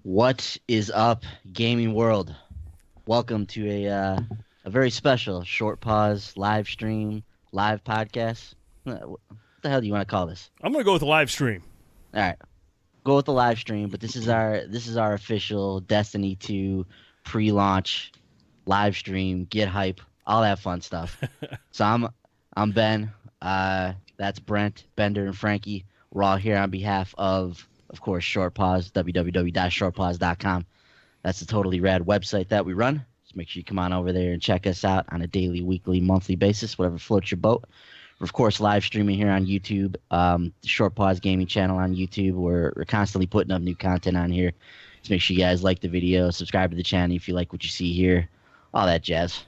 What is up, gaming world? Welcome to a very special short pause live stream, live podcast. What the hell do you want to call this? I'm gonna go with a live stream. All right, go with the live stream. But this is our official Destiny 2 pre-launch live stream. Get hype, all that fun stuff. So I'm Ben. That's Brent, Bender, and Frankie. We're all here on behalf of course, Short Pause, www.shortpause.com. That's the totally rad website that we run. Just make sure you come on over there and check us out on a daily, weekly, monthly basis, whatever floats your boat. We're, of course, live streaming here on YouTube, the Short Pause Gaming channel on YouTube. We're constantly putting up new content on here. Just make sure you guys like the video, subscribe to the channel if you like what you see here, all that jazz.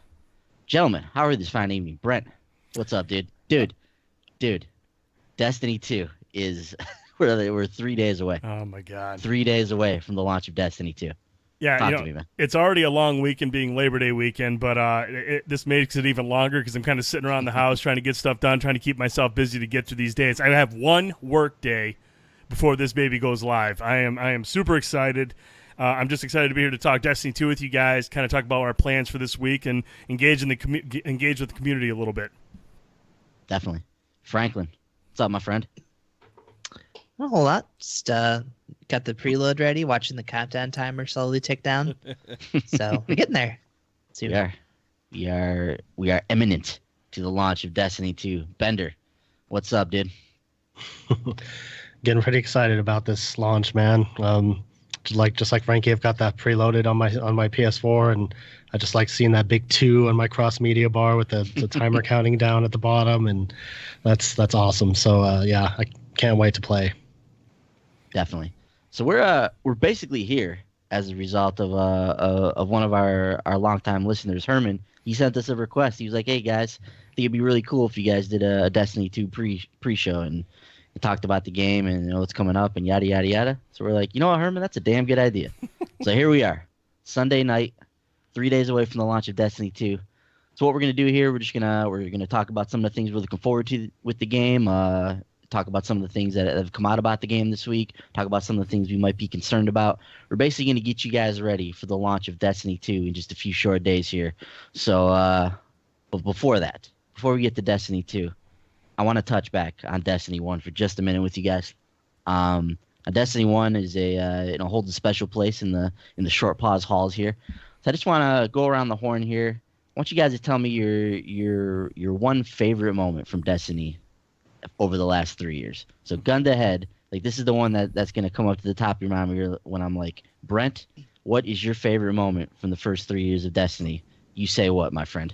Gentlemen, how are you this fine evening? Brent, what's up, dude? Dude, Destiny 2 is... We're 3 days away. Oh my God! 3 days away from the launch of Destiny 2. Yeah, Talk to me, man. it's already a long weekend, being Labor Day weekend, but this makes it even longer because I'm kind of sitting around the house trying to get stuff done, trying to keep myself busy to get through these days. I have one work day before this baby goes live. I am super excited. I'm just excited to be here to talk Destiny 2 with you guys, kind of talk about our plans for this week, and engage with the community a little bit. Definitely. Franklin, what's up, my friend? Not a whole lot. Just got the preload ready, watching the countdown timer slowly tick down. So we're getting there. Soon. We are imminent to the launch of Destiny 2. Bender, what's up, dude? Getting pretty excited about this launch, man. Just like Frankie, I've got that preloaded on my PS4, and I just like seeing that big 2 on my cross media bar with the timer counting down at the bottom, and that's awesome. So yeah, I can't wait to play. Definitely. So we're basically here as a result of one of our longtime listeners, Herman. He sent us a request. He was like, "Hey guys, I think it'd be really cool if you guys did a Destiny 2 pre-show and talked about the game and what's coming up and yada yada yada." So we're like, you know what, Herman, that's a damn good idea. So here we are, Sunday night, 3 days away from the launch of Destiny 2. So what we're gonna do here, we're gonna talk about some of the things we're looking forward to with the game. Talk about some of the things that have come out about the game this week. Talk about some of the things we might be concerned about. We're basically going to get you guys ready for the launch of Destiny 2 in just a few short days here. So, but before we get to Destiny 2, I want to touch back on Destiny 1 for just a minute with you guys. Destiny 1 is holds a special place in the short pause halls here. So I just want to go around the horn here. I want you guys to tell me your one favorite moment from Destiny over the last 3 years. So gun to head, like this is the one that's going to come up to the top of your mind when I'm like, Brent, what is your favorite moment from the first 3 years of Destiny? You say what, my friend?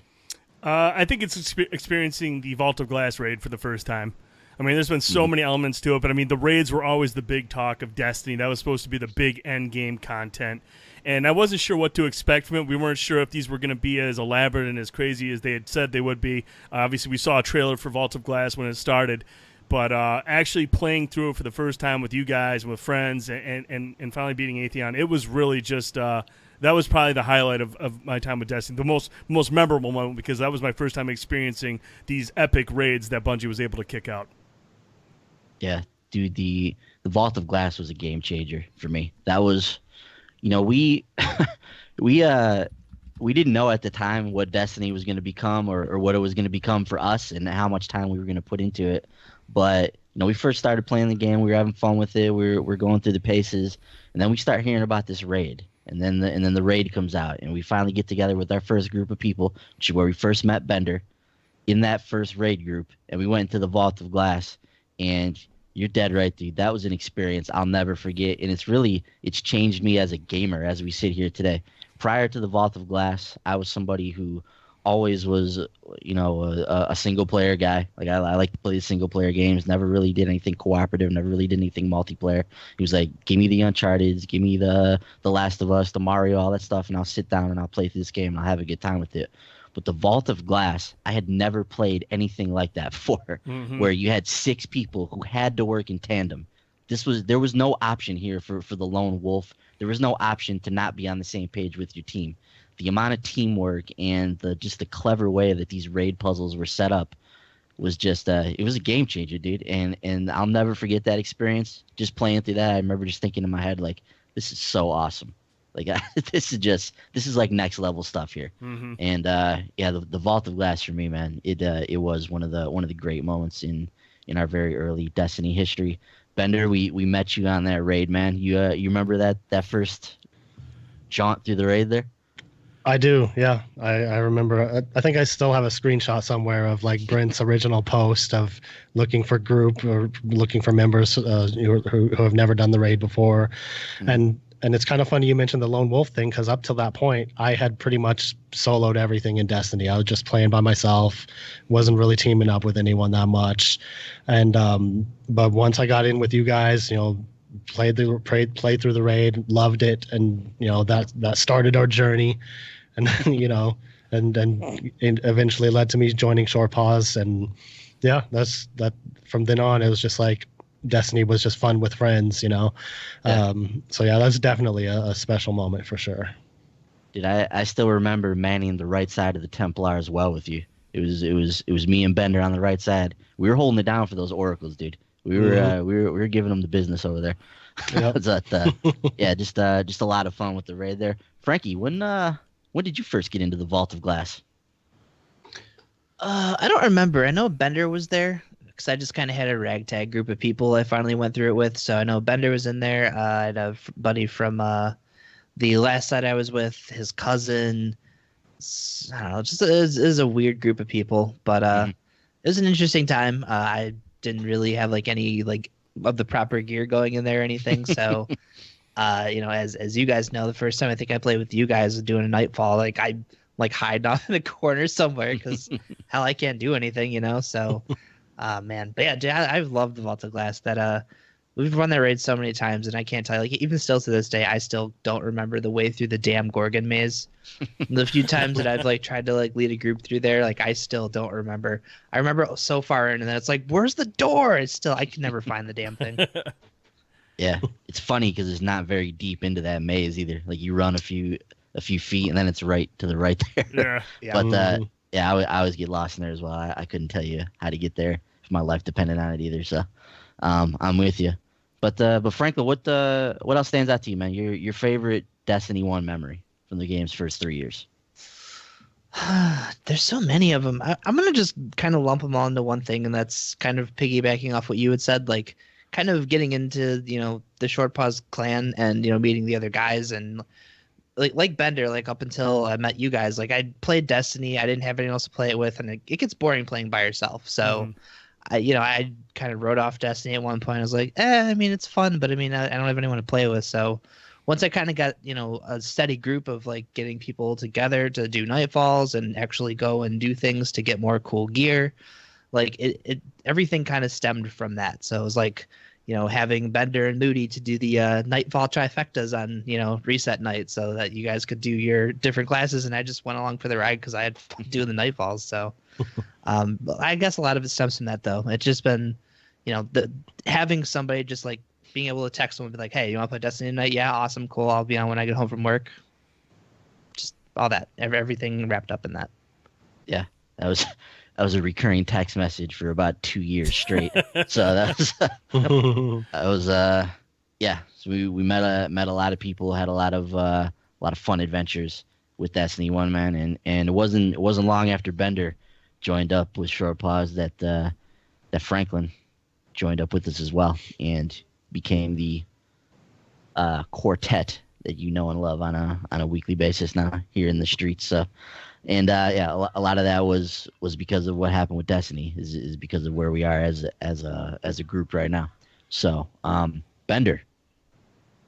I think it's experiencing the Vault of Glass raid for the first time. I mean, there's been so many elements to it, but I mean, the raids were always the big talk of Destiny. That was supposed to be the big end game content. And I wasn't sure what to expect from it. We weren't sure if these were going to be as elaborate and as crazy as they had said they would be. Obviously, we saw a trailer for Vault of Glass when it started. But actually playing through it for the first time with you guys and with friends and finally beating Atheon, it was really just that was probably the highlight of my time with Destiny. The most memorable moment, because that was my first time experiencing these epic raids that Bungie was able to kick out. Yeah, dude, the Vault of Glass was a game changer for me. That was... we didn't know at the time what Destiny was going to become or what it was going to become for us and how much time we were going to put into it. But we first started playing the game. We were having fun with it. We're going through the paces, and then we start hearing about this raid, and then the raid comes out, and we finally get together with our first group of people, which is where we first met Bender, in that first raid group, and we went into the Vault of Glass, and you're dead right, dude. That was an experience I'll never forget, and it's changed me as a gamer as we sit here today. Prior to the Vault of Glass, I was somebody who always was, a single-player guy. Like, I like to play the single-player games, never really did anything cooperative, never really did anything multiplayer. He was like, give me the Uncharted, give me the Last of Us, the Mario, all that stuff, and I'll sit down and I'll play through this game and I'll have a good time with it. But the Vault of Glass, I had never played anything like that before, where you had 6 people who had to work in tandem. There was no option here for the lone wolf. There was no option to not be on the same page with your team. The amount of teamwork and the clever way that these raid puzzles were set up was just it was a game changer, dude. And I'll never forget that experience. Just playing through that, I remember just thinking in my head, like, this is so awesome. Like this is like next level stuff here. Mm-hmm. And yeah, the Vault of Glass for me, man, it was one of the great moments in our very early Destiny history. Bender, we met you on that raid, man. You remember that first jaunt through the raid there? I do, yeah. I remember. I think I still have a screenshot somewhere of like Brent's original post of looking for group or looking for members who have never done the raid before, and it's kind of funny you mentioned the lone wolf thing, because up till that point I had pretty much soloed everything in Destiny. I was just playing by myself, wasn't really teaming up with anyone that much, and but once I got in with you guys, played through the raid, loved it, and that started our journey. And and eventually led to me joining Shore Paws, and yeah, that's that. From then on, it was just like Destiny was just fun with friends, Yeah. So yeah, that's definitely a special moment for sure. Dude, I still remember manning the right side of the Templar as well with you. It was me and Bender on the right side. We were holding it down for those oracles, dude. We were giving them the business over there. Yep. Yeah, just a lot of fun with the raid there. Frankie, when did you first get into the Vault of Glass? I don't remember. I know Bender was there because I just kind of had a ragtag group of people I finally went through it with. So I know Bender was in there. I had a buddy from the last side I was with, his cousin. I don't know. It was a weird group of people, but it was an interesting time. I didn't really have like any like of the proper gear going in there or anything. So. As you guys know, the first time I think I played with you guys was doing a Nightfall. Like I hide off in a corner somewhere because hell, I can't do anything, So, man, but yeah, I've loved the Vault of Glass. That we've run that raid so many times, and I can't tell you. Like even still to this day, I still don't remember the way through the damn Gorgon maze. The few times that I've like tried to like lead a group through there, like I still don't remember. I remember so far in, and then it's like, where's the door? I can never find the damn thing. Yeah, it's funny because it's not very deep into that maze either. Like you run a few feet and then it's right to the right there. Yeah. But I always get lost in there as well. I couldn't tell you how to get there if my life depended on it either. So, I'm with you. But Franklin, what else stands out to you, man? Your favorite Destiny 1 memory from the game's first 3 years? There's so many of them. I'm gonna just kind of lump them all into one thing, and that's kind of piggybacking off what you had said, like. Kind of getting into the Short Paws clan and meeting the other guys, and like Bender, like up until I met you guys, like I played Destiny, I didn't have anyone else to play it with, and it gets boring playing by yourself. So I kind of wrote off Destiny at one point. I was like, I mean it's fun, but I mean I don't have anyone to play with. So once I kind of got a steady group of like getting people together to do Nightfalls and actually go and do things to get more cool gear, like it everything kind of stemmed from that. So it was like having Bender and Moody to do the Nightfall trifectas on reset night, so that you guys could do your different classes, and I just went along for the ride because I had fun doing the Nightfalls. So I guess a lot of it stems from that, though. It's just been having somebody just like being able to text someone and be like, hey, you want to play Destiny tonight? Yeah, awesome, cool, I'll be on when I get home from work. Just all that, everything wrapped up in that. Yeah, that was a recurring text message for about 2 years straight. So that was yeah. So we met a lot of people, had a lot of fun adventures with Destiny 1, man, and it wasn't long after Bender joined up with Short Paws that Franklin joined up with us as well and became the quartet that you know and love on a weekly basis now here in the streets. So. And yeah, a lot of that was because of what happened with Destiny, is because of where we are as a group right now. So, Bender,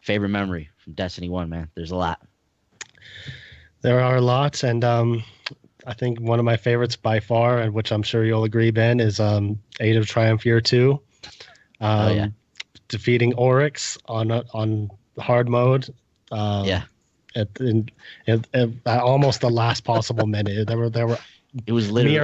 favorite memory from Destiny 1, man. There's a lot. There are a lot, and I think one of my favorites by far, and which I'm sure you'll agree, Ben, is Age of Triumph Year 2. Yeah. Defeating Oryx on hard mode. Yeah. At almost the last possible minute. There were it was literally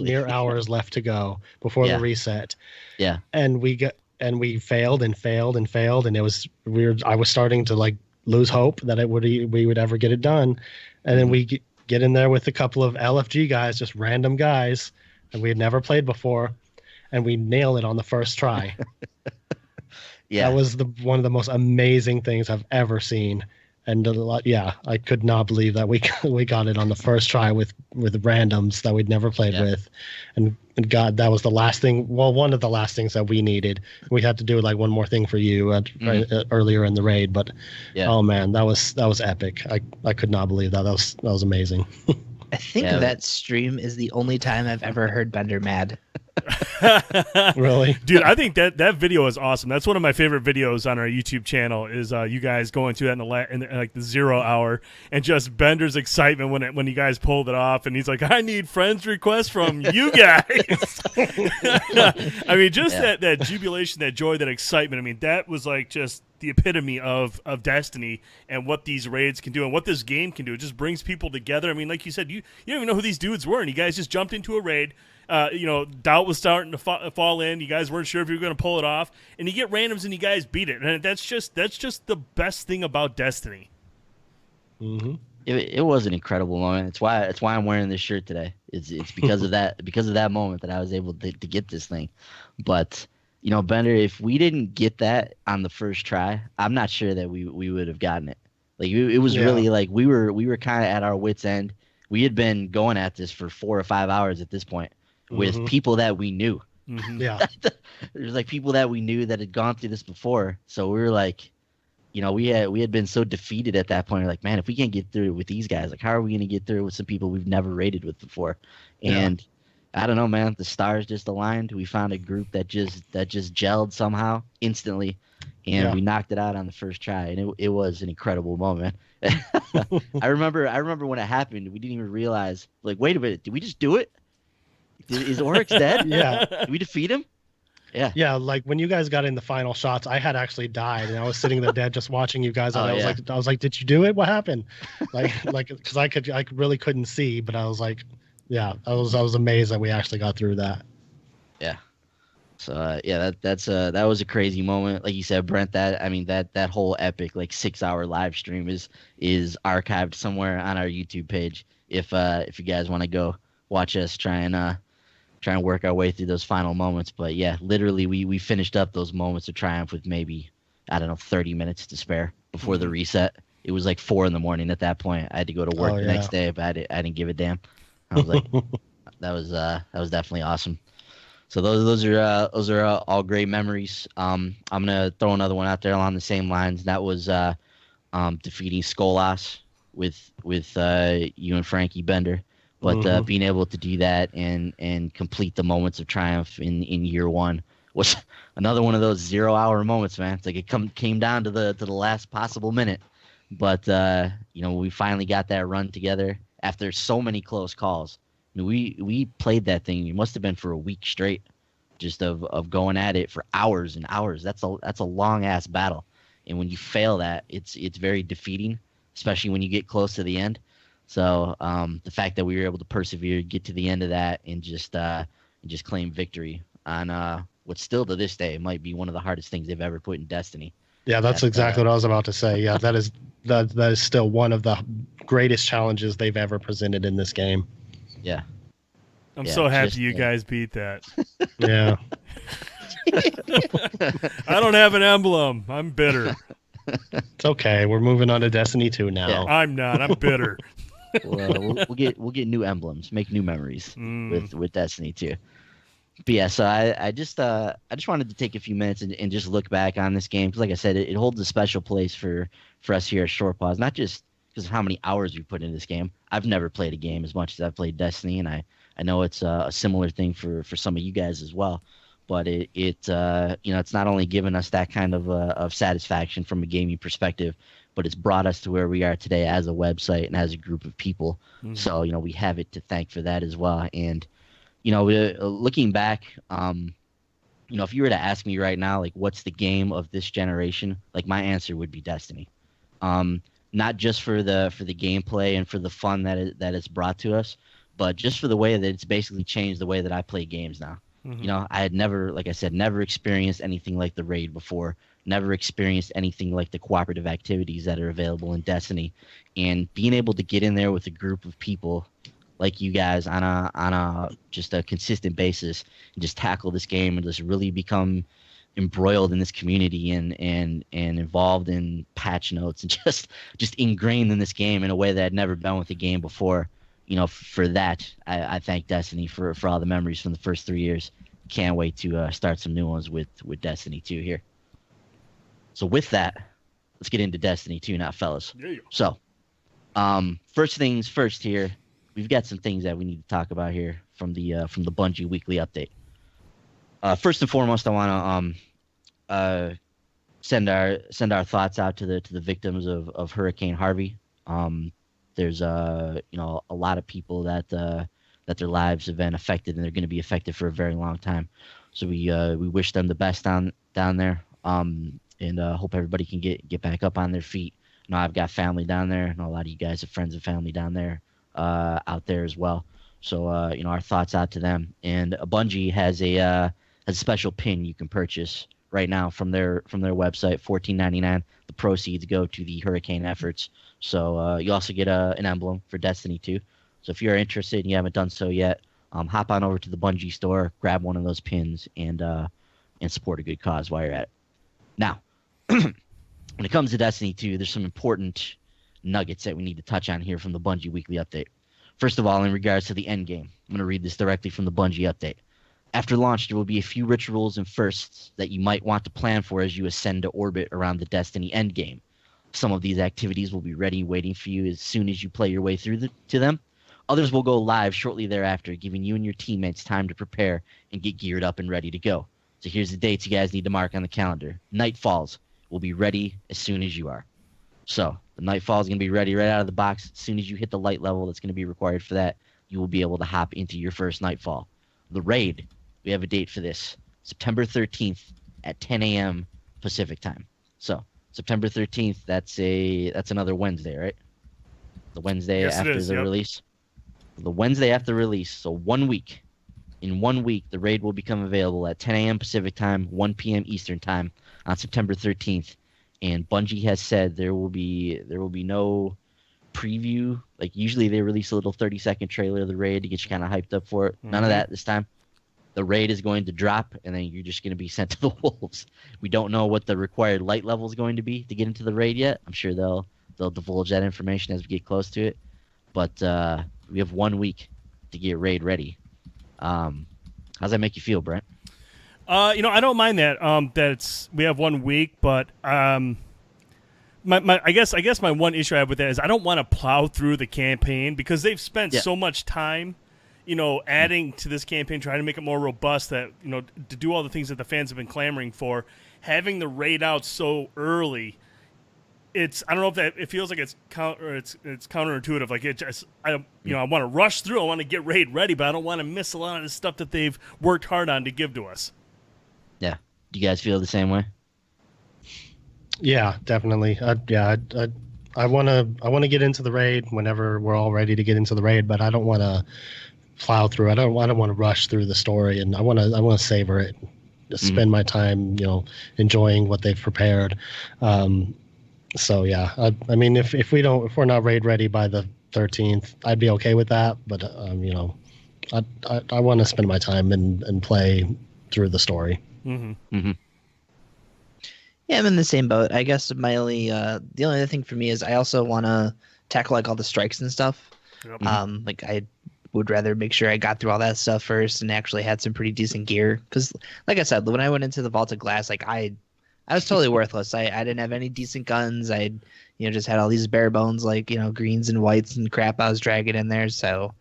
mere hours left to go before the reset. Yeah. And we failed and failed and failed, and it was weird. I was starting to like lose hope that we would ever get it done. And then we get in there with a couple of LFG guys, just random guys, and we had never played before, and we nail it on the first try. Yeah. That was one of the most amazing things I've ever seen. And yeah, I could not believe that we got it on the first try with randoms that we'd never played with, and God, that was the last thing. Well, one of the last things that we needed. We had to do like one more thing for you earlier in the raid, but oh man, that was epic. I could not believe that. That was amazing. I think that stream is the only time I've ever heard Bender mad. Really? Dude, I think that video is awesome. That's one of my favorite videos on our YouTube channel is you guys going through that in like the 0 hour and just Bender's excitement when you guys pulled it off and he's like, I need friends requests from you guys. I mean, just that jubilation, that joy, that excitement. I mean, that was like just the epitome of Destiny and what these raids can do and what this game can do. It just brings people together. I mean, like you said, you don't even know who these dudes were, and you guys just jumped into a raid. Doubt was starting to fall in. You guys weren't sure if you were going to pull it off, and you get randoms and you guys beat it. And that's just the best thing about Destiny. Mm-hmm. It was an incredible moment. It's why I'm wearing this shirt today. It's because of that moment that I was able to get this thing. But Bender, if we didn't get that on the first try, I'm not sure that we would have gotten it. Like it was really like we were kind of at our wits' end. We had been going at this for 4 or 5 hours at this point with people that we knew. Mm-hmm. Yeah, there's like people that we knew that had gone through this before. So we were like, we had been so defeated at that point. We're like, man, if we can't get through it with these guys, like how are we going to get through it with some people we've never raided with before? And I don't know, man. The stars just aligned. We found a group that just gelled somehow instantly, and we knocked it out on the first try. And it was an incredible moment. I remember when it happened. We didn't even realize. Like, wait a minute, did we just do it? Is Oryx dead? Yeah. Did we defeat him? Yeah. Yeah, like when you guys got in the final shots, I had actually died, and I was sitting there dead, just watching you guys. And I was like, did you do it? What happened? Like, because I really couldn't see, but I was like. Yeah, I was amazed that we actually got through that. Yeah. So that was a crazy moment. Like you said, Brent, that whole epic like 6 hour live stream is archived somewhere on our YouTube page. If you guys want to go watch us try and work our way through those final moments. But yeah, literally we finished up those moments of triumph with maybe 30 minutes to spare before the reset. It was like 4 a.m. at that point. I had to go to work the next day, but I didn't give a damn. I was like, that was definitely awesome. So those are all great memories. I'm gonna throw another one out there along the same lines. That was defeating Skolas with you and Frankie Bender, but being able to do that and complete the moments of triumph in year one was another one of those 0 hour moments, man. It's like it came down to the last possible minute, but we finally got that run together. After so many close calls. I mean, we played that thing. It must have been for a week straight, just of going at it for hours and hours. That's a long ass battle, and when you fail that, it's very defeating, especially when you get close to the end. So the fact that we were able to persevere, get to the end of that, and just claim victory on what still to this day might be one of the hardest things they've ever put in Destiny. Yeah, that's exactly what I was about to say. Yeah, that is still one of the greatest challenges they've ever presented in this game. Yeah. I'm so happy you guys beat that. Yeah. I don't have an emblem. I'm bitter. It's okay. We're moving on to Destiny 2 now. Yeah. I'm not. I'm bitter. We'll get new emblems, make new memories with Destiny 2. But yeah, so I just wanted to take a few minutes and just look back on this game because, like I said, it holds a special place for us here at Short Pause. Not just because of how many hours we put into this game. I've never played a game as much as I've played Destiny, and I know it's a similar thing for some of you guys as well. But it's not only given us that kind of satisfaction from a gaming perspective, but it's brought us to where we are today as a website and as a group of people. Mm-hmm. So we have it to thank for that as well. And looking back, if you were to ask me right now, like, what's the game of this generation? Like, my answer would be Destiny. Not just for the gameplay and for the fun that it's brought to us, but just for the way that it's basically changed the way that I play games now. Mm-hmm. I had never experienced anything like the raid before, never experienced anything like the cooperative activities that are available in Destiny, and being able to get in there with a group of people like you guys on a just a consistent basis and just tackle this game and just really become embroiled in this community and involved in patch notes and just ingrained in this game in a way that I'd never been with the game before. For that, I thank Destiny for all the memories from the first 3 years. Can't wait to start some new ones with Destiny 2 here. So with that, let's get into Destiny 2 now, fellas. Yeah. So, first things first here, we've got some things that we need to talk about here from the Bungie weekly update. First and foremost, I want to send our thoughts out to the victims of Hurricane Harvey. There's a lot of people that their lives have been affected, and they're going to be affected for a very long time. So we wish them the best down there. And hope everybody can get back up on their feet. I've got family down there. I know a lot of you guys have friends and family down there, out there as well. So our thoughts out to them. And Bungie has a special pin you can purchase right now from their website, $14.99. The proceeds go to the hurricane efforts. So you also get an emblem for Destiny 2. So if you're interested and you haven't done so yet, hop on over to the Bungie store, grab one of those pins, and support a good cause while you're at it. Now, when it comes to Destiny 2, there's some important nuggets that we need to touch on here from the Bungie weekly update. First of all, in regards to the end game, I'm going to read this directly from the Bungie update. After launch, there will be a few rituals and firsts that you might want to plan for as you ascend to orbit around the Destiny endgame. Some of these activities will be ready waiting for you as soon as you play your way through to them. Others will go live shortly thereafter, giving you and your teammates time to prepare and get geared up and ready to go. So here's the dates you guys need to mark on the calendar. Night Falls will be ready as soon as you are. So the Nightfall is going to be ready right out of the box. As soon as you hit the light level that's going to be required for that, you will be able to hop into your first Nightfall. The raid, we have a date for this, September 13th at 10 a.m. Pacific time. So September 13th, that's another Wednesday, right? The Wednesday after the release. The Wednesday after release, so 1 week. In 1 week, the raid will become available at 10 a.m. Pacific time, 1 p.m. Eastern time on September 13th. And Bungie has said there will be no preview. Like usually they release a little 30-second trailer of the raid to get you kind of hyped up for it. None of that this time. The raid is going to drop, and then you're just going to be sent to the wolves. We don't know what the required light level is going to be to get into the raid yet. I'm sure they'll divulge that information as we get close to it. But we have 1 week to get raid ready. How's that make you feel, Brent? I don't mind that. We have 1 week, but I guess my one issue I have with that is I don't want to plow through the campaign because they've spent so much time, adding to this campaign, trying to make it more robust. That to do all the things that the fans have been clamoring for. Having the raid out so early, I don't know if that it feels like it's counterintuitive. Like I want to rush through. I want to get raid ready, but I don't want to miss a lot of the stuff that they've worked hard on to give to us. Yeah. Do you guys feel the same way? Yeah, definitely. I want to get into the raid whenever we're all ready to get into the raid, but I don't want to plow through. I don't want to rush through the story, and I want to savor it. Just spend my time, enjoying what they've prepared. So yeah, I mean, if we're not raid ready by the 13th, I'd be okay with that. But I want to spend my time and play through the story. Mm-hmm. Mm-hmm. Yeah, I'm in the same boat. I guess the only other thing for me is I also want to tackle like all the strikes and stuff. Yep. Like I would rather make sure I got through all that stuff first and actually had some pretty decent gear. Because, like I said, when I went into the Vault of Glass, like I was totally worthless. I didn't have any decent guns. I just had all these bare bones like greens and whites and crap I was dragging in there. So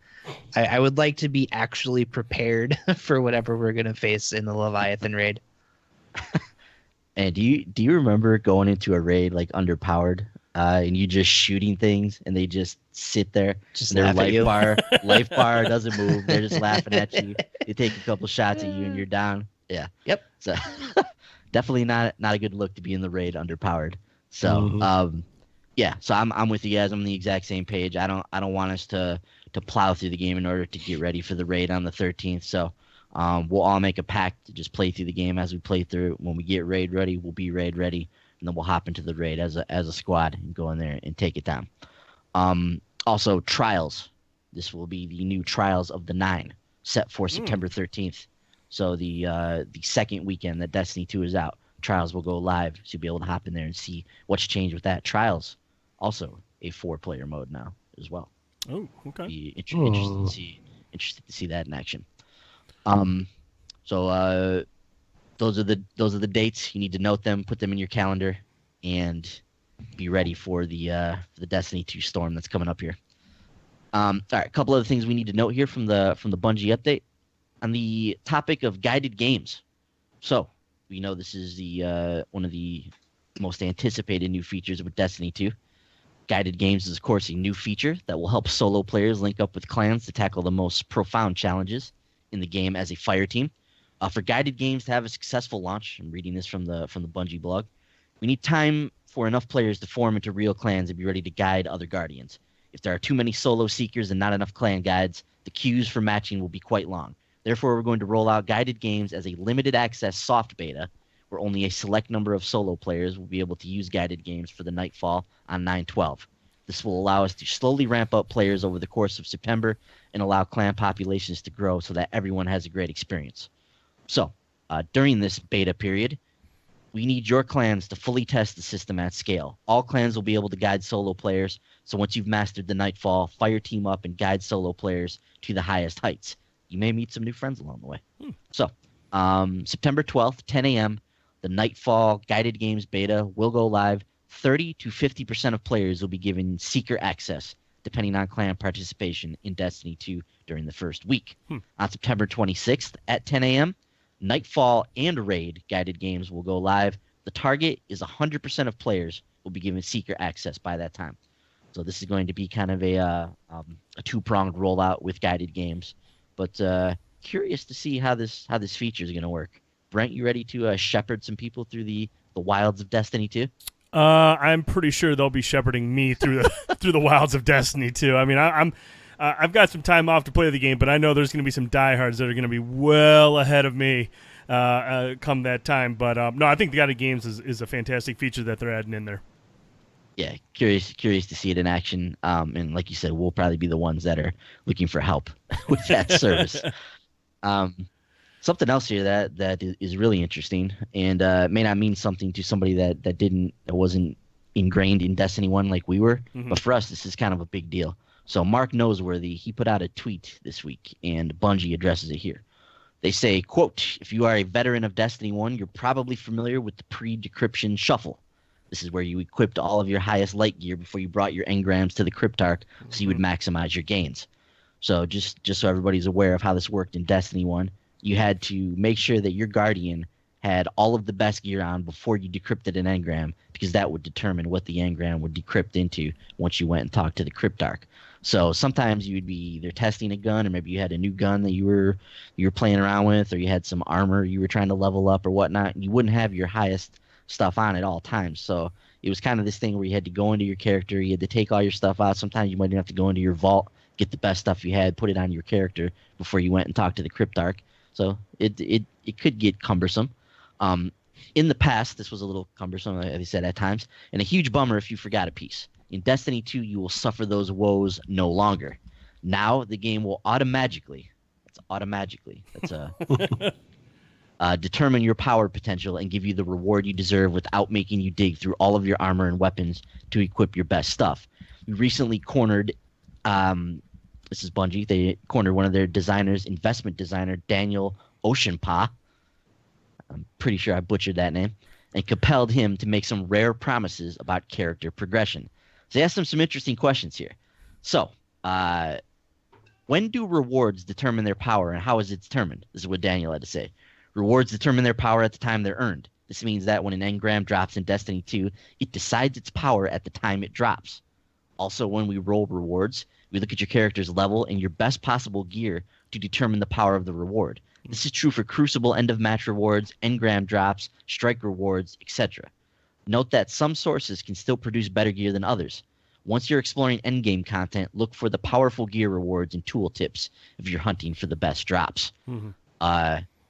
I would like to be actually prepared for whatever we're gonna face in the Leviathan raid. And do you remember going into a raid like underpowered, and you just shooting things, and they just sit there, just and their laugh at you. life bar doesn't move. They're just laughing at you. They take a couple shots at you, and you're down. Yeah. Yep. So definitely not a good look to be in the raid underpowered. So yeah. So I'm with you guys. I'm on the exact same page. I don't want us to plow through the game in order to get ready for the raid on the 13th. So. We'll all make a pact to just play through the game as we play through. When we get raid ready, we'll be raid ready, and then we'll hop into the raid as a squad and go in there and take it down. Also, Trials. This will be the new Trials of the 9, set for September 13th. So the second weekend that Destiny 2 is out, Trials will go live. So you'll be able to hop in there and see what's changed with that. Trials, also a 4-player mode now as well. Oh, okay. Be interested to see that in action. So those are the dates. You need to note them, put them in your calendar, and be ready for the Destiny 2 storm that's coming up here. All right, a couple other things we need to note here from the Bungie update on the topic of guided games. So we know this is the one of the most anticipated new features with Destiny 2. Guided games is, of course, a new feature that will help solo players link up with clans to tackle the most profound challenges in the game as a fire team. For guided games to have a successful launch, I'm reading this from the Bungie blog, we need time for enough players to form into real clans and be ready to guide other Guardians. If there are too many solo seekers and not enough clan guides, the queues for matching will be quite long. Therefore, we're going to roll out guided games as a limited access soft beta, where only a select number of solo players will be able to use guided games for the Nightfall on 9/12. This will allow us to slowly ramp up players over the course of September and allow clan populations to grow so that everyone has a great experience. So, during this beta period, we need your clans to fully test the system at scale. All clans will be able to guide solo players, so once you've mastered the Nightfall, fire team up and guide solo players to the highest heights. You may meet some new friends along the way. So, September 12th, 10 a.m., the Nightfall Guided Games beta will go live. 30 to 50% of players will be given Seeker access, depending on clan participation in Destiny 2 during the first week. On September 26th at 10 a.m., Nightfall and Raid Guided Games will go live. The target is 100% of players will be given Seeker access by that time. So this is going to be kind of a two-pronged rollout with Guided Games. But curious to see how this feature is going to work. Brent, you ready to shepherd some people through the wilds of Destiny 2? I'm pretty sure they'll be shepherding me through the through the wilds of Destiny 2. I mean, I've got some time off to play the game, but I know there's going to be some diehards that are going to be well ahead of me come that time. But no, I think the Guided Games is a fantastic feature that they're adding in there. Yeah, curious to see it in action. And like you said, we'll probably be the ones that are looking for help with that service. Something else here that is really interesting and may not mean something to somebody that wasn't ingrained in Destiny 1 like we were, but for us, this is kind of a big deal. So Mark Noseworthy, he put out a tweet this week, and Bungie addresses it here. They say, quote, "If you are a veteran of Destiny 1, you're probably familiar with the pre-decryption shuffle. This is where you equipped all of your highest light gear before you brought your engrams to the Cryptarch so you would maximize your gains. So just so everybody's aware of how this worked in Destiny 1, you had to make sure that your Guardian had all of the best gear on before you decrypted an engram, because that would determine what the engram would decrypt into once you went and talked to the Cryptarch. So sometimes you would be either testing a gun, or maybe you had a new gun that you were playing around with, or you had some armor you were trying to level up or whatnot, and you wouldn't have your highest stuff on at all times. So it was kind of this thing where you had to go into your character, you had to take all your stuff out. Sometimes you might even have to go into your vault, get the best stuff you had, put it on your character before you went and talked to the Cryptarch. So it could get cumbersome. In the past, this was a little cumbersome, as I said, at times, and a huge bummer if you forgot a piece. In Destiny 2, you will suffer those woes no longer. Now the game will automatically determine your power potential and give you the reward you deserve without making you dig through all of your armor and weapons to equip your best stuff. We recently cornered, this is Bungie, they cornered one of their designers, investment designer Daniel Oceanpaw. I'm pretty sure I butchered that name, and compelled him to make some rare promises about character progression. So they asked him some interesting questions here. So, when do rewards determine their power, and how is it determined? This is what Daniel had to say. Rewards determine their power at the time they're earned. This means that when an engram drops in Destiny 2, it decides its power at the time it drops. Also, when we roll rewards, we look at your character's level and your best possible gear to determine the power of the reward. This is true for Crucible end-of-match rewards, engram drops, strike rewards, etc. Note that some sources can still produce better gear than others. Once you're exploring endgame content, look for the powerful gear rewards and tool tips if you're hunting for the best drops.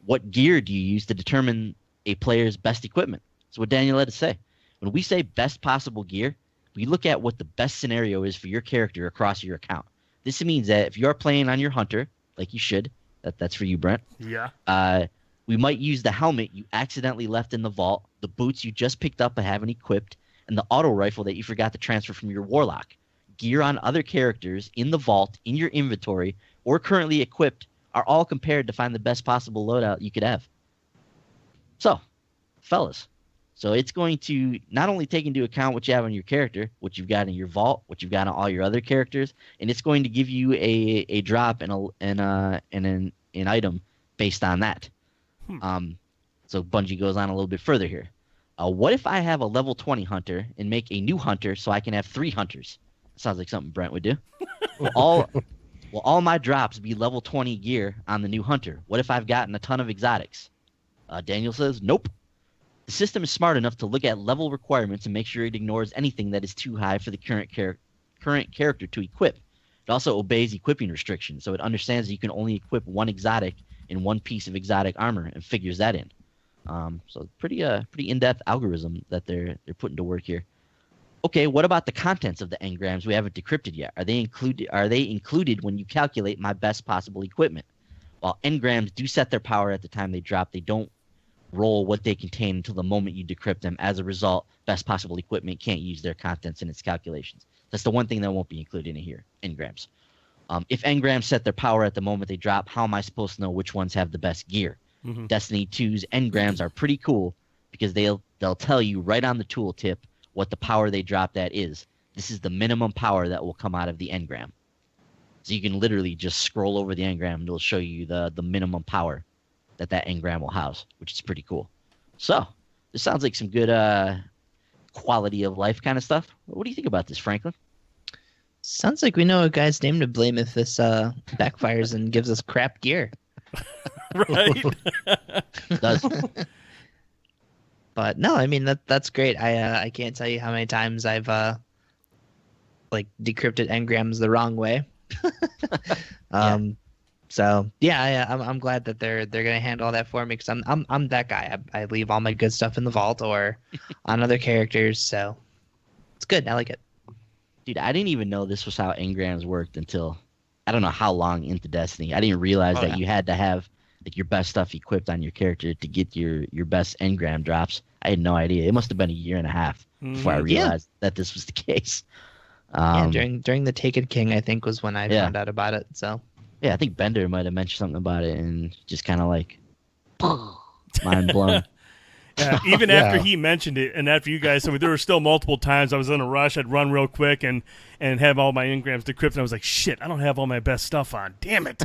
What gear do you use to determine a player's best equipment? That's what Daniel had to say. When we say best possible gear, we look at what the best scenario is for your character across your account. This means that if you are playing on your hunter, like you should, That's for you, Brent. Yeah. We might use the helmet you accidentally left in the vault, the boots you just picked up but haven't equipped, and the auto rifle that you forgot to transfer from your warlock. Gear on other characters in the vault, in your inventory, or currently equipped are all compared to find the best possible loadout you could have. So, fellas, so it's going to not only take into account what you have on your character, what you've got in your vault, what you've got on all your other characters, and it's going to give you a drop and an item based on that. So Bungie goes on a little bit further here. What if I have a level 20 hunter and make a new hunter so I can have 3 hunters? Sounds like something Brent would do. Will all my drops be level 20 gear on the new hunter? What if I've gotten a ton of exotics? Daniel says, nope. The system is smart enough to look at level requirements and make sure it ignores anything that is too high for the current character to equip. It also obeys equipping restrictions, so it understands that you can only equip 1 exotic in 1 piece of exotic armor and figures that in. So pretty in-depth algorithm that they're putting to work here. Okay, what about the contents of the engrams we haven't decrypted yet? Are they included when you calculate my best possible equipment? While engrams do set their power at the time they drop, they don't roll what they contain until the moment you decrypt them. As a result, best possible equipment can't use their contents in its calculations. That's the one thing that won't be included in here, engrams. If engrams set their power at the moment they drop, how am I supposed to know which ones have the best gear? Mm-hmm. Destiny 2's engrams are pretty cool because they'll tell you right on the tooltip what the power they drop that is. This is the minimum power that will come out of the engram. So you can literally just scroll over the engram and it'll show you the minimum power that engram will house, which is pretty cool. So this sounds like some good quality of life kind of stuff. What do you think about this, Franklin? Sounds like we know a guy's name to blame if this backfires and gives us crap gear. Right. It does. But no, I mean that's great. I can't tell you how many times I've decrypted engrams the wrong way. Yeah. So yeah, I'm glad that they're gonna handle that for me because I'm that guy. I leave all my good stuff in the vault or on other characters. So it's good. I like it. Dude, I didn't even know this was how engrams worked until I don't know how long into Destiny. I didn't realize that you had to have your best stuff equipped on your character to get your best engram drops. I had no idea. It must have been 1.5 years before I realized that this was the case. During the Taken King, I think was when I found out about it. So yeah, I think Bender might have mentioned something about it and just kind of like mind blown. Yeah, even after he mentioned it, and after you guys, so there were still multiple times I was in a rush. I'd run real quick and have all my engrams decrypted. And I was like, shit, I don't have all my best stuff on. Damn it.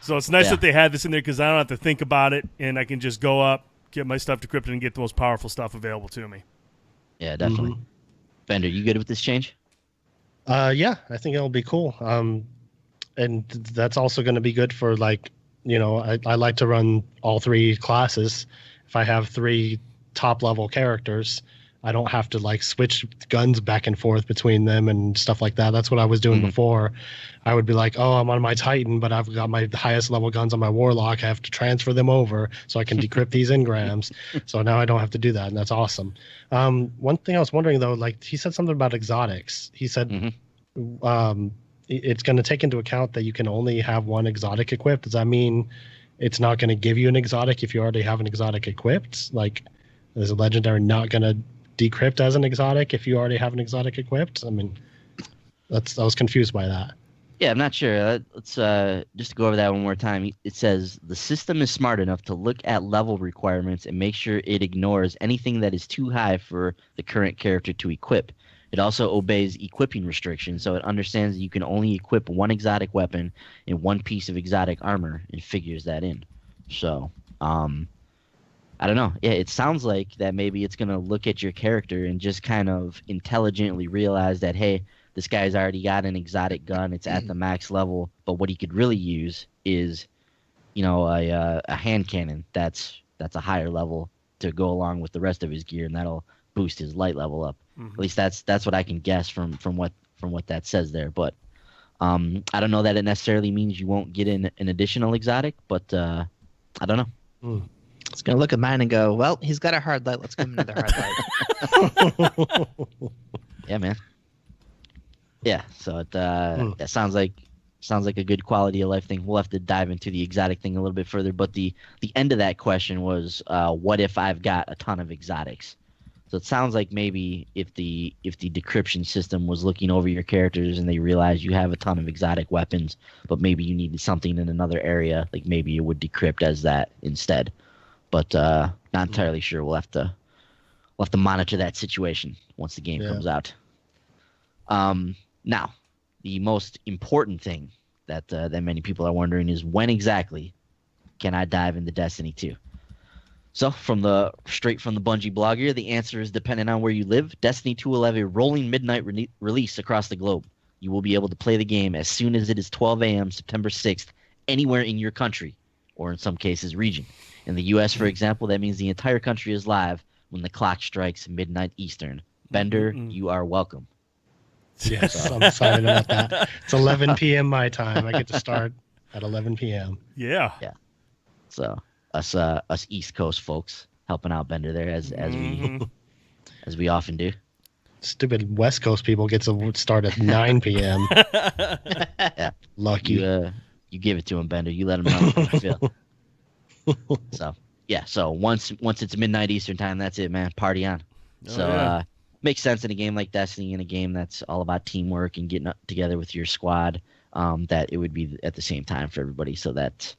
So it's nice that they had this in there because I don't have to think about it, and I can just go up, get my stuff decrypted, and get the most powerful stuff available to me. Yeah, definitely. Mm-hmm. Bender, you good with this change? Yeah, I think it'll be cool. And that's also going to be good for I like to run all 3 classes. If I have 3 top level characters, I don't have to switch guns back and forth between them and stuff like that. That's what I was doing before. I would be like, oh, I'm on my Titan, but I've got my highest level guns on my Warlock. I have to transfer them over so I can decrypt these engrams. So now I don't have to do that, and that's awesome. One thing I was wondering, though, he said something about exotics. He said it's going to take into account that you can only have 1 exotic equipped. Does that mean it's not going to give you an exotic if you already have an exotic equipped? Is a legendary not going to decrypt as an exotic if you already have an exotic equipped? I mean, I was confused by that. Yeah, I'm not sure. Let's just go over that one more time. It says the system is smart enough to look at level requirements and make sure it ignores anything that is too high for the current character to equip. It also obeys equipping restrictions, so it understands that you can only equip 1 exotic weapon in 1 piece of exotic armor and figures that in. So, I don't know. Yeah, it sounds like that maybe it's going to look at your character and just kind of intelligently realize that, hey, this guy's already got an exotic gun. It's at the max level, but what he could really use is, a hand cannon that's a higher level to go along with the rest of his gear, and that'll boost his light level up. Mm-hmm. At least that's what I can guess from what that says there. But I don't know that it necessarily means you won't get an additional exotic, but I don't know. Mm. It's going to look at mine and go, well, he's got a hard light. Let's give him another hard light. Yeah, man. Yeah, so that sounds like Sounds like a good quality of life thing. We'll have to dive into the exotic thing a little bit further. But the end of that question was, what if I've got a ton of exotics? So it sounds like maybe if the decryption system was looking over your characters and they realized you have a ton of exotic weapons, but maybe you needed something in another area, like maybe it would decrypt as that instead. But not entirely sure. We'll have to monitor that situation once the game comes out. Now, the most important thing that many people are wondering is when exactly can I dive into Destiny 2? So, straight from the Bungie blog here, the answer is depending on where you live. Destiny 2 will have a rolling midnight release across the globe. You will be able to play the game as soon as it is 12 a.m. September 6th, anywhere in your country, or in some cases, region. In the U.S., for example, that means the entire country is live when the clock strikes midnight Eastern. Bender, you are welcome. Yes, I'm excited about that. It's 11 p.m. my time. I get to start at 11 p.m. Yeah. So us East Coast folks helping out Bender there as we often do. Stupid West Coast people get to start at 9 p.m. Yeah. Lucky. You give it to them, Bender. You let them know how you feel. So yeah. So once it's midnight Eastern time, that's it, man. Party on. Makes sense in a game like Destiny, in a game that's all about teamwork and getting together with your squad, that it would be at the same time for everybody, so that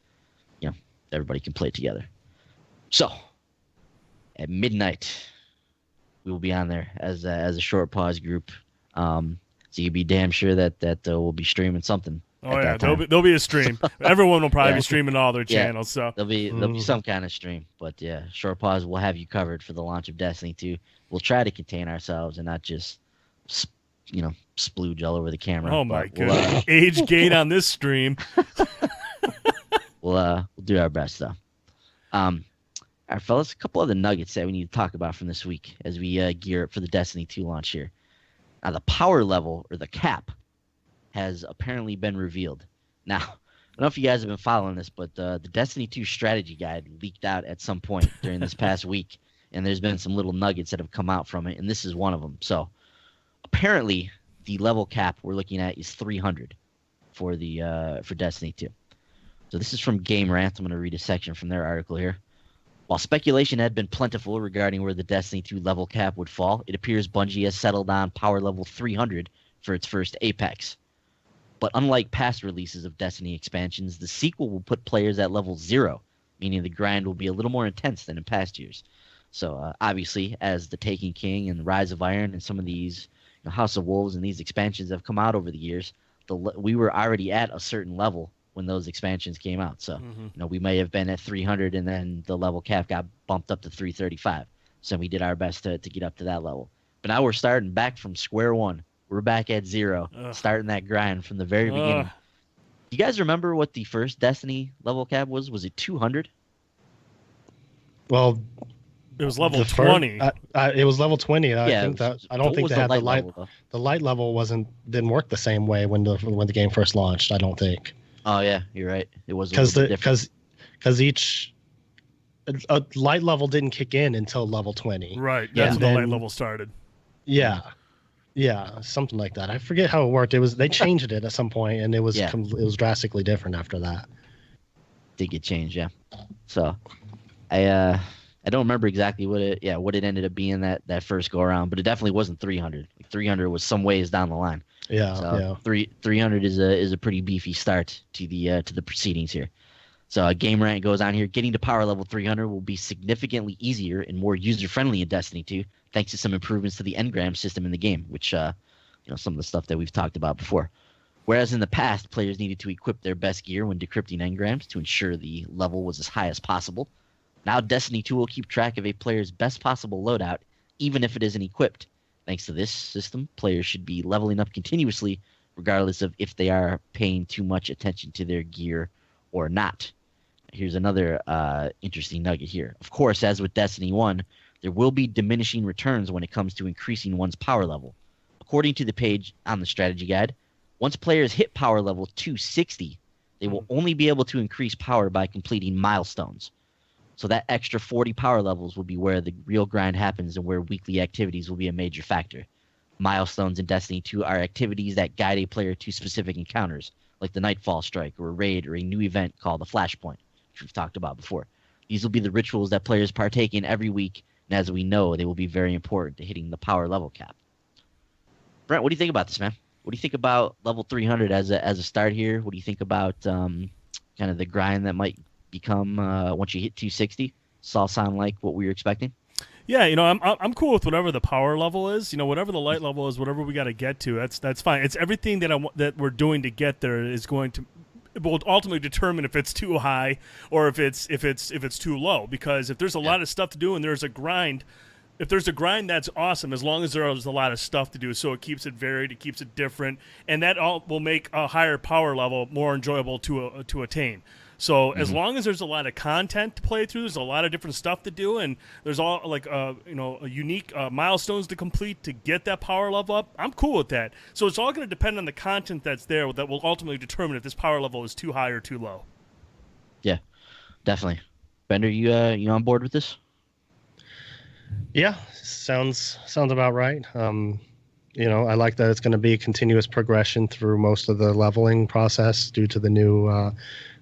everybody can play together. So at midnight, we will be on there as a short pause group. So you can be damn sure that we'll be streaming something. Oh yeah, there'll be a stream. Everyone will probably be streaming all their channels. So there'll be some kind of stream. But yeah, short pause will have you covered for the launch of Destiny 2. We'll try to contain ourselves and not just splooge all over the camera. Oh my goodness, age gate on this stream. We'll do our best though. All right, fellas, a couple other nuggets that we need to talk about from this week as we gear up for the Destiny 2 launch here. Now, the power level, or the cap, has apparently been revealed. Now, I don't know if you guys have been following this, but the Destiny 2 strategy guide leaked out at some point during this past week, and there's been some little nuggets that have come out from it, and this is one of them. So, apparently, the level cap we're looking at is 300 for Destiny 2. So this is from Game Rant. I'm going to read a section from their article here. While speculation had been plentiful regarding where the Destiny 2 level cap would fall, it appears Bungie has settled on power level 300 for its first Apex. But unlike past releases of Destiny expansions, the sequel will put players at level 0, meaning the grind will be a little more intense than in past years. So obviously, as the Taken King and Rise of Iron and some of these House of Wolves and these expansions have come out over the years, we were already at a certain level when those expansions came out. So, we may have been at 300 and then the level cap got bumped up to 335. So we did our best to get up to that level. But now we're starting back from square one. We're back at 0, starting that grind from the very beginning. You guys remember what the first Destiny level cap was? Was it 200? Well, it was level 20. It was level 20. I don't think they had the light. Level, the light level didn't work the same way when the game first launched. I don't think. Oh yeah, you're right. It was because each light level didn't kick in until level 20. Right. That's when the light level started. Yeah, something like that. I forget how it worked. They changed it at some point, and it was drastically different after that. Did get changed, yeah. So, I don't remember exactly what it ended up being that first go around, but it definitely wasn't 300. 300 was some ways down the line. Yeah, so 300 is a pretty beefy start to the proceedings here. So Game Rant goes on here. Getting to power level 300 will be significantly easier and more user-friendly in Destiny 2, thanks to some improvements to the engram system in the game, which some of the stuff that we've talked about before. Whereas in the past, players needed to equip their best gear when decrypting engrams to ensure the level was as high as possible. Now Destiny 2 will keep track of a player's best possible loadout, even if it isn't equipped. Thanks to this system, players should be leveling up continuously, regardless of if they are paying too much attention to their gear or not. Here's another interesting nugget here. Of course, as with Destiny 1, there will be diminishing returns when it comes to increasing one's power level. According to the page on the strategy guide, once players hit power level 260, they will only be able to increase power by completing milestones. So that extra 40 power levels will be where the real grind happens and where weekly activities will be a major factor. Milestones in Destiny 2 are activities that guide a player to specific encounters, like the Nightfall Strike or a raid or a new event called the Flashpoint, which we've talked about before. These will be the rituals that players partake in every week, and as we know, they will be very important to hitting the power level cap. Brent, what do you think about this, man? What do you think about level 300 as a start here? What do you think about kind of the grind that might become once you hit 260? Does all sound like what we were expecting? Yeah, I'm cool with whatever the power level is. Whatever the light level is, whatever we got to get to, that's fine. It's everything that we're doing to get there is going to will ultimately determine if it's too high or if it's too low. Because if there's a lot of stuff to do and there's a grind, if there's a grind, that's awesome. As long as there's a lot of stuff to do, so it keeps it varied, it keeps it different, and that all will make a higher power level more enjoyable to attain. So as long as there's a lot of content to play through, there's a lot of different stuff to do, and there's all like unique milestones to complete to get that power level up, I'm cool with that. So it's all going to depend on the content that's there that will ultimately determine if this power level is too high or too low. Yeah, definitely. Bender, you on board with this? Yeah, sounds about right. I like that it's going to be a continuous progression through most of the leveling process due to the new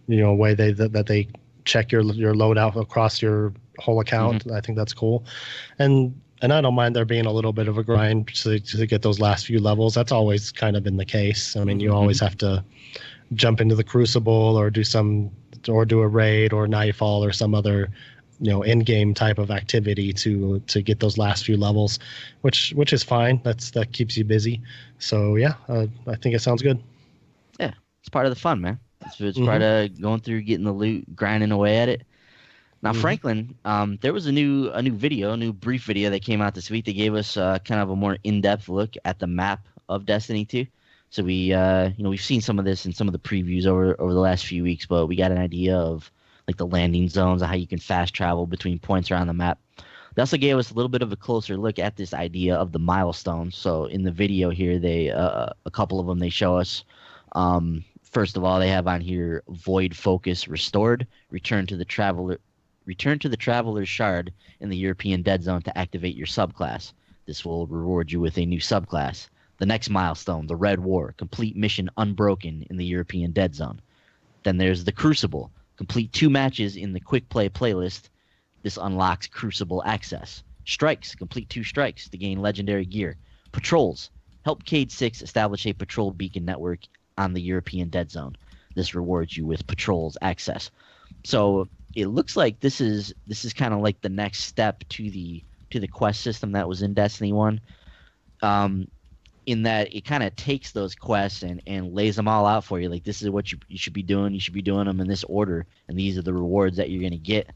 way that they check your loadout across your whole account. I think that's cool, and I don't mind there being a little bit of a grind to get those last few levels. That's always kind of been the case. I mean, you always have to jump into the Crucible or do a raid or Nightfall or some other in-game type of activity to get those last few levels, which is fine. That keeps you busy. So yeah, I think it sounds good. Yeah, it's part of the fun, man. It's part of going through, getting the loot, grinding away at it. Now, Franklin, there was a new brief video that came out this week. They gave us kind of a more in-depth look at the map of Destiny 2. So we've seen some of this in some of the previews over the last few weeks, but we got an idea of like the landing zones and how you can fast travel between points around the map. They also gave us a little bit of a closer look at this idea of the milestones. So in the video here, they a couple of them they show us. First of all, they have on here Void Focus Restored. Return to the Traveler's Shard in the European Dead Zone to activate your subclass. This will reward you with a new subclass. The next milestone, the Red War. Complete mission unbroken in the European Dead Zone. Then there's the Crucible. Complete 2 matches in the Quick Play playlist. This unlocks Crucible access. Strikes. Complete 2 strikes to gain legendary gear. Patrols. Help Cade 6 establish a patrol beacon network on the European Dead Zone. This rewards you with patrols access. So it looks like this is kind of like the next step to the quest system that was in Destiny 1. In that it kind of takes those quests and lays them all out for you. Like, this is what you should be doing. You should be doing them in this order, and these are the rewards that you're going to get.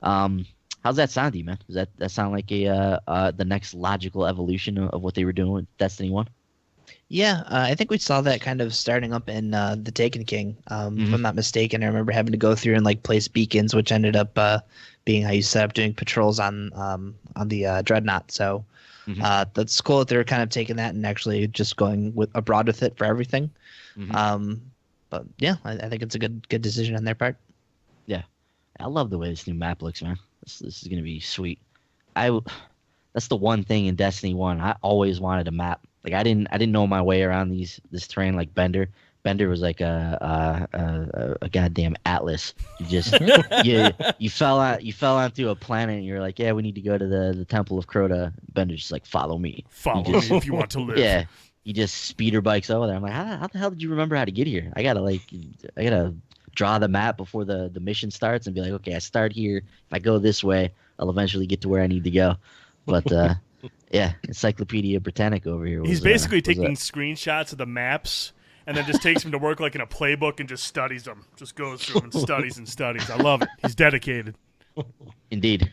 How's that sound to you, man? Does that sound like the next logical evolution of what they were doing with Destiny 1? Yeah, I think we saw that kind of starting up in the Taken King. If I'm not mistaken, I remember having to go through and like place beacons, which ended up being how you set up doing patrols on the Dreadnought. So that's cool that they're kind of taking that and actually just going abroad with it for everything. But yeah, I think it's a good decision on their part. Yeah, I love the way this new map looks, man. This is gonna be sweet. That's the one thing in Destiny 1 I always wanted a map. Like, I didn't know my way around this terrain like Bender. Bender was like a goddamn atlas. You just you fell onto a planet and you're like, yeah, we need to go to the Temple of Crota. Bender's just like, follow me. Follow me if you want to live. Yeah, he just speeder bikes over there. I'm like, how the hell did you remember how to get here? I gotta draw the map before the mission starts and be like, okay, I start here. If I go this way, I'll eventually get to where I need to go. But yeah, Encyclopedia Britannica over here. He's basically taking screenshots of the maps and then just takes them to work like in a playbook and just studies them. Just goes through them and studies and studies. I love it. He's dedicated. Indeed.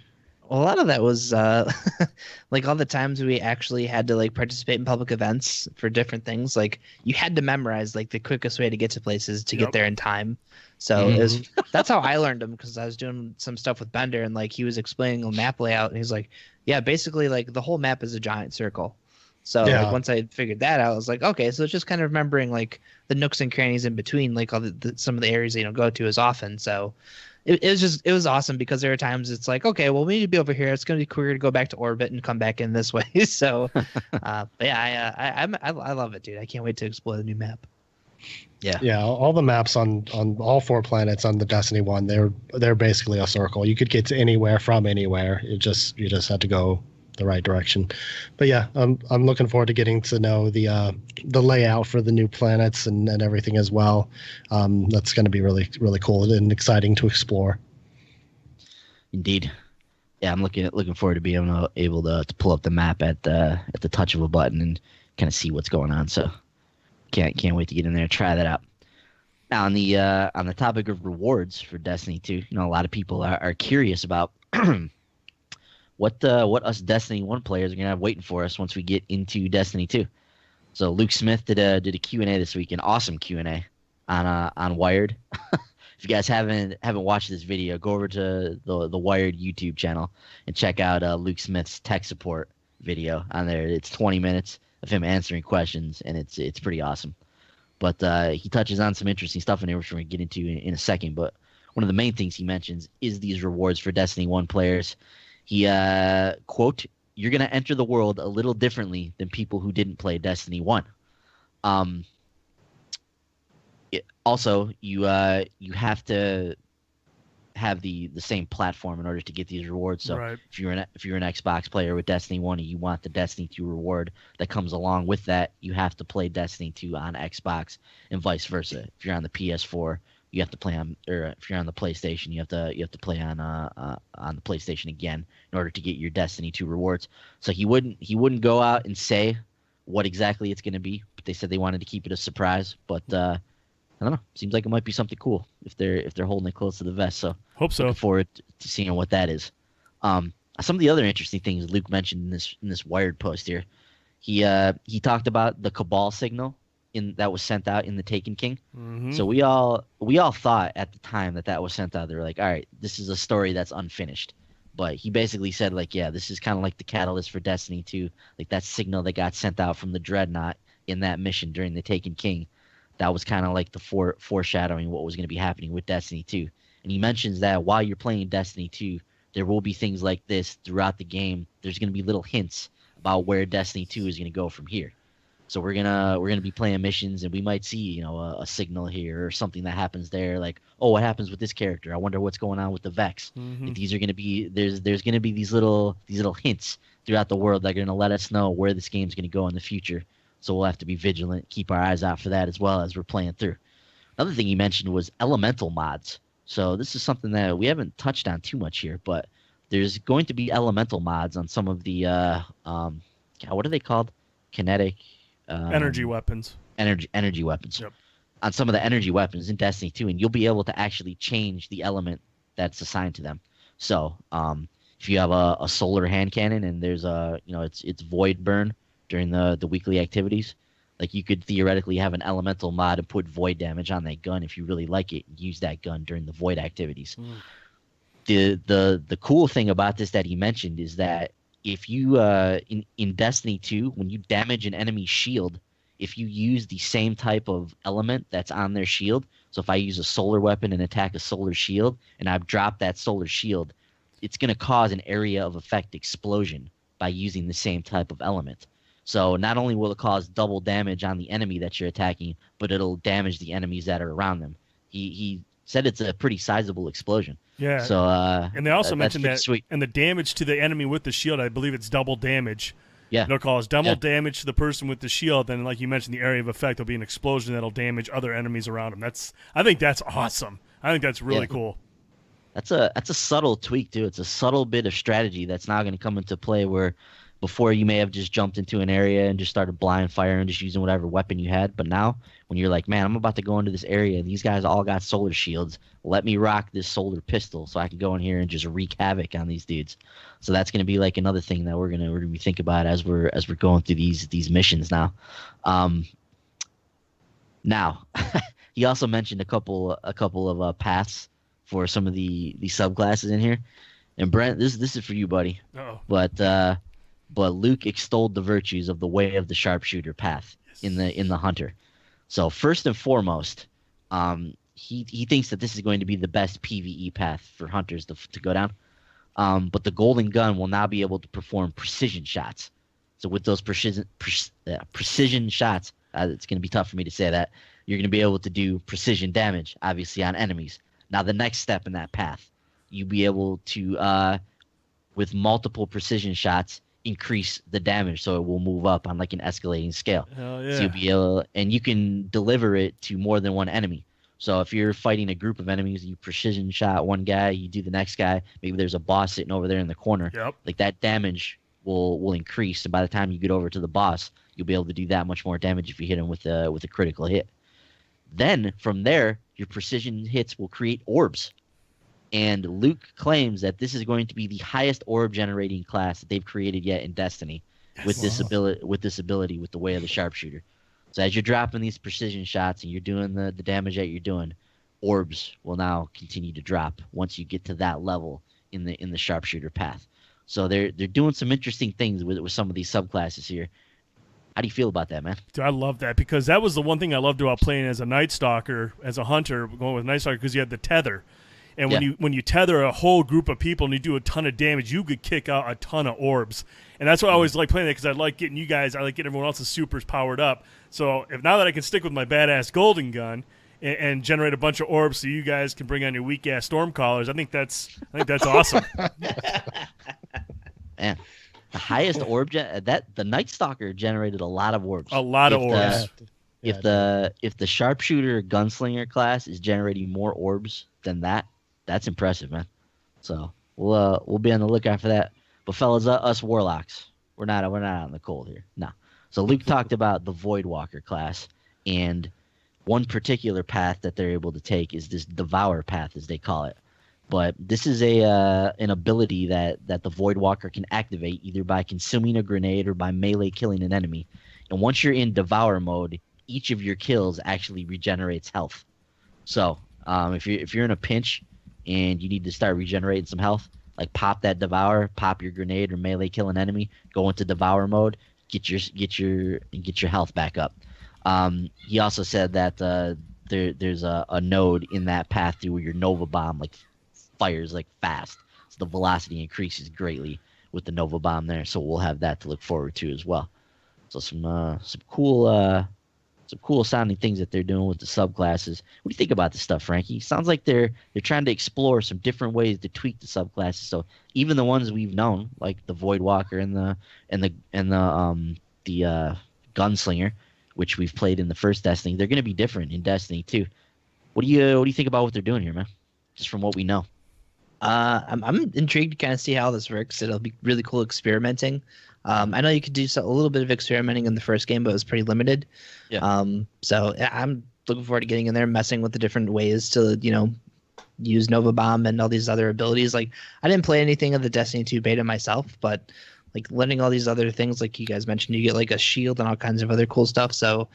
Well, a lot of that was like all the times we actually had to like participate in public events for different things. Like, you had to memorize like the quickest way to get to places to get there in time. So that's how I learned them, because I was doing some stuff with Bender and like he was explaining a map layout and he's like, yeah, basically like the whole map is a giant circle. So like once I figured that out, I was like, okay, so it's just kind of remembering like the nooks and crannies in between, like all some of the areas that you don't go to as often. So it was awesome, because there are times it's like, okay, well, we need to be over here. It's going to be quicker to go back to orbit and come back in this way. So, but yeah, I love it, dude. I can't wait to explore the new map. Yeah. Yeah, all the maps on all 4 planets on the Destiny one, they're basically a circle. You could get to anywhere from anywhere. You just had to go the right direction. But yeah, I'm looking forward to getting to know the layout for the new planets and everything as well. That's going to be really really cool and exciting to explore. Indeed. Yeah, I'm looking forward to being able to pull up the map at the touch of a button and kind of see what's going on. So can't wait to get in there and try that out. Now on the topic of rewards for Destiny 2, a lot of people are curious about what us Destiny 1 players are gonna have waiting for us once we get into Destiny 2. So Luke Smith did a Q&A this week, an awesome Q&A on Wired. If you guys haven't watched this video, go over to the Wired YouTube channel and check out Luke Smith's tech support video on there. It's 20 minutes of him answering questions, and it's pretty awesome. But he touches on some interesting stuff in there, which we're going to get into in a second. But one of the main things he mentions is these rewards for Destiny 1 players. He, quote, "You're going to enter the world a little differently than people who didn't play Destiny 1. Also, you have to have the same platform in order to get these rewards. So Right. if you're an Xbox player with Destiny 1 and you want the Destiny 2 reward that comes along with that, you have to play Destiny 2 on Xbox and vice versa. If you're on the PS4, you have to play on, or if you're on the PlayStation, you have to play on the PlayStation again in order to get your Destiny 2 rewards. So he wouldn't go out and say what exactly it's going to be, but they said they wanted to keep it a surprise. But I don't know. Seems like it might be something cool if they're holding it close to the vest. So Hope so. looking forward to seeing what that is. Some of the other interesting things Luke mentioned in this Wired post here. He talked about the Cabal signal that was sent out in the Taken King. Mm-hmm. So we all thought at the time that was sent out. They were like, all right, this is a story that's unfinished. But he basically said, like, yeah, this is kind of like the catalyst for Destiny 2. Like that signal that got sent out from the Dreadnought in that mission during the Taken King. That was kind of like the foreshadowing what was going to be happening with Destiny 2. And he mentions that while you're playing Destiny 2, there will be things like this throughout the game. There's going to be little hints about where Destiny 2 is going to go from here. So we're gonna be playing missions, and we might see a signal here or something that happens there. Like, oh, what happens with this character? I wonder what's going on with the Vex. Mm-hmm. Like, these are gonna be there's gonna be these little hints throughout the world that are gonna let us know where this game's gonna go in the future. So we'll have to be vigilant, keep our eyes out for that as well as we're playing through. Another thing he mentioned was elemental mods. So this is something that we haven't touched on too much here, but there's going to be elemental mods on some of the what are they called? Kinetic Energy weapons. Energy weapons. Yep. On some of the energy weapons in Destiny 2, and you'll be able to actually change the element that's assigned to them. So if you have a solar hand cannon and there's it's void burn during the weekly activities, like you could theoretically have an elemental mod and put void damage on that gun if you really like it and use that gun during the void activities. The cool thing about this that he mentioned is that if you in Destiny 2, when you damage an enemy's shield, if you use the same type of element that's on their shield, so if I use a solar weapon and attack a solar shield and I've dropped that solar shield, it's going to cause an area of effect explosion by using the same type of element. So not only will it cause double damage on the enemy that you're attacking, but it'll damage the enemies that are around them. He said it's a pretty sizable explosion. Yeah. So and they also mentioned that, sweet. and the damage to the enemy with the shield, I believe it's double damage. Yeah. It'll cause double damage to the person with the shield, and like you mentioned, the area of effect will be an explosion that'll damage other enemies around them. I think that's awesome. I think that's really cool. That's a subtle tweak too. It's a subtle bit of strategy that's now going to come into play where before you may have just jumped into an area and just started blind fire and just using whatever weapon you had. But now when you're like, man, I'm about to go into this area. These guys all got solar shields. Let me rock this solar pistol so I can go in here and just wreak havoc on these dudes. So that's going to be like another thing that we're gonna be thinking about as we're going through these missions now. Now he also mentioned a couple of paths for some of the subclasses in here. And Brent, this is for you, buddy. Uh-oh. But Luke extolled the virtues of the way of the sharpshooter path in the hunter. So first and foremost, he thinks that this is going to be the best PvE path for hunters to go down. But the golden gun will now be able to perform precision shots. So with those precision shots, It's going to be tough for me to say that. You're going to be able to do precision damage, obviously, on enemies. Now, the next step in that path, you'll be able to, with multiple precision shots, increase the damage so it will move up on like an escalating scale. Hell yeah. So you'll be able, and you can deliver it to more than one enemy. So if you're fighting a group of enemies, you precision shot one guy, you do the next guy. Maybe there's a boss sitting over there in the corner. Yep. Like that damage will increase, and by the time you get over to the boss, you'll be able to do that much more damage if you hit him with a critical hit. Then from there, your precision hits will create orbs. And Luke claims that this is going to be the highest orb generating class that they've created yet in Destiny with this ability with the way of the sharpshooter. So as you're dropping these precision shots and you're doing the damage that you're doing, orbs will now continue to drop once you get to that level in the sharpshooter path. So they're doing some interesting things with some of these subclasses here. How do you feel about that, man? Dude, I love that because that was the one thing I loved about playing as a Night Stalker, as a hunter, going with Night Stalker, because you had the tether. And when you tether a whole group of people and you do a ton of damage, you could kick out a ton of orbs. And that's why I always like playing that, because I like getting everyone else's supers powered up. So now that I can stick with my badass golden gun and generate a bunch of orbs so you guys can bring on your weak ass stormcallers, I think that's awesome. Man, the highest orb the Night Stalker generated a lot of orbs. A lot of orbs. If the sharpshooter gunslinger class is generating more orbs than that's impressive, man. So we'll be on the lookout for that. But fellas, us warlocks, we're not out in the cold here. No. So Luke talked about the Voidwalker class, and one particular path that they're able to take is this Devour path, as they call it. But this is an ability that the Voidwalker can activate either by consuming a grenade or by melee killing an enemy. And once you're in Devour mode, each of your kills actually regenerates health. So if you're in a pinch and you need to start regenerating some health, like pop that Devour, pop your grenade or melee kill an enemy, go into Devour mode, get your health back up. He also said that there's a node in that path through where your Nova Bomb like fires like fast, so the velocity increases greatly with the Nova Bomb there. So we'll have that to look forward to as well. So some cool sounding things that they're doing with the subclasses. What do you think about this stuff, Frankie? Sounds like they're trying to explore some different ways to tweak the subclasses. So even the ones we've known, like the Voidwalker and the Gunslinger, which we've played in the first Destiny, they're going to be different in Destiny 2. What do you think about what they're doing here, man? Just from what we know. I'm intrigued to kind of see how this works. It'll be really cool experimenting. I know you could do a little bit of experimenting in the first game, but it was pretty limited. Yeah. So I'm looking forward to getting in there, messing with the different ways to, use Nova Bomb and all these other abilities. Like, I didn't play anything of the Destiny 2 beta myself, but like learning all these other things, like you guys mentioned, you get like a shield and all kinds of other cool stuff. So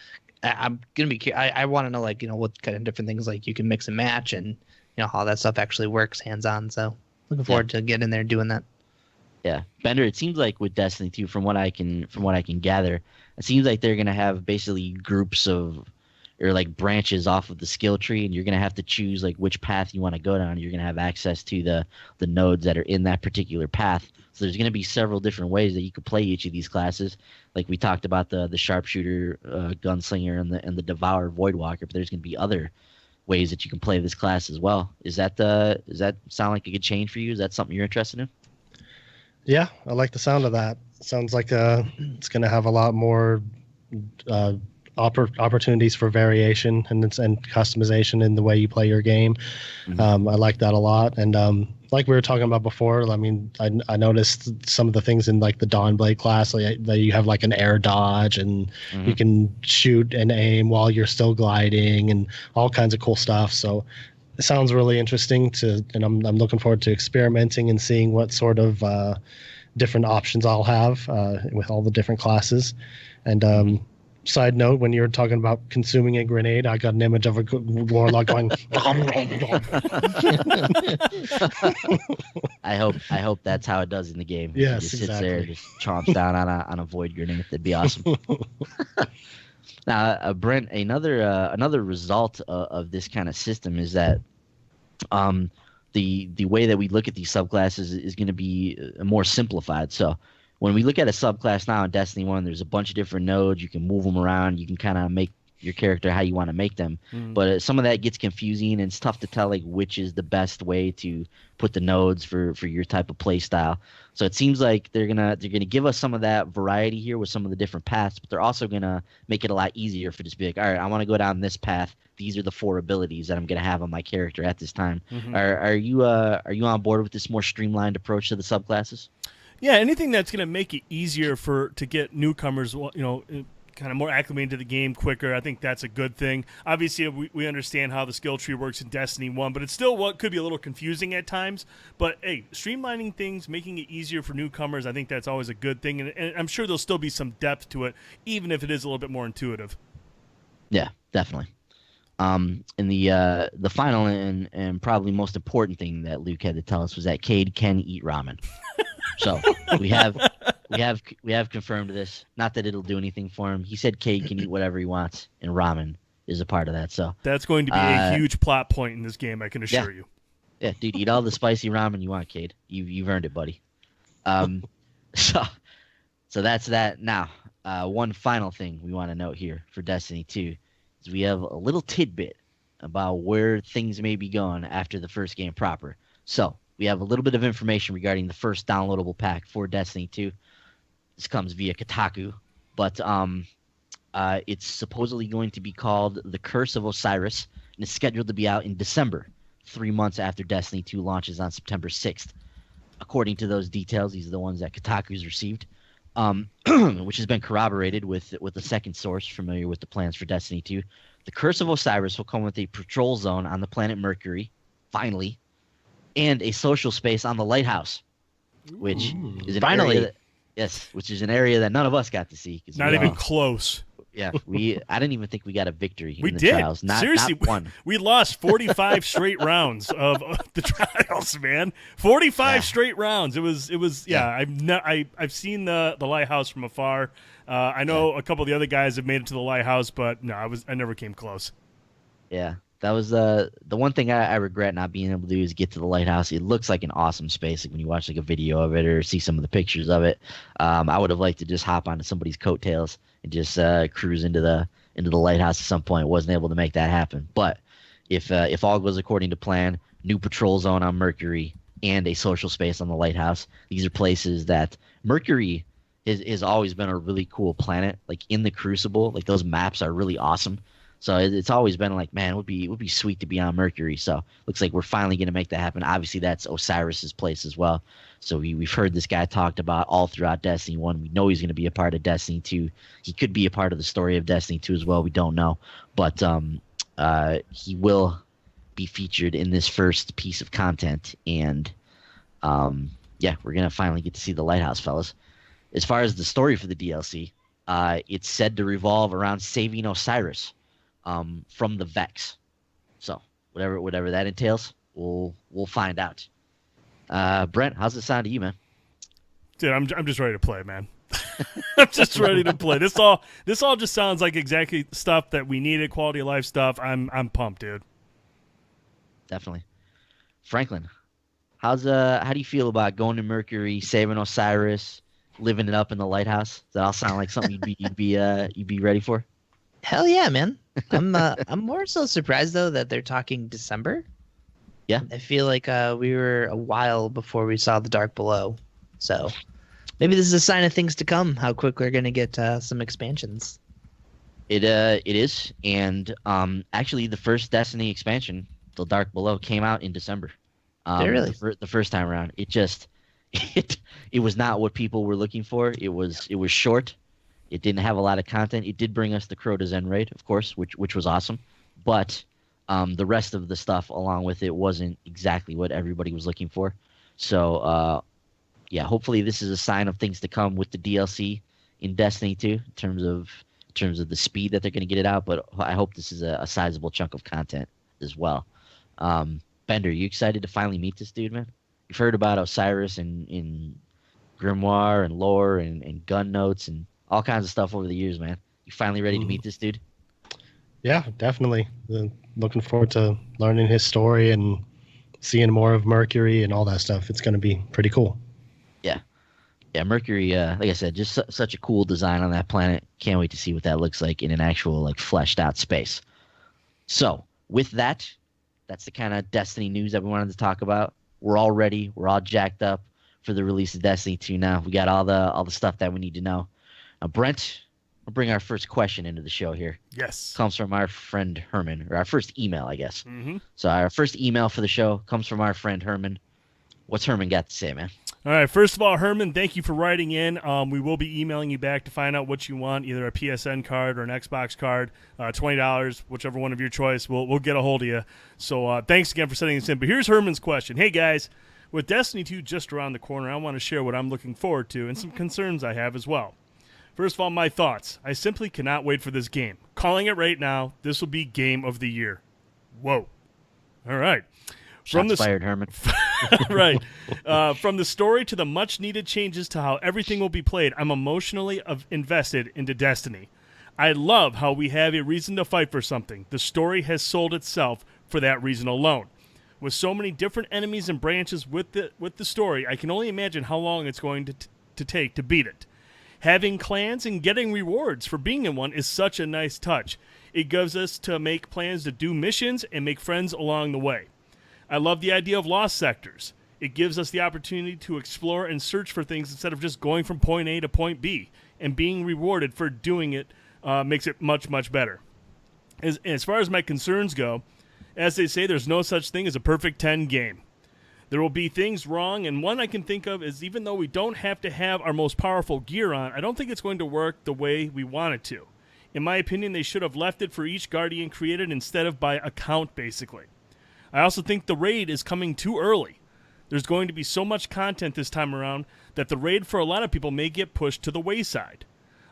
I'm gonna be. I want to know what kind of different things like you can mix and match and how that stuff actually works hands on. So looking forward to getting in there and doing that. Yeah, Bender. It seems like with Destiny 2, from what I can gather, it seems like they're gonna have basically groups of or like branches off of the skill tree, and you're gonna have to choose like which path you want to go down. You're gonna have access to the nodes that are in that particular path. So there's gonna be several different ways that you could play each of these classes. Like we talked about the sharpshooter, gunslinger, and the Devourer Voidwalker, but there's gonna be other ways that you can play this class as well. Does that sound like a good change for you? Is that something you're interested in? Yeah, I like the sound of that. Sounds like it's going to have a lot more opportunities for variation and customization in the way you play your game. Mm-hmm. I like that a lot. And like we were talking about before, I mean, I noticed some of the things in like the Dawnblade class, like that you have like an air dodge and you can shoot and aim while you're still gliding and all kinds of cool stuff. So it sounds really interesting and I'm looking forward to experimenting and seeing what sort of different options I'll have with all the different classes. And side note, when you were talking about consuming a grenade, I got an image of a warlock going. I hope that's how it does in the game. Yes, he just exactly. sits there, just chomps down on a void grenade. That'd be awesome. Now, Brent, another result of this kind of system is that the way that we look at these subclasses is going to be more simplified. So when we look at a subclass now in Destiny 1, there's a bunch of different nodes. You can move them around. You can kind of make your character how you want to make them. But some of that gets confusing, and it's tough to tell like which is the best way to put the nodes for your type of play style. So it seems like they're gonna give us some of that variety here with some of the different paths, but they're also gonna make it a lot easier for just be like, all right, I want to go down this path. These are the 4 abilities that I'm gonna have on my character at this time. Are you on board with this more streamlined approach to the subclasses? Yeah, anything that's going to make it easier to get newcomers, kind of more acclimated to the game quicker. I think that's a good thing. Obviously, we understand how the skill tree works in Destiny 1, but it's still what could be a little confusing at times. But, hey, streamlining things, making it easier for newcomers, I think that's always a good thing. And I'm sure there'll still be some depth to it, even if it is a little bit more intuitive. Yeah, definitely. And the final and probably most important thing that Luke had to tell us was that Cade can eat ramen. So we have confirmed this. Not that it'll do anything for him. He said Cade can eat whatever he wants, and ramen is a part of that. So that's going to be a huge plot point in this game, I can assure you. Yeah, dude, eat all the spicy ramen you want, Cade. You've earned it, buddy. So that's that. Now, one final thing we want to note here for Destiny 2 is we have a little tidbit about where things may be going after the first game proper. So we have a little bit of information regarding the first downloadable pack for Destiny 2. This comes via Kotaku, but it's supposedly going to be called The Curse of Osiris, and it's scheduled to be out in December, 3 months after Destiny 2 launches on September 6th. According to those details, these are the ones that Kotaku's received, which has been corroborated with a second source familiar with the plans for Destiny 2. The Curse of Osiris will come with a patrol zone on the planet Mercury, finally, and a social space on the Lighthouse, which is an area which is an area that none of us got to see. Not even close. Yeah, I didn't even think we got a victory in the did. trials. Seriously, not one. We lost 45 straight rounds of the trials, man. 45 straight rounds. It was. Yeah. I've seen the Lighthouse from afar. I know a couple of the other guys have made it to the Lighthouse, but no, I never came close. Yeah. That was the one thing I regret not being able to do is get to the Lighthouse. It looks like an awesome space. Like when you watch like a video of it or see some of the pictures of it, I would have liked to just hop onto somebody's coattails and just cruise into the Lighthouse at some point. Wasn't able to make that happen. But if all goes according to plan, new patrol zone on Mercury and a social space on the Lighthouse. These are places that Mercury has always been a really cool planet. Like in the Crucible, like those maps are really awesome. So it's always been like, man, it would be sweet to be on Mercury. So looks like we're finally going to make that happen. Obviously, that's Osiris's place as well. So we've heard this guy talked about all throughout Destiny 1. We know he's going to be a part of Destiny 2. He could be a part of the story of Destiny 2 as well. We don't know. But he will be featured in this first piece of content. And, we're going to finally get to see the Lighthouse, fellas. As far as the story for the DLC, it's said to revolve around saving Osiris from the Vex. So whatever that entails, we'll find out. Brent, how's it sound to you, man? Dude, I'm just ready to play, man. I'm just ready to play. This all just sounds like exactly stuff that we needed, quality of life stuff. I'm pumped, dude. Definitely. Franklin, how do you feel about going to Mercury, saving Osiris, living it up in the Lighthouse? Does that all sound like something you'd be ready for? Hell yeah, man. I'm more so surprised though that they're talking December. Yeah. I feel like we were a while before we saw the Dark Below. So maybe this is a sign of things to come, how quick we're going to get some expansions. It is. And actually the first Destiny expansion, the Dark Below, came out in December. Really? The first time around. It was not what people were looking for. It was short. It didn't have a lot of content. It did bring us the Crota Zen raid, of course, which was awesome. But the rest of the stuff along with it wasn't exactly what everybody was looking for. So, hopefully this is a sign of things to come with the DLC in Destiny 2 in terms of the speed that they're going to get it out. But I hope this is a sizable chunk of content as well. Bender, you excited to finally meet this dude, man? You've heard about Osiris in Grimoire and lore and gun notes and all kinds of stuff over the years, man. You finally ready to meet this dude? Yeah, definitely. Looking forward to learning his story and seeing more of Mercury and all that stuff. It's going to be pretty cool. Yeah. Yeah, Mercury. Like I said, just such a cool design on that planet. Can't wait to see what that looks like in an actual like fleshed out space. So with that, that's the kind of Destiny news that we wanted to talk about. We're all ready. We're all jacked up for the release of Destiny 2 now. We got all the stuff that we need to know. Brent, we'll bring our first question into the show here. Yes. Comes from our friend Herman, or our first email, I guess. Mm-hmm. So our first email for the show comes from our friend Herman. What's Herman got to say, man? All right. First of all, Herman, thank you for writing in. We will be emailing you back to find out what you want, either a PSN card or an Xbox card. $20, whichever one of your choice. We'll get a hold of you. So thanks again for sending this in. But here's Herman's question. Hey, guys, with Destiny 2 just around the corner, I want to share what I'm looking forward to and some concerns I have as well. First of all, my thoughts. I simply cannot wait for this game. Calling it right now, this will be Game of the Year. Whoa. All right. Shots fired, Herman. Right. From the story to the much-needed changes to how everything will be played, I'm emotionally invested into Destiny. I love how we have a reason to fight for something. The story has sold itself for that reason alone. With so many different enemies and branches with the story, I can only imagine how long it's going to take to beat it. Having clans and getting rewards for being in one is such a nice touch. It gives us to make plans to do missions and make friends along the way. I love the idea of lost sectors. It gives us the opportunity to explore and search for things instead of just going from point A to point B, and being rewarded for doing it makes it much, much better. As far as my concerns go, as they say, there's no such thing as a perfect 10 game. There will be things wrong, and one I can think of is even though we don't have to have our most powerful gear on, I don't think it's going to work the way we want it to. In my opinion, they should have left it for each Guardian created instead of by account, basically. I also think the raid is coming too early. There's going to be so much content this time around that the raid for a lot of people may get pushed to the wayside.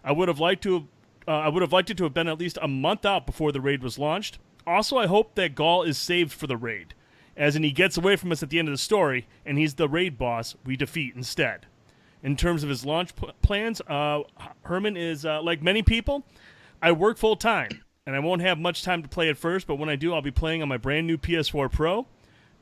I would have liked it to have been at least a month out before the raid was launched. Also, I hope that Gaul is saved for the raid, as in he gets away from us at the end of the story, and he's the raid boss we defeat instead. In terms of his launch plans, Herman is, like many people, I work full-time, and I won't have much time to play at first, but when I do, I'll be playing on my brand new PS4 Pro.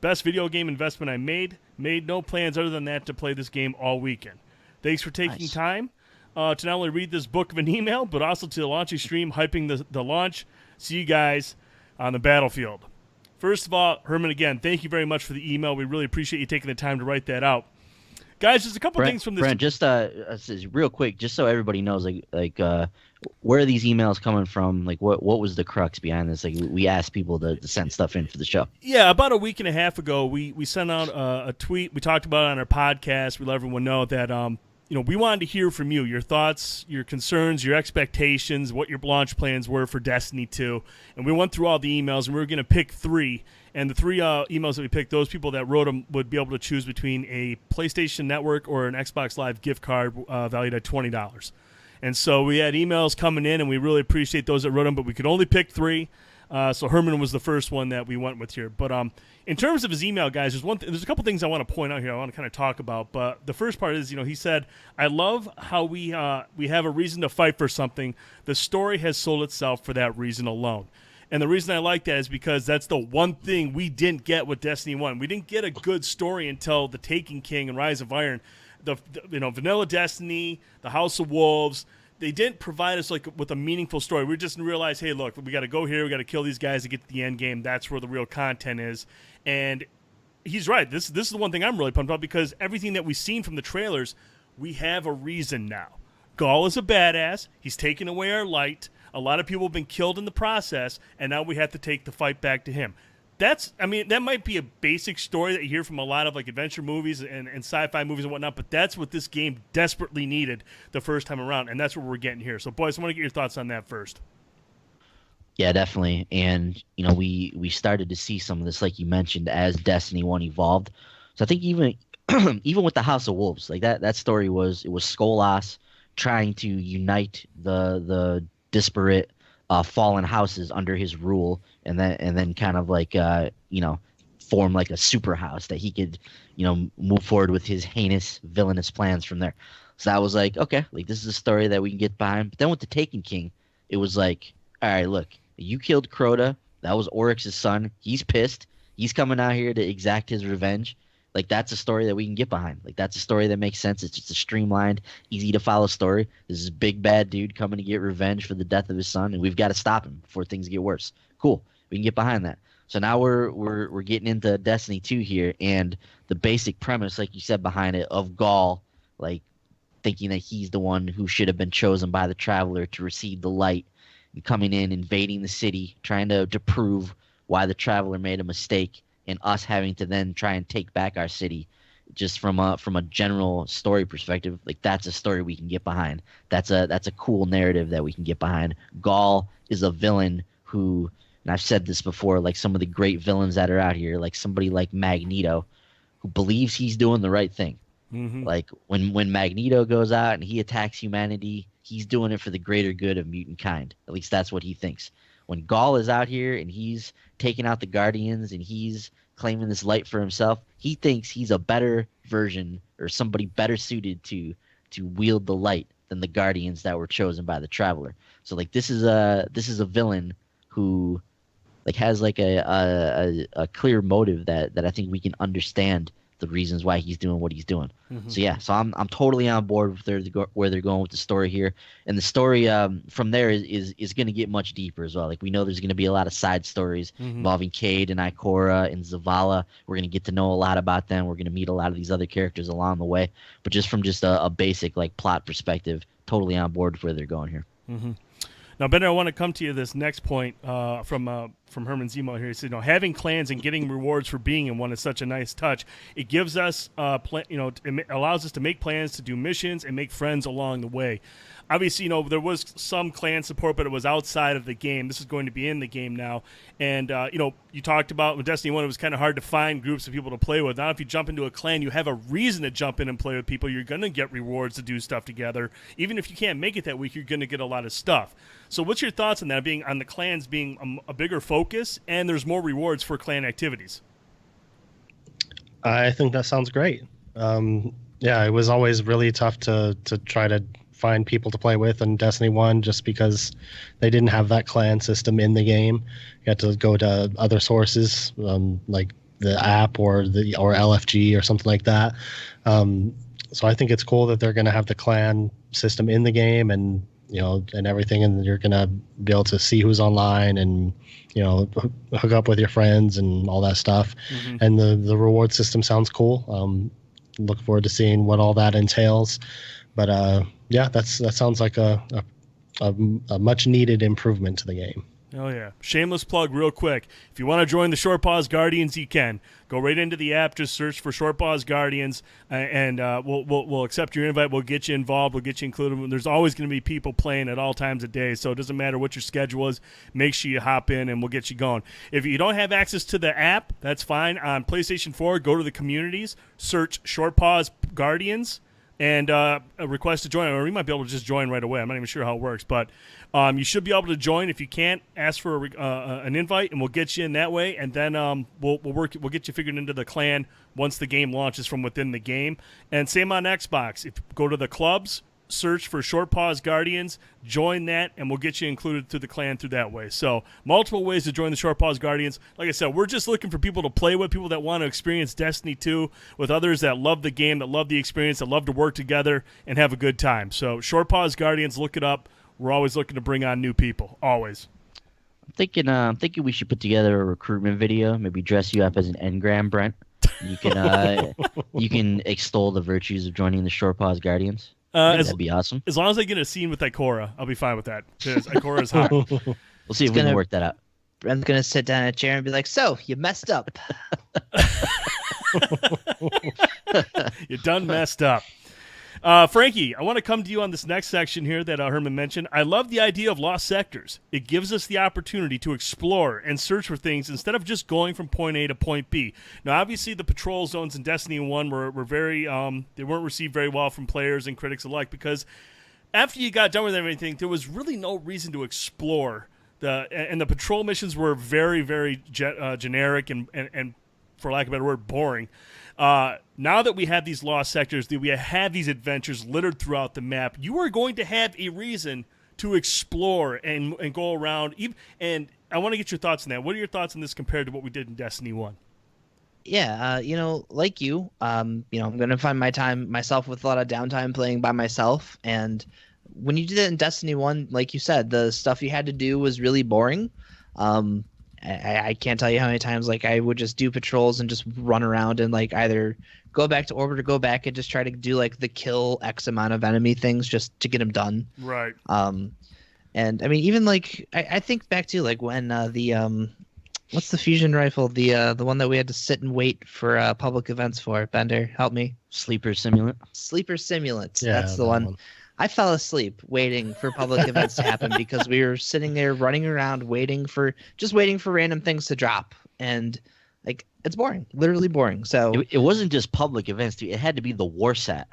Best video game investment I made. Made no plans other than that to play this game all weekend. Thanks for taking time to not only read this book of an email, but also to launch a stream hyping the launch. See you guys on the battlefield. First of all, Herman, again, thank you very much for the email. We really appreciate you taking the time to write that out. Guys, just a couple things from this. Brent, just real quick, just so everybody knows, where are these emails coming from? Like, what was the crux behind this? Like, we asked people to send stuff in for the show. Yeah, about a week and a half ago, we sent out a tweet. We talked about it on our podcast. We let everyone know that we wanted to hear from you, your thoughts, your concerns, your expectations, what your launch plans were for Destiny 2. And we went through all the emails, and we were going to pick three. And the three emails that we picked, those people that wrote them would be able to choose between a PlayStation Network or an Xbox Live gift card valued at $20. And so we had emails coming in, and we really appreciate those that wrote them, but we could only pick three. So Herman was the first one that we went with here. But in terms of his email, guys, there's a couple things I want to point out here I want to kind of talk about. But the first part is, he said, I love how we have a reason to fight for something. The story has sold itself for that reason alone. And the reason I like that is because that's the one thing we didn't get with Destiny 1. We didn't get a good story until The Taken King and Rise of Iron. The Vanilla Destiny, The House of Wolves, they didn't provide us with a meaningful story. We just realized, hey, look, we got to go here, we got to kill these guys to get to the end game. That's where the real content is. And he's right. This is the one thing I'm really pumped about, because everything that we've seen from the trailers, we have a reason now. Gaul is a badass. He's taken away our light. A lot of people have been killed in the process, and now we have to take the fight back to him. That might be a basic story that you hear from a lot of adventure movies and sci-fi movies and whatnot, but that's what this game desperately needed the first time around, and that's what we're getting here. So, boys, I want to get your thoughts on that first. Yeah, definitely. And, we started to see some of this, like you mentioned, as Destiny 1 evolved. So I think even even with the House of Wolves, like that story it was Skolas trying to unite the disparate fallen houses under his rule, and then kind of form like a super house that he could move forward with his heinous villainous plans from there. So that was like, okay, like this is a story that we can get behind. But then with the Taken King, it was like, all right, look, you killed Crota. That was Oryx's son. He's pissed. He's coming out here to exact his revenge. Like that's a story that we can get behind. Like that's a story that makes sense. It's just a streamlined, easy to follow story. This is a big bad dude coming to get revenge for the death of his son, and we've got to stop him before things get worse. Cool. We can get behind that. So now we're getting into Destiny 2 here, and the basic premise, like you said, behind it of Gaul, like thinking that he's the one who should have been chosen by the Traveler to receive the light, and coming in, invading the city, trying to prove why the Traveler made a mistake, and us having to then try and take back our city. Just from a general story perspective, like that's a story we can get behind. That's a cool narrative that we can get behind. Gaul is a villain who, and I've said this before, like some of the great villains that are out here, like somebody like Magneto, who believes he's doing the right thing. Mm-hmm. Like when Magneto goes out and he attacks humanity, he's doing it for the greater good of mutant kind. At least that's what he thinks. When Gaul is out here and he's taking out the Guardians and he's claiming this light for himself, he thinks he's a better version or somebody better suited to wield the light than the Guardians that were chosen by the Traveler. So like this is a villain who like has like a clear motive that I think we can understand the reasons why he's doing what he's doing. Mm-hmm. So yeah, so I'm totally on board with where they're going with the story here, and the story from there is going to get much deeper as well. Like we know there's going to be a lot of side stories involving Cade and Ikora and Zavala. We're going to get to know a lot about them. We're going to meet a lot of these other characters along the way. But just from a basic like plot perspective, totally on board with where they're going here. Mm-hmm. Now, Bender, I want to come to you this next point from Herman's email here. He said, having clans and getting rewards for being in one is such a nice touch. It gives us, it allows us to make plans to do missions and make friends along the way. Obviously, there was some clan support, but it was outside of the game. This is going to be in the game now. And, you talked about with Destiny 1, it was kind of hard to find groups of people to play with. Now, if you jump into a clan, you have a reason to jump in and play with people. You're going to get rewards to do stuff together. Even if you can't make it that week, you're going to get a lot of stuff. So what's your thoughts on that, being on the clans being a bigger focus and there's more rewards for clan activities? I think that sounds great. It was always really tough to try to find people to play with in Destiny 1 just because they didn't have that clan system in the game. You had to go to other sources like the app or LFG or something like that. So I think it's cool that they're going to have the clan system in the game and everything, and you're going to be able to see who's online and hook up with your friends and all that stuff. Mm-hmm. And the reward system sounds cool. Look forward to seeing what all that entails. But that sounds like a much needed improvement to the game. Oh yeah! Shameless plug, real quick. If you want to join the Short Pause Guardians, you can go right into the app. Just search for Short Pause Guardians, and we'll accept your invite. We'll get you involved. We'll get you included. There's always going to be people playing at all times of day, so it doesn't matter what your schedule is. Make sure you hop in, and we'll get you going. If you don't have access to the app, that's fine. On PlayStation 4, go to the communities, search Short Pause Guardians, and a request to join, or you might be able to just join right away. I'm not even sure how it works, but you should be able to join. If you can't, ask for an invite, and we'll get you in that way. And then we'll get you figured into the clan once the game launches from within the game. And same on Xbox. If you go to the clubs, search for Short Pause Guardians, join that, and we'll get you included through the clan through that way. So multiple ways to join the Short Pause Guardians. Like I said, we're just looking for people to play with, people that want to experience Destiny 2 with others that love the game, that love the experience, that love to work together and have a good time. So Short Pause Guardians, look it up. We're always looking to bring on new people, always. I'm thinking we should put together a recruitment video, maybe dress you up as an engram, Brent. You can extol the virtues of joining the Short Pause Guardians. That'd be awesome. As long as I get a scene with Ikora, I'll be fine with that, because Ikora is hot. We'll see if we can work that out. Brent's going to sit down in a chair and be like, so, you messed up. You done messed up. Frankie, I want to come to you on this next section here that Herman mentioned. I love the idea of lost sectors. It gives us the opportunity to explore and search for things instead of just going from point A to point B. Now, obviously, the patrol zones in Destiny 1 were very they weren't received very well from players and critics alike, because after you got done with everything, there was really no reason to explore. And the patrol missions were very, very generic and, for lack of a better word, boring. Now that we have these lost sectors, that we have these adventures littered throughout the map, you are going to have a reason to explore and go around. And I want to get your thoughts on that. What are your thoughts on this compared to what we did in Destiny 1? Yeah, like you, I'm gonna find my time myself with a lot of downtime playing by myself. And when you did it in Destiny 1, like you said, the stuff you had to do was really boring. Um, I can't tell you how many times like I would just do patrols and just run around and like either go back to orbit or go back and just try to do like the kill X amount of enemy things just to get them done. Right. And I mean, even like I think back to like when what's the fusion rifle? The one that we had to sit and wait for public events for. Bender, help me. Sleeper Simulant. Sleeper Simulant. Yeah, That's the that one. I fell asleep waiting for public events to happen because we were sitting there running around waiting for random things to drop, and like it's boring, literally boring. So It wasn't just public events, dude. It had to be the Warsat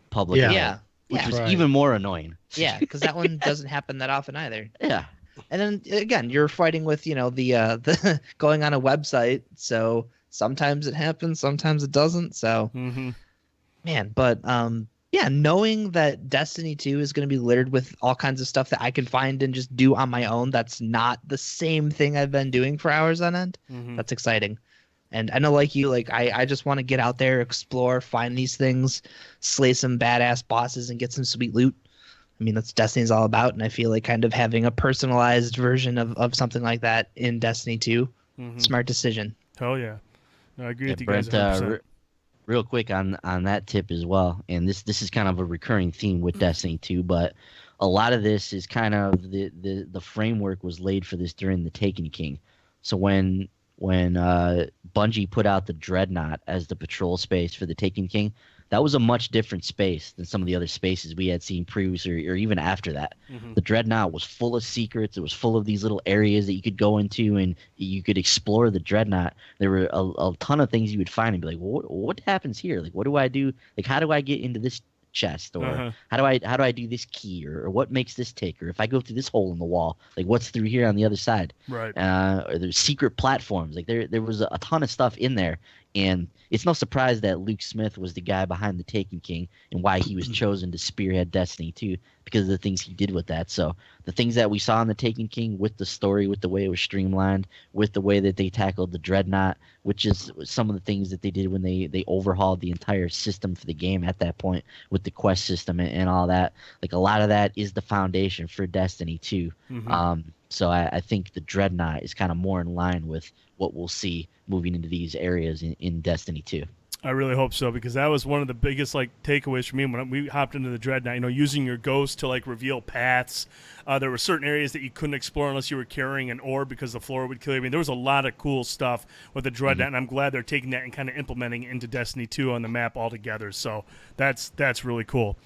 public event, yeah, which was Right. even more annoying. yeah, because that one doesn't happen that often either. Yeah. And then again, you're fighting with the going on a website, so sometimes it happens, sometimes it doesn't. So Mm-hmm. man, but yeah, knowing that Destiny 2 is going to be littered with all kinds of stuff that I can find and just do on my own, that's not the same thing I've been doing for hours on end. Mm-hmm. That's exciting. And I know, like you, like I just want to get out there, explore, find these things, slay some badass bosses, and get some sweet loot. I mean, that's Destiny's all about, and I feel like kind of having a personalized version of something like that in Destiny 2, Mm-hmm. smart decision. Hell yeah. No, I agree Yeah, with you guys. Brent, 100%. real quick on that tip as well, and this is kind of a recurring theme with Destiny 2, but a lot of this is kind of the framework was laid for this during the Taken King. So when Bungie put out the Dreadnought as the patrol space for the Taken King, that was a much different space than some of the other spaces we had seen previously or even after that. Mhm. The Dreadnought was full of secrets. It was full of these little areas that you could go into and you could explore the Dreadnought. There were a ton of things you would find and be like, well, what happens here? Like, what do I do? Like, how do I get into this chest? Or Uh-huh. how do I do this key? Or what makes this tick? Or if I go through this hole in the wall, like what's through here on the other side? Right. Or there's secret platforms. Like there was a ton of stuff in there, and it's no surprise that Luke Smith was the guy behind the Taken King and why he was chosen to spearhead Destiny 2 because of the things he did with that. So the things that we saw in the Taken King, with the story, with the way it was streamlined, with the way that they tackled the Dreadnought, which is some of the things that they did when they overhauled the entire system for the game at that point with the quest system and all that. Like a lot of that is the foundation for Destiny 2. Mhm. So I think the Dreadnought is kind of more in line with what we'll see moving into these areas in Destiny 2. I really hope so, because that was one of the biggest takeaways for me when we hopped into the Dreadnought. Using your ghost to reveal paths. There were certain areas that you couldn't explore unless you were carrying an orb because the floor would kill you. I mean, there was a lot of cool stuff with the Dreadnought, and I'm glad they're taking that and kind of implementing it into Destiny 2 on the map altogether. So that's really cool.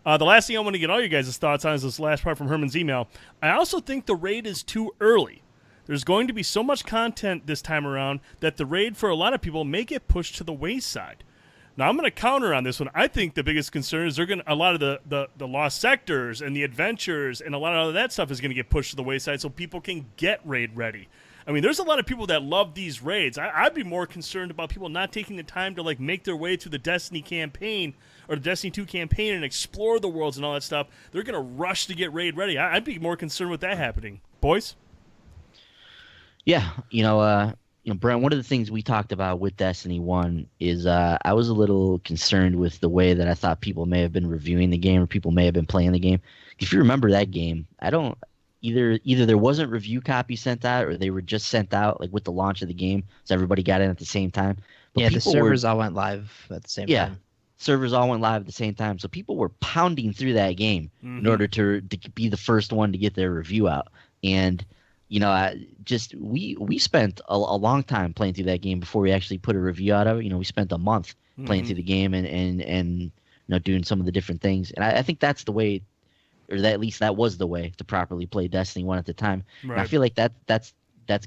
The last thing I want to get all you guys' thoughts on is this last part from Herman's email. I also think the raid is too early. There's going to be so much content this time around that the raid for a lot of people may get pushed to the wayside. Now I'm going to counter on this one. I think the biggest concern is a lot of the lost sectors and the adventures and a lot of that stuff is going to get pushed to the wayside so people can get raid ready. I mean, there's a lot of people that love these raids. I'd be more concerned about people not taking the time to make their way through the Destiny campaign or the Destiny 2 campaign and explore the worlds and all that stuff. They're going to rush to get raid ready. I'd be more concerned with that happening. Boys? Yeah, Brent, one of the things we talked about with Destiny 1 is I was a little concerned with the way that I thought people may have been reviewing the game or people may have been playing the game. If you remember that game, either there wasn't review copies sent out or they were just sent out with the launch of the game, so everybody got in at the same time. But Yeah, the people servers all went live at the same time. servers all went live at the same time, so people were pounding through that game in order to be the first one to get their review out. And we spent a long time playing through that game before we actually put a review out of it. We spent a month playing through the game and doing some of the different things. And I think that's the way, or that at least that was the way to properly play Destiny 1 at the time. Right. And I feel like that's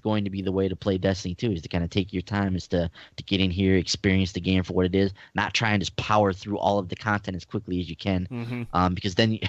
going to be the way to play Destiny 2, is to kind of take your time, is to get in here, experience the game for what it is, not try and just power through all of the content as quickly as you can. Because then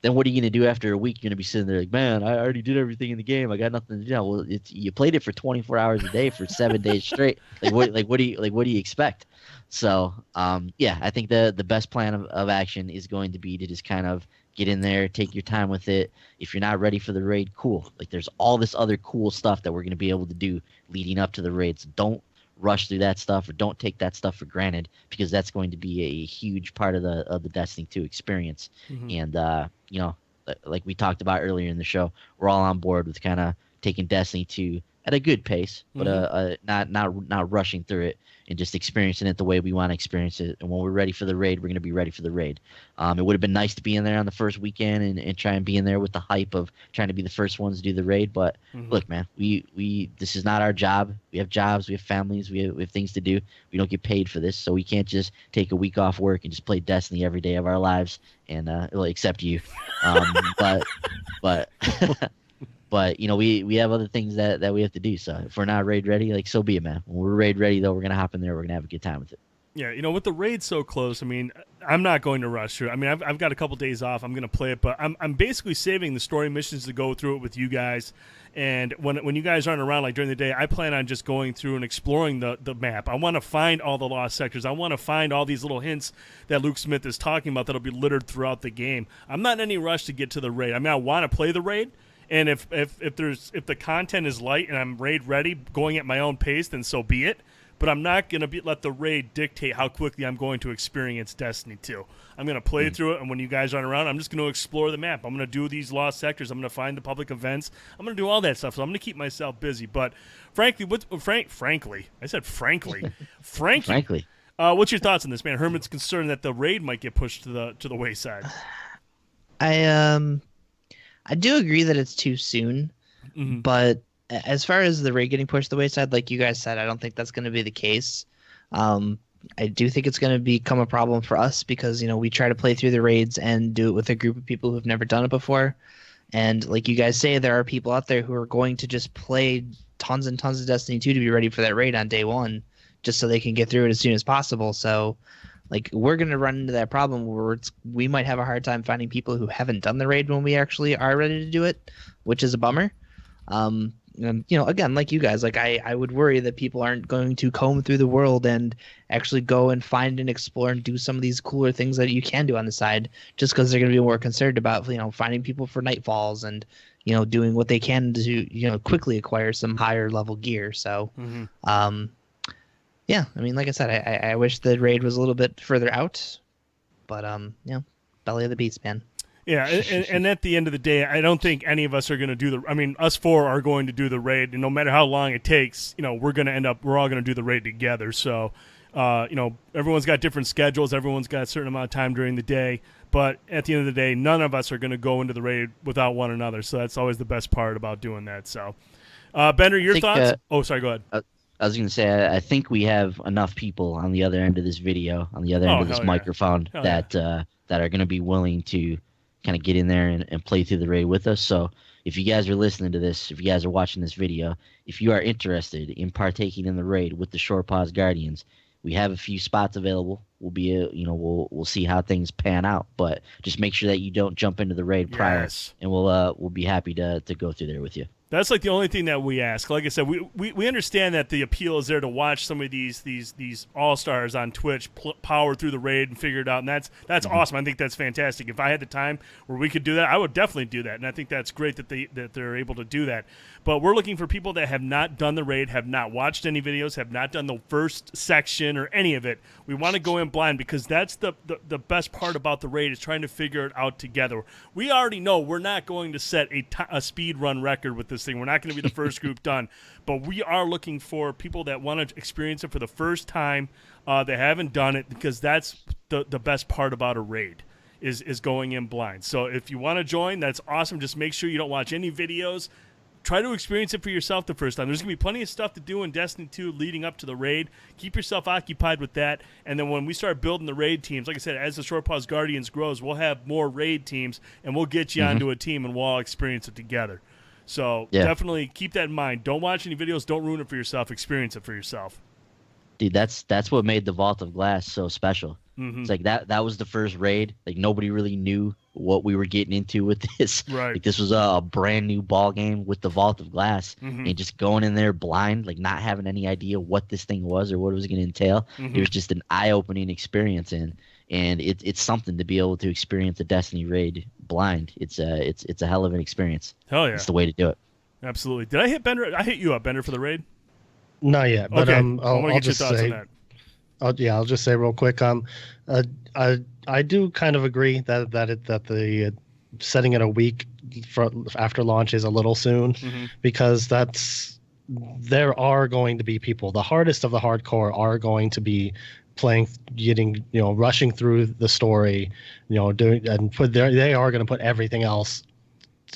what are you going to do after a week? You're going to be sitting there like, man, I already did everything in the game. I got nothing to do now. Well, you played it for 24 hours a day for 7 days straight. What do you expect? So, I think the best plan of action is going to be to just kind of get in there, take your time with it. If you're not ready for the raid, cool. There's all this other cool stuff that we're going to be able to do leading up to the raid. So don't rush through that stuff or don't take that stuff for granted, because that's going to be a huge part of the Destiny 2 experience. And like we talked about earlier in the show, we're all on board with kind of taking Destiny 2 at a good pace, but not rushing through it, and just experiencing it the way we want to experience it. And when we're ready for the raid, we're going to be ready for the raid. It would have been nice to be in there on the first weekend and try and be in there with the hype of trying to be the first ones to do the raid. But look, man, we this is not our job. We have jobs, we have families, we have things to do. We don't get paid for this, so we can't just take a week off work and just play Destiny every day of our lives. And well, except you, but. But we have other things that we have to do. So if we're not raid ready, like, so be it, man. When we're raid ready, though, we're gonna hop in there. We're gonna have a good time with it. Yeah, with the raid so close, I mean, I'm not going to rush through. I mean, I've got a couple days off. I'm gonna play it, but I'm basically saving the story missions to go through it with you guys. And when you guys aren't around, like during the day, I plan on just going through and exploring the map. I want to find all the lost sectors. I want to find all these little hints that Luke Smith is talking about that'll be littered throughout the game. I'm not in any rush to get to the raid. I mean, I want to play the raid. And if the content is light and I'm raid ready, going at my own pace, then so be it. But I'm not going to let the raid dictate how quickly I'm going to experience Destiny 2. I'm going to play through it, and when you guys aren't around, I'm just going to explore the map. I'm going to do these lost sectors. I'm going to find the public events. I'm going to do all that stuff. So I'm going to keep myself busy. But frankly, Frankie, what's your thoughts on this, man? Herman's concerned that the raid might get pushed to the wayside. I do agree that it's too soon, but as far as the raid getting pushed to the wayside, like you guys said, I don't think that's going to be the case. I do think it's going to become a problem for us because, we try to play through the raids and do it with a group of people who've never done it before. And like you guys say, there are people out there who are going to just play tons and tons of Destiny 2 to be ready for that raid on day one, just so they can get through it as soon as possible. So like, we're going to run into that problem where we might have a hard time finding people who haven't done the raid when we actually are ready to do it, which is a bummer. And, again, like you guys, like I would worry that people aren't going to comb through the world and actually go and find and explore and do some of these cooler things that you can do on the side, just because they're going to be more concerned about, finding people for nightfalls and, doing what they can to, quickly acquire some higher level gear. So, yeah, I mean, like I said, I wish the raid was a little bit further out, but belly of the beast, man. Yeah, and at the end of the day, I don't think any of us are going to do us four are going to do the raid, and no matter how long it takes, we're all going to do the raid together. So, everyone's got different schedules, everyone's got a certain amount of time during the day, but at the end of the day, none of us are going to go into the raid without one another. So that's always the best part about doing that. So, Bender, your thoughts? Sorry, go ahead. I was going to say, I think we have enough people on the other end of this video, on the other end of this microphone, that are going to be willing to kind of get in there and play through the raid with us. So if you guys are listening to this, if you guys are watching this video, if you are interested in partaking in the raid with the Short Pause Guardians, we have a few spots available. We'll see how things pan out, but just make sure that you don't jump into the raid prior, and we'll be happy to go through there with you. That's like the only thing that we ask. Like I said, we understand that the appeal is there to watch some of these all-stars on Twitch power through the raid and figure it out, and that's awesome. I think that's fantastic. If I had the time where we could do that, I would definitely do that, and I think that's great that they're able to do that. But we're looking for people that have not done the raid, have not watched any videos, have not done the first section or any of it. We want to go in blind because that's the best part about the raid is trying to figure it out together. We already know we're not going to set a speed run record with this thing. We're not going to be the first group done, but we are looking for people that want to experience it for the first time. They haven't done it because that's the best part about a raid is going in blind. So if you want to join, that's awesome. Just make sure you don't watch any videos. Try to experience it for yourself the first time. There's going to be plenty of stuff to do in Destiny 2 leading up to the raid. Keep yourself occupied with that. And then when we start building the raid teams, like I said, as the Short Pause Guardians grows, we'll have more raid teams, and we'll get you onto a team, and we'll all experience it together. So definitely keep that in mind. Don't watch any videos. Don't ruin it for yourself. Experience it for yourself. Dude, that's what made the Vault of Glass so special. It's like that was the first raid. Like, nobody really knew what we were getting into with this. Right. Like, this was a brand new ball game with the Vault of Glass, and just going in there blind, like not having any idea what this thing was or what it was going to entail. It was just an eye-opening experience, and it's something to be able to experience a Destiny raid blind. It's a hell of an experience. Hell yeah. It's the way to do it. Absolutely. Did I hit Bender? I hit you up, Bender, for the raid. Not yet, but Okay, I want to I'll get your just thoughts say, on I'll just say real quick. I do kind of agree that the setting it a week after launch is a little soon, that. because there are going to be people. The hardest of the hardcore are going to be rushing through the story, doing and they are going to put everything else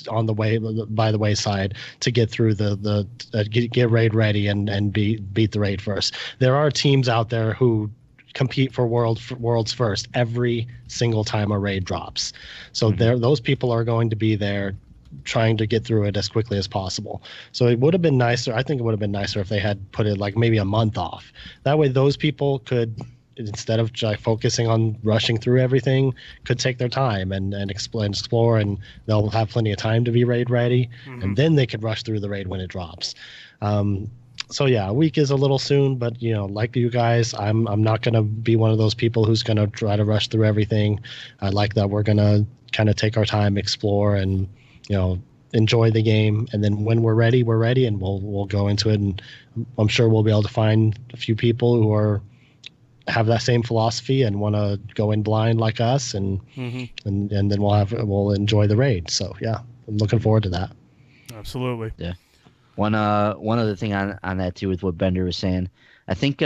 on the way by the wayside to get through get raid ready and beat the raid first. There are teams out there who compete for worlds first every single time a raid drops. So those people are going to be there trying to get through it as quickly as possible. So it would have been nicer. I think it would have been nicer if they had put it like maybe a month off. That way those people could, instead of focusing on rushing through everything, could take their time and explore, and they'll have plenty of time to be raid ready, and then they could rush through the raid when it drops. So yeah, a week is a little soon, but like you guys, I'm not gonna be one of those people who's gonna try to rush through everything. I like that we're gonna kind of take our time, explore, and enjoy the game, and then when we're ready, and we'll go into it, and I'm sure we'll be able to find a few people who have that same philosophy and want to go in blind like us, and then we'll enjoy the raid. So yeah, I'm looking forward to that. Absolutely. Yeah. One other thing on that too, with what Bender was saying, I think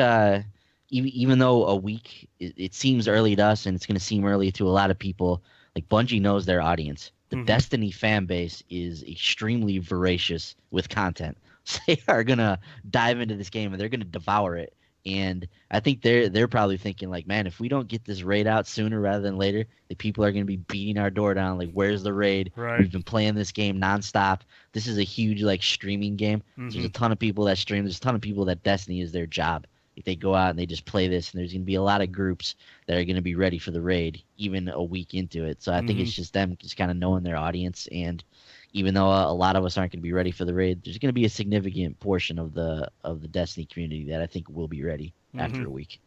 even though a week it seems early to us, and it's going to seem early to a lot of people, like Bungie knows their audience. The Destiny fan base is extremely voracious with content. So they are gonna dive into this game and they're gonna devour it. And I think they're probably thinking like, man, if we don't get this raid out sooner rather than later, the people are going to be beating our door down. Like, where's the raid? Right. We've been playing this game nonstop. This is a huge like streaming game. There's a ton of people that stream. There's a ton of people that Destiny is their job. If they go out and they just play this, and there's going to be a lot of groups that are going to be ready for the raid even a week into it. So I think it's just them just kind of knowing their audience. And even though a lot of us aren't going to be ready for the raid, there's going to be a significant portion of the Destiny community that I think will be ready after a week.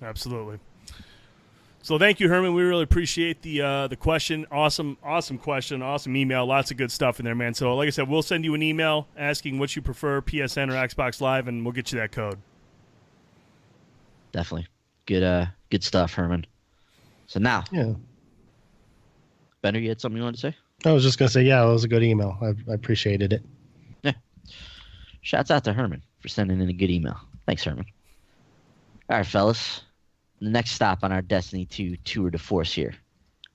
Absolutely. So thank you, Herman. We really appreciate the question. Awesome question. Awesome email. Lots of good stuff in there, man. So like I said, we'll send you an email asking what you prefer, PSN or Xbox Live, and we'll get you that code. Definitely. Good stuff, Herman. So now, Bender, you had something you wanted to say? I was just going to say, yeah, it was a good email. I appreciated it. Yeah. Shouts out to Herman for sending in a good email. Thanks, Herman. All right, fellas. The next stop on our Destiny 2 tour de force here.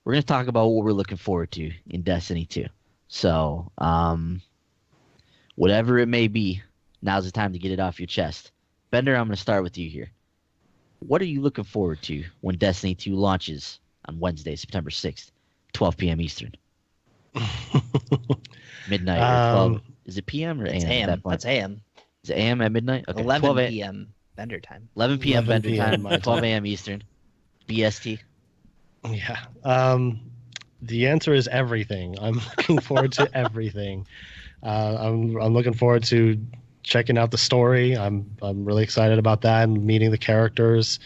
We're going to talk about what we're looking forward to in Destiny 2. So, whatever it may be, now's the time to get it off your chest. Bender, I'm going to start with you here. What are you looking forward to when Destiny 2 launches on Wednesday, September 6th, 12 p.m. Eastern? Midnight or 12. Is it p.m. or It's a.m. AM. at that point? That's AM. Is it a.m. at midnight? Okay. 11 p.m. Bender time. 11 p.m. 11 Bender p.m. time, 12 a.m. Eastern. BST. Yeah. The answer is everything. I'm looking forward to everything. I'm looking forward to checking out the story. I'm really excited about that and meeting the characters.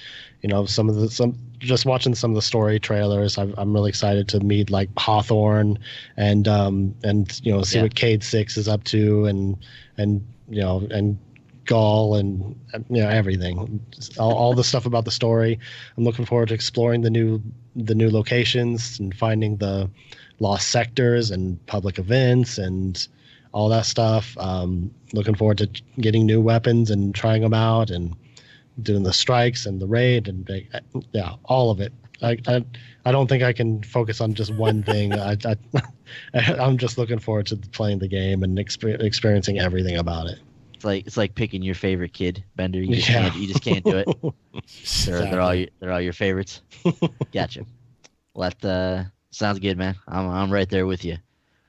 Just watching some of the story trailers. I'm really excited to meet like Hawthorne and see what Cade 6 is up to and Gaul and everything. All the stuff about the story. I'm looking forward to exploring the new locations and finding the lost sectors and public events and all that stuff. Looking forward to getting new weapons and trying them out and doing the strikes and the raid and all of it. I don't think I can focus on just one thing. I'm just looking forward to playing the game and experiencing everything about it. It's like picking your favorite kid, Bender. You just can't do it. They're all your favorites. Gotcha. Well, that sounds good, man. I'm right there with you.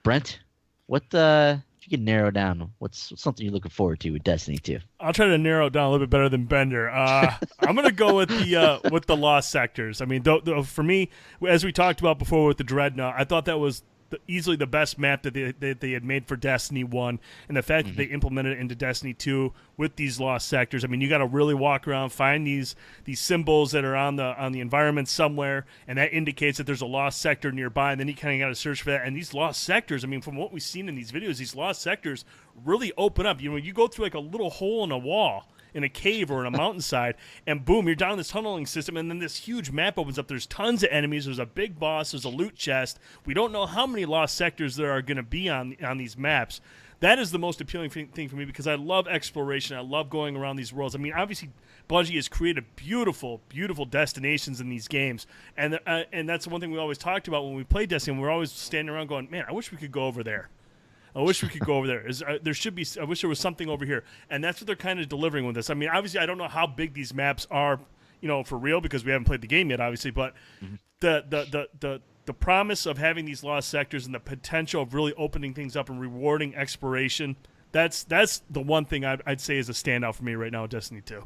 Brent, what if you could narrow down what's something you're looking forward to with Destiny 2? I'll try to narrow it down a little bit better than Bender. I'm gonna go with the lost sectors. I mean, for me, as we talked about before with the Dreadnought, I thought that was easily the best map that they had made for Destiny 1, and the fact that they implemented it into Destiny 2 with these lost sectors. I mean, you got to really walk around, find these symbols that are on the environment somewhere, and that indicates that there's a lost sector nearby, and then you kind of got to search for that. And these lost sectors, I mean, from what we've seen in these videos, these lost sectors really open up. You know, you go through like a little hole in a wall in a cave or in a mountainside, and boom, you're down this tunneling system, and then this huge map opens up. There's tons of enemies. There's a big boss. There's a loot chest. We don't know how many lost sectors there are going to be on these maps. That is the most appealing thing for me, because I love exploration. I love going around these worlds. I mean, obviously, Bungie has created beautiful, beautiful destinations in these games, and that's the one thing we always talked about when we played Destiny. We're always standing around going, man, I wish we could go over there. I wish we could go over there. There should be. I wish there was something over here, and that's what they're kind of delivering with this. I mean, obviously, I don't know how big these maps are, you know, for real, because we haven't played the game yet, obviously. But the promise of having these lost sectors and the potential of really opening things up and rewarding exploration, that's the one thing I'd say is a standout for me right now in Destiny 2.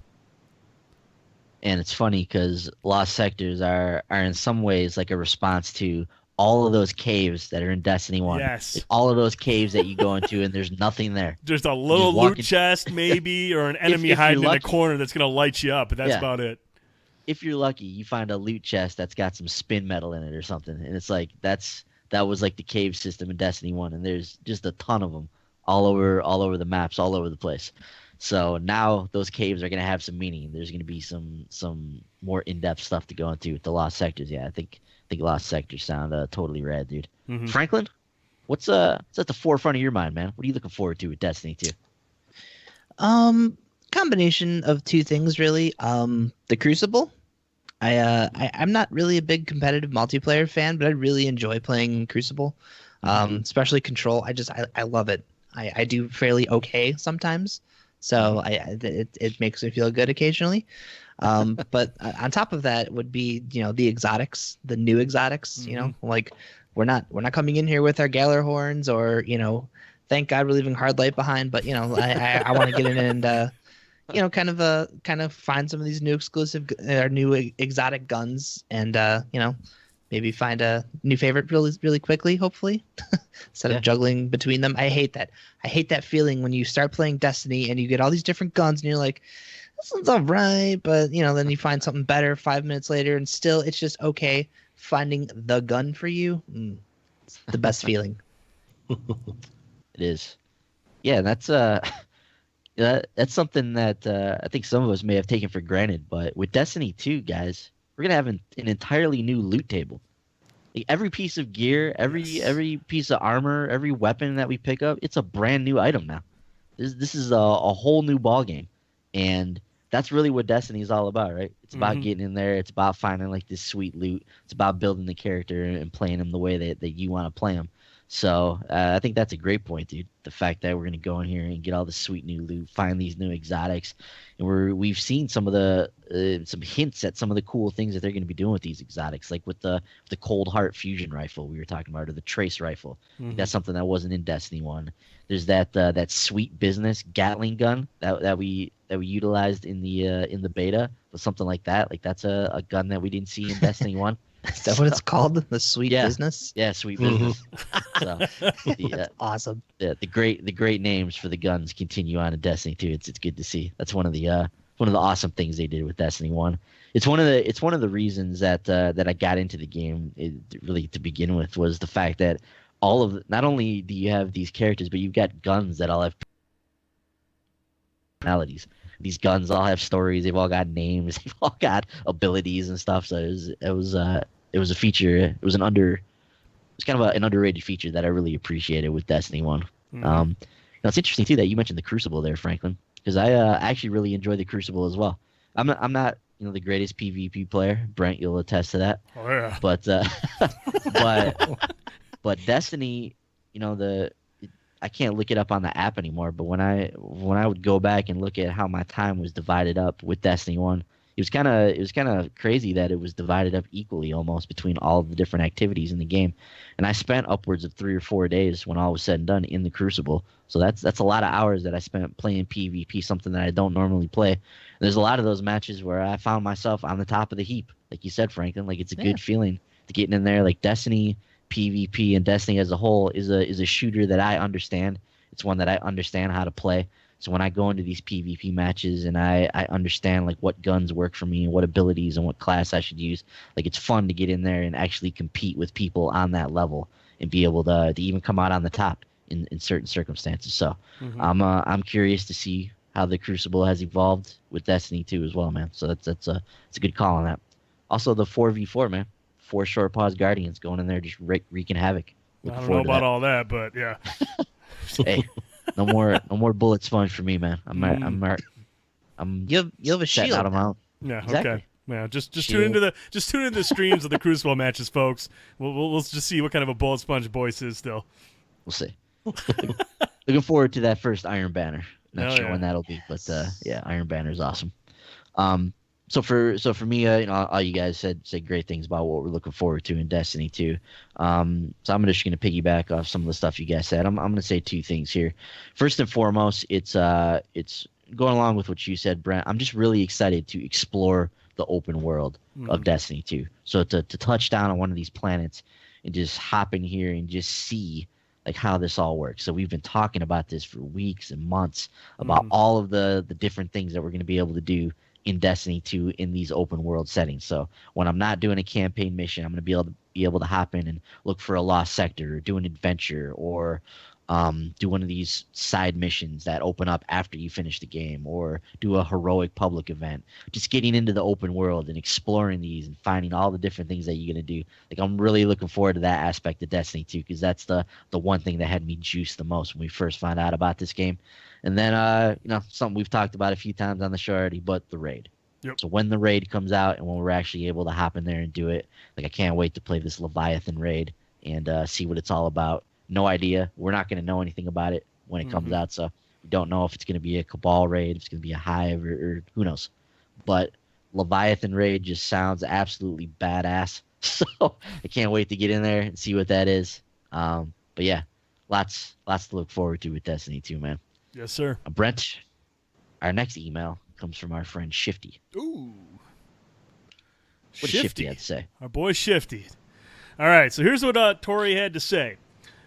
And it's funny because lost sectors are in some ways like a response to all of those caves that are in Destiny 1. Yes. Like all of those caves that you go into and there's nothing there. Just a little loot chest maybe, or an enemy hiding in a corner that's going to light you up, but that's about it. If you're lucky, you find a loot chest that's got some spin metal in it or something. And it's like that was like the cave system in Destiny 1, and there's just a ton of them all over the maps, all over the place. So now those caves are going to have some meaning. There's going to be some more in-depth stuff to go into with the lost sectors. Yeah, I think lost sectors sound totally rad, dude. Mm-hmm. Franklin, what's at the forefront of your mind, man? What are you looking forward to with Destiny 2? Combination of two things, really. The Crucible. I'm not really a big competitive multiplayer fan, but I really enjoy playing Crucible, especially Control. I love it. I do fairly okay sometimes, so it makes me feel good occasionally. But on top of that would be, you know, the exotics, the new exotics. You know, like we're not coming in here with our Galar horns, or, you know, thank God we're leaving Hard Light behind. But, you know, I want to get in and you know, kind of find some of these new exclusive or new exotic guns, and you know, maybe find a new favorite really quickly, hopefully, instead of juggling between them. I hate that. I hate that feeling when you start playing Destiny and you get all these different guns and you're like, this one's all right, but, you know, then you find something better 5 minutes later, and still it's just okay. Finding the gun for you, it's the best feeling. It is. Yeah, that's that's something that I think some of us may have taken for granted. But with Destiny 2, guys, we're gonna have an entirely new loot table. Like every piece of gear, every piece of armor, every weapon that we pick up, it's a brand new item now. This is a whole new ball game, and that's really what Destiny is all about, right? It's about getting in there. It's about finding like this sweet loot. It's about building the character and playing them the way that you want to play them. So I think that's a great point, dude. The fact that we're going to go in here and get all the sweet new loot, find these new exotics, and we've seen some of the some hints at some of the cool things that they're going to be doing with these exotics, like with the Cold Heart fusion rifle we were talking about, or the Trace rifle. That's something that wasn't in Destiny 1. There's that sweet business Gatling gun that we utilized in the beta, but something like that. Like that's a gun that we didn't see in Destiny 1. Is that what it's called? The sweet business? Yeah, sweet business. So, That's awesome. The great names for the guns continue on in Destiny 2. It's good to see. That's one of the awesome things they did with Destiny 1. It's one of the reasons that I got into the game, really to begin with, was the fact that not only do you have these characters, but you've got guns that all have personalities. These guns all have stories. They've all got names. They've all got abilities and stuff. So it was a feature. It was kind of an underrated feature that I really appreciated with Destiny 1. Now it's interesting too that you mentioned the Crucible there, Franklin, because I actually really enjoy the Crucible as well. I'm not the greatest PvP player. Brent, you'll attest to that. Oh yeah. But Destiny, I can't look it up on the app anymore, but when I would go back and look at how my time was divided up with Destiny 1, it was kind of crazy that it was divided up equally almost between all of the different activities in the game. And I spent upwards of 3 or 4 days when all was said and done in the Crucible. So that's a lot of hours that I spent playing PvP, something that I don't normally play. And there's a lot of those matches where I found myself on the top of the heap, like you said, Franklin. Like it's a good feeling to getting in there. Like Destiny PvP and Destiny as a whole is a shooter that I understand. It's one that I understand how to play. So when I go into these PvP matches and I understand like what guns work for me and what abilities and what class I should use, like it's fun to get in there and actually compete with people on that level and be able to even come out on the top in certain circumstances. So I'm curious to see how the Crucible has evolved with Destiny 2 as well, man. So that's a good call on that. Also the 4v4, man. 4 short pause Guardians going in there just wreaking havoc. I don't know about all that, but yeah. Hey, no more bullet sponge for me, man. You have a shield. Out of mount. Yeah. Exactly. Okay. Yeah. Just tune into the streams of the Crucible matches, folks. We'll just see what kind of a bullet sponge Boyce is still. We'll see. Looking forward to that first Iron Banner. Not sure yeah. when that'll be, but yeah, Iron Banner is awesome. So for me, all you guys said great things about what we're looking forward to in Destiny 2. So I'm just going to piggyback off some of the stuff you guys said. I'm going to say 2 things here. First and foremost, it's going along with what you said, Brent. I'm just really excited to explore the open world of Destiny 2. So to touch down on one of these planets and just hop in here and just see like how this all works. So we've been talking about this for weeks and months about all of the different things that we're going to be able to do in Destiny 2 in these open world settings. So when I'm not doing a campaign mission, I'm going to be able to hop in and look for a lost sector or do an adventure or do one of these side missions that open up after you finish the game or do a heroic public event. Just getting into the open world and exploring these and finding all the different things that you're going to do. Like I'm really looking forward to that aspect of Destiny 2 because that's the one thing that had me juiced the most when we first found out about this game. And then, something we've talked about a few times on the show already, but the raid. Yep. So when the raid comes out and when we're actually able to hop in there and do it, like I can't wait to play this Leviathan raid and see what it's all about. No idea. We're not going to know anything about it when it comes out, so we don't know if it's going to be a Cabal raid, if it's going to be a Hive, or who knows. But Leviathan raid just sounds absolutely badass, so I can't wait to get in there and see what that is. But yeah, lots to look forward to with Destiny 2, man. Yes, sir. Brent, our next email comes from our friend Shifty. Ooh. What does Shifty have to say? Our boy Shifty. All right, so here's what Tori had to say.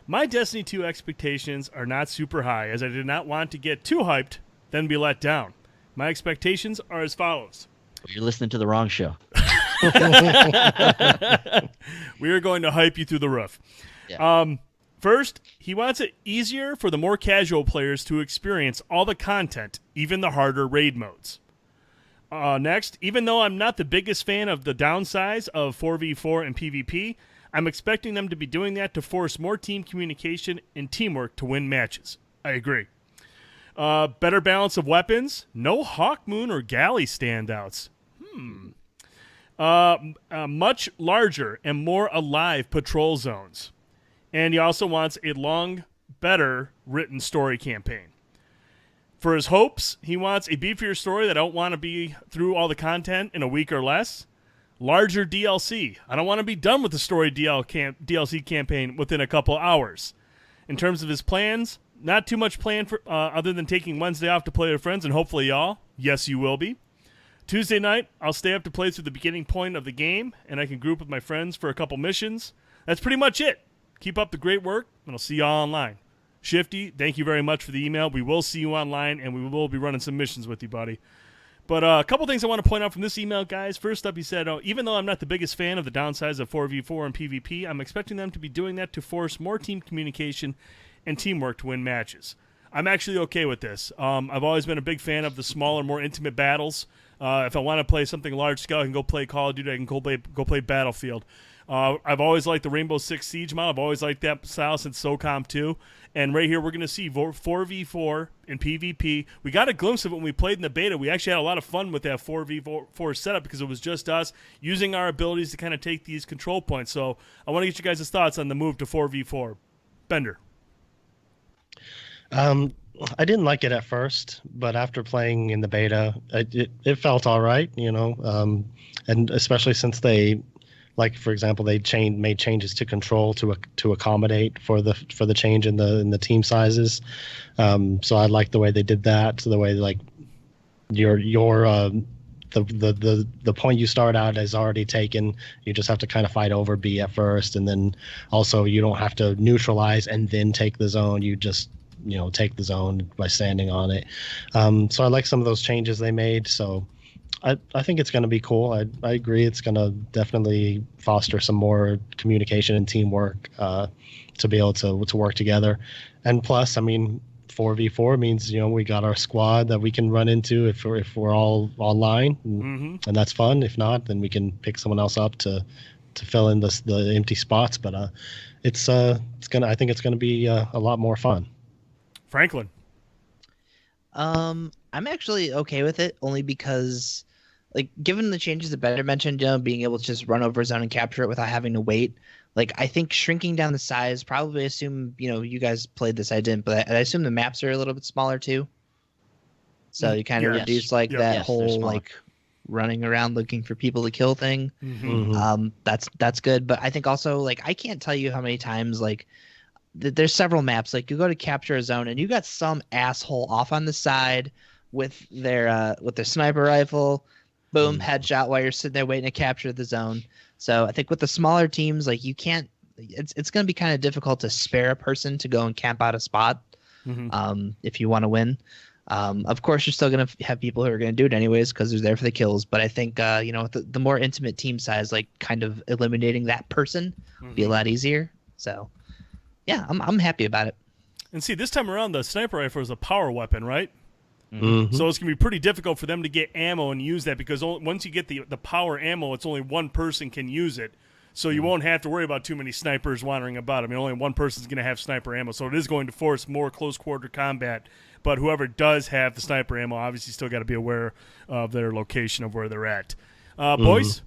My Destiny 2 expectations are not super high, as I did not want to get too hyped, then be let down. My expectations are as follows. You're listening to the wrong show. We are going to hype you through the roof. Yeah. First, he wants it easier for the more casual players to experience all the content, even the harder raid modes. Next, even though I'm not the biggest fan of the downsize of 4v4 and PvP, I'm expecting them to be doing that to force more team communication and teamwork to win matches. I agree. Better balance of weapons. No Hawkmoon or Galley standouts. Much larger and more alive patrol zones. And he also wants a long, better written story campaign. For his hopes, he wants a beefier story that I don't want to be through all the content in a week or less. Larger DLC. I don't want to be done with the story DLC campaign within a couple hours. In terms of his plans, not too much planned for other than taking Wednesday off to play with friends, and hopefully y'all. Yes, you will be. Tuesday night, I'll stay up to play through the beginning point of the game, and I can group with my friends for a couple missions. That's pretty much it. Keep up the great work, and I'll see y'all online. Shifty, thank you very much for the email. We will see you online, and we will be running some missions with you, buddy. But a couple things I want to point out from this email, guys. First up, he said, even though I'm not the biggest fan of the downsides of 4v4 and PvP, I'm expecting them to be doing that to force more team communication and teamwork to win matches. I'm actually okay with this. I've always been a big fan of the smaller, more intimate battles. If I want to play something large scale, I can go play Call of Duty. I can go play Battlefield. I've always liked the Rainbow Six Siege model. I've always liked that style since SOCOM 2. And right here, we're going to see 4v4 in PvP. We got a glimpse of it when we played in the beta. We actually had a lot of fun with that 4v4 setup because it was just us using our abilities to kind of take these control points. So I want to get you guys' thoughts on the move to 4v4. Bender. I didn't like it at first, but after playing in the beta, it felt all right, and especially since they, like for example, they made changes to control to accommodate for the change in the team sizes. So I like the way they did that. So the way like your the point you start out is already taken. You just have to kind of fight over B at first, and then also you don't have to neutralize and then take the zone. You just take the zone by standing on it. So I like some of those changes they made. So I think it's going to be cool. I agree. It's going to definitely foster some more communication and teamwork to be able to work together. And plus, I mean, 4v4 means we got our squad that we can run into if we're all online, and that's fun. If not, then we can pick someone else up to fill in the empty spots. But I think it's gonna be a lot more fun. Franklin. I'm actually okay with it, only because, like, given the changes that Bender mentioned, being able to just run over a zone and capture it without having to wait. Like, I think shrinking down the size, probably assume, you guys played this, I didn't, but I assume the maps are a little bit smaller too. So you kind of reduce that whole like running around looking for people to kill thing. That's good. But I think also, like, I can't tell you how many times, like, there's several maps, like, you go to capture a zone and you got some asshole off on the side with their sniper rifle, boom, headshot while you're sitting there waiting to capture the zone. So I think with the smaller teams, like, you can't. It's going to be kind of difficult to spare a person to go and camp out a spot if you want to win. Of course, you're still going to have people who are going to do it anyways because they're there for the kills. But I think the more intimate team size, like, kind of eliminating that person would be a lot easier. So yeah, I'm happy about it. And see, this time around, the sniper rifle is a power weapon, right? So it's going to be pretty difficult for them to get ammo and use that, because once you get the power ammo, it's only one person can use it. So you won't have to worry about too many snipers wandering about. I mean, only one person's going to have sniper ammo. So it is going to force more close-quarter combat. But whoever does have the sniper ammo obviously still got to be aware of their location of where they're at. Boys?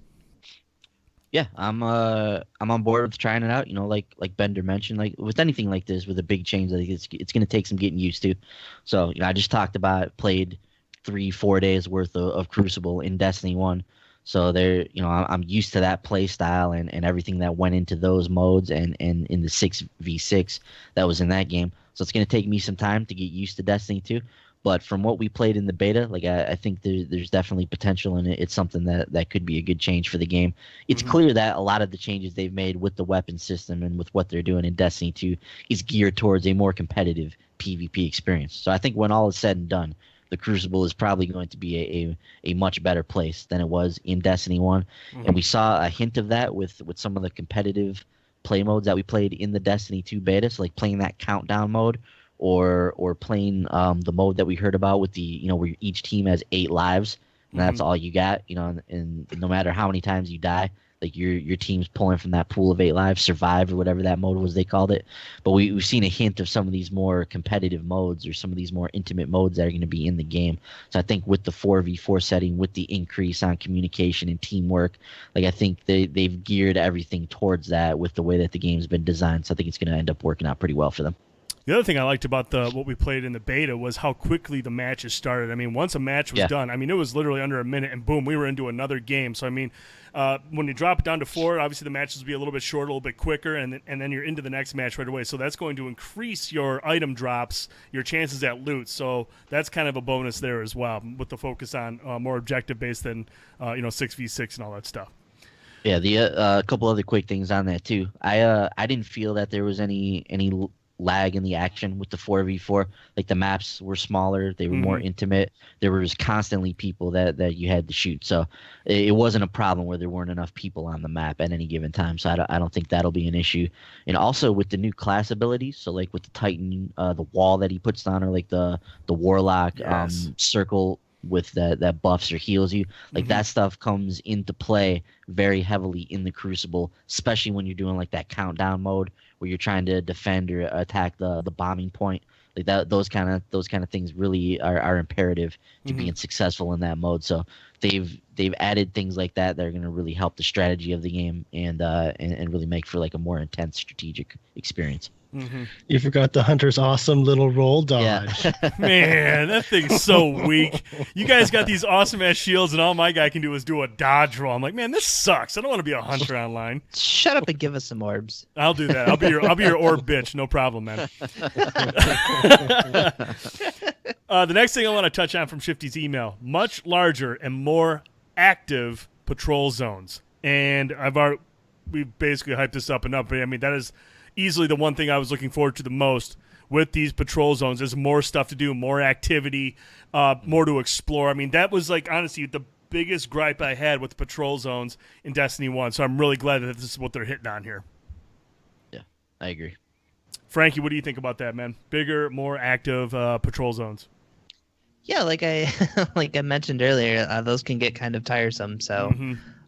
Yeah, I'm on board with trying it out. Like Bender mentioned, like with anything like this, with a big change, I think it's going to take some getting used to. So I just talked about played 3-4 days worth of Crucible in Destiny 1. So I'm used to that play style and everything that went into those modes and in the 6v6 that was in that game. So it's going to take me some time to get used to Destiny 2. But from what we played in the beta, like I think there's definitely potential in it. It's something that could be a good change for the game. It's clear that a lot of the changes they've made with the weapon system and with what they're doing in Destiny 2 is geared towards a more competitive PvP experience. So I think when all is said and done, the Crucible is probably going to be a much better place than it was in Destiny 1. And we saw a hint of that with some of the competitive play modes that we played in the Destiny 2 beta. So like playing that countdown mode, or playing the mode that we heard about with the where each team has 8 lives and that's all you got, and no matter how many times you die, like your team's pulling from that pool of 8 lives, survive or whatever that mode was they called it. But we've seen a hint of some of these more competitive modes or some of these more intimate modes that are going to be in the game. So I think with the 4v4 setting, with the increase on communication and teamwork, like I think they've geared everything towards that with the way that the game's been designed. So I think it's going to end up working out pretty well for them. The other thing I liked about what we played in the beta was how quickly the matches started. I mean, once a match was done, I mean, it was literally under a minute, and boom, we were into another game. So, I mean, when you drop it down to 4, obviously the matches will be a little bit shorter, a little bit quicker, and then you're into the next match right away. So that's going to increase your item drops, your chances at loot. So that's kind of a bonus there as well, with the focus on more objective-based than 6v6 and all that stuff. Yeah, a couple other quick things on that too. I didn't feel that there was any lag in the action with the 4v4. Like the maps were smaller, they were more intimate. There was constantly people that you had to shoot, so it wasn't a problem where there weren't enough people on the map at any given time. So I don't think that'll be an issue. And also with the new class abilities, so like with the Titan, the wall that he puts on, or like the Warlock circle with that buffs or heals you, like that stuff comes into play very heavily in the Crucible, especially when you're doing like that countdown mode where you're trying to defend or attack the bombing point. Like that, those kind of things really are imperative to being successful in that mode. So they've added things like that are going to really help the strategy of the game and really make for like a more intense strategic experience. You forgot the Hunter's awesome little roll dodge. Yeah. Man, that thing's so weak. You guys got these awesome ass shields, and all my guy can do is do a dodge roll. I'm like, man, this sucks. I don't want to be a hunter online. Shut up and give us some orbs. I'll do that. I'll be your orb bitch. No problem, man. The next thing I want to touch on from Shifty's email: much larger and more active patrol zones. And we've basically hyped this up enough, but I mean, that is easily the one thing I was looking forward to the most with these patrol zones. There's more stuff to do, more activity, more to explore. I mean, that was like, honestly, the biggest gripe I had with the patrol zones in Destiny 1. So I'm really glad that this is what they're hitting on here. Yeah, I agree. Frankie, what do you think about that, man? Bigger, more active patrol zones. Yeah, like I like I mentioned earlier, those can get kind of tiresome. So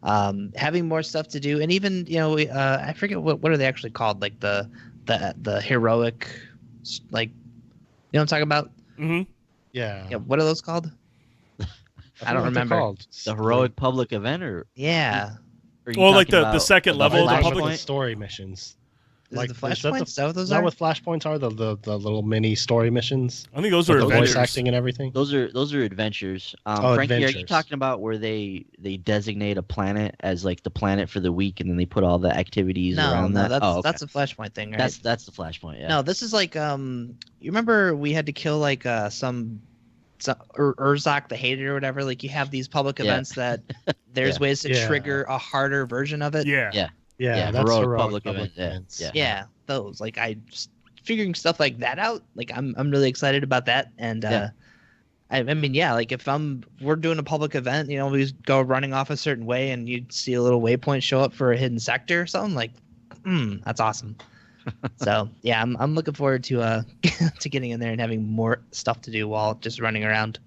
having more stuff to do, and even I forget what are they actually called? Like the heroic, like what I'm talking about? Mm-hmm. Yeah. What are those called? I don't remember. The heroic public event, or yeah. Well, like the second level, the public story missions. Like the flashpoints? Is that what those are? Is that what flashpoints are? The little mini story missions. I think those are voice acting and everything. Those are adventures. Frankie, adventures. are you talking about where they designate a planet as like the planet for the week, and then they put all the activities around that? That's a flashpoint thing, right? That's the flashpoint. Yeah. No, this is like you remember we had to kill like some Urzak the Hated or whatever. Like you have these public events that there's ways to trigger a harder version of it. Yeah, that's heroic public events. Yeah, those. Like I just figuring stuff like that out. Like I'm really excited about that. And I mean, like if we're doing a public event, we go running off a certain way, and you'd see a little waypoint show up for a hidden sector or something. Like, that's awesome. So yeah, I'm looking forward to to getting in there and having more stuff to do while just running around.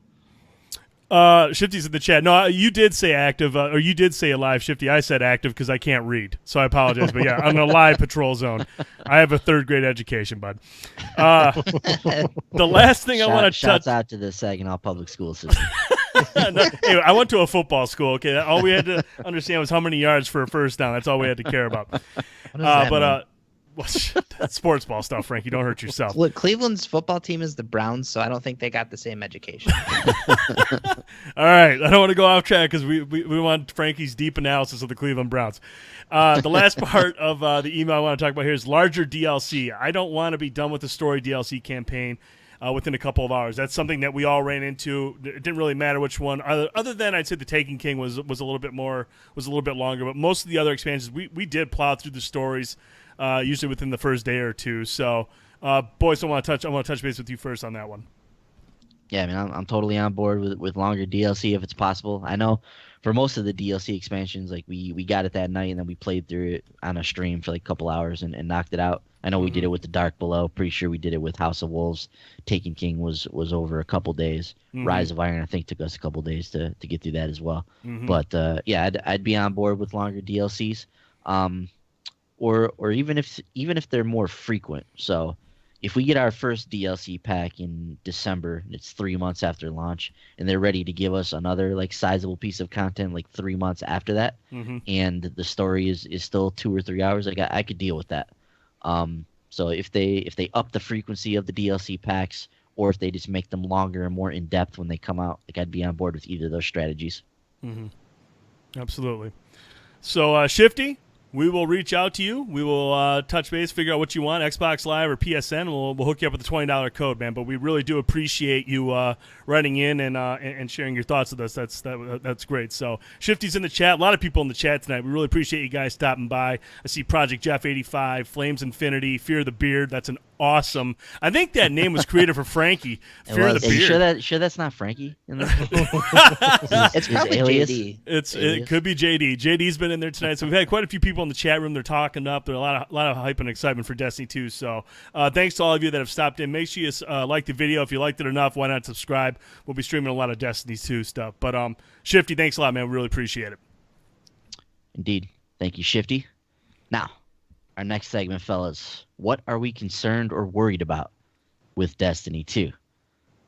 Shifty's in the chat. No, you did say active, or you did say alive, Shifty. I said active because I can't read, so I apologize. But yeah, I'm a live patrol zone. I have a 3rd grade education, bud. The last thing I want to touch. Shouts out to the Saginaw public school system. Anyway, I went to a football school. Okay, all we had to understand was how many yards for a first down. That's all we had to care about. That's sports ball stuff, Frank. You don't hurt yourself. Look, Cleveland's football team is the Browns, so I don't think they got the same education. All right. I don't want to go off track because we want Frankie's deep analysis of the Cleveland Browns. The last part of the email I want to talk about here is larger DLC. I don't want to be done with the story DLC campaign within a couple of hours. That's something that we all ran into. It didn't really matter which one. Other than I'd say the Taken King was a little bit longer, but most of the other expansions we did plow through the stories. Usually within the first day or two. So, boys, I want to touch base with you first on that one. Yeah, I mean, I'm totally on board with longer DLC if it's possible. I know for most of the DLC expansions, like we got it that night and then we played through it on a stream for like a couple hours and knocked it out. I know we did it with the Dark Below. Pretty sure we did it with House of Wolves. Taken King was over a couple days. Rise of Iron, I think, took us a couple days to get through that as well. But I'd be on board with longer DLCs. Or even if they're more frequent. So if we get our first DLC pack in December, it's 3 months after launch, and they're ready to give us another like sizable piece of content like 3 months after that, and the story is still 2 or 3 hours, like I could deal with that. So if they up the frequency of the DLC packs, or if they just make them longer and more in depth when they come out, like I'd be on board with either of those strategies. Absolutely. So Shifty, we will reach out to you. We will touch base, figure out what you want, Xbox Live or PSN. We'll hook you up with a $20 code, man. But we really do appreciate you writing in and sharing your thoughts with us. That's great. So Shifty's in the chat. A lot of people in the chat tonight. We really appreciate you guys stopping by. I see Project Jeff 85, Flames Infinity, Fear the Beard. That's an awesome. I think that name was created for Frankie. Fear the Beard. Sure that's not Frankie in there? It's probably alias? JD. It could be JD. JD's been in there tonight, so we've had quite a few people in the chat room. They're talking up. There's a lot of hype and excitement for Destiny 2. So thanks to all of you that have stopped in. Make sure you like the video. If you liked it enough, why not subscribe? We'll be streaming a lot of Destiny 2 stuff. But Shifty, thanks a lot, man. We really appreciate it. Indeed. Thank you, Shifty. Now, our next segment, fellas. What are we concerned or worried about with Destiny 2?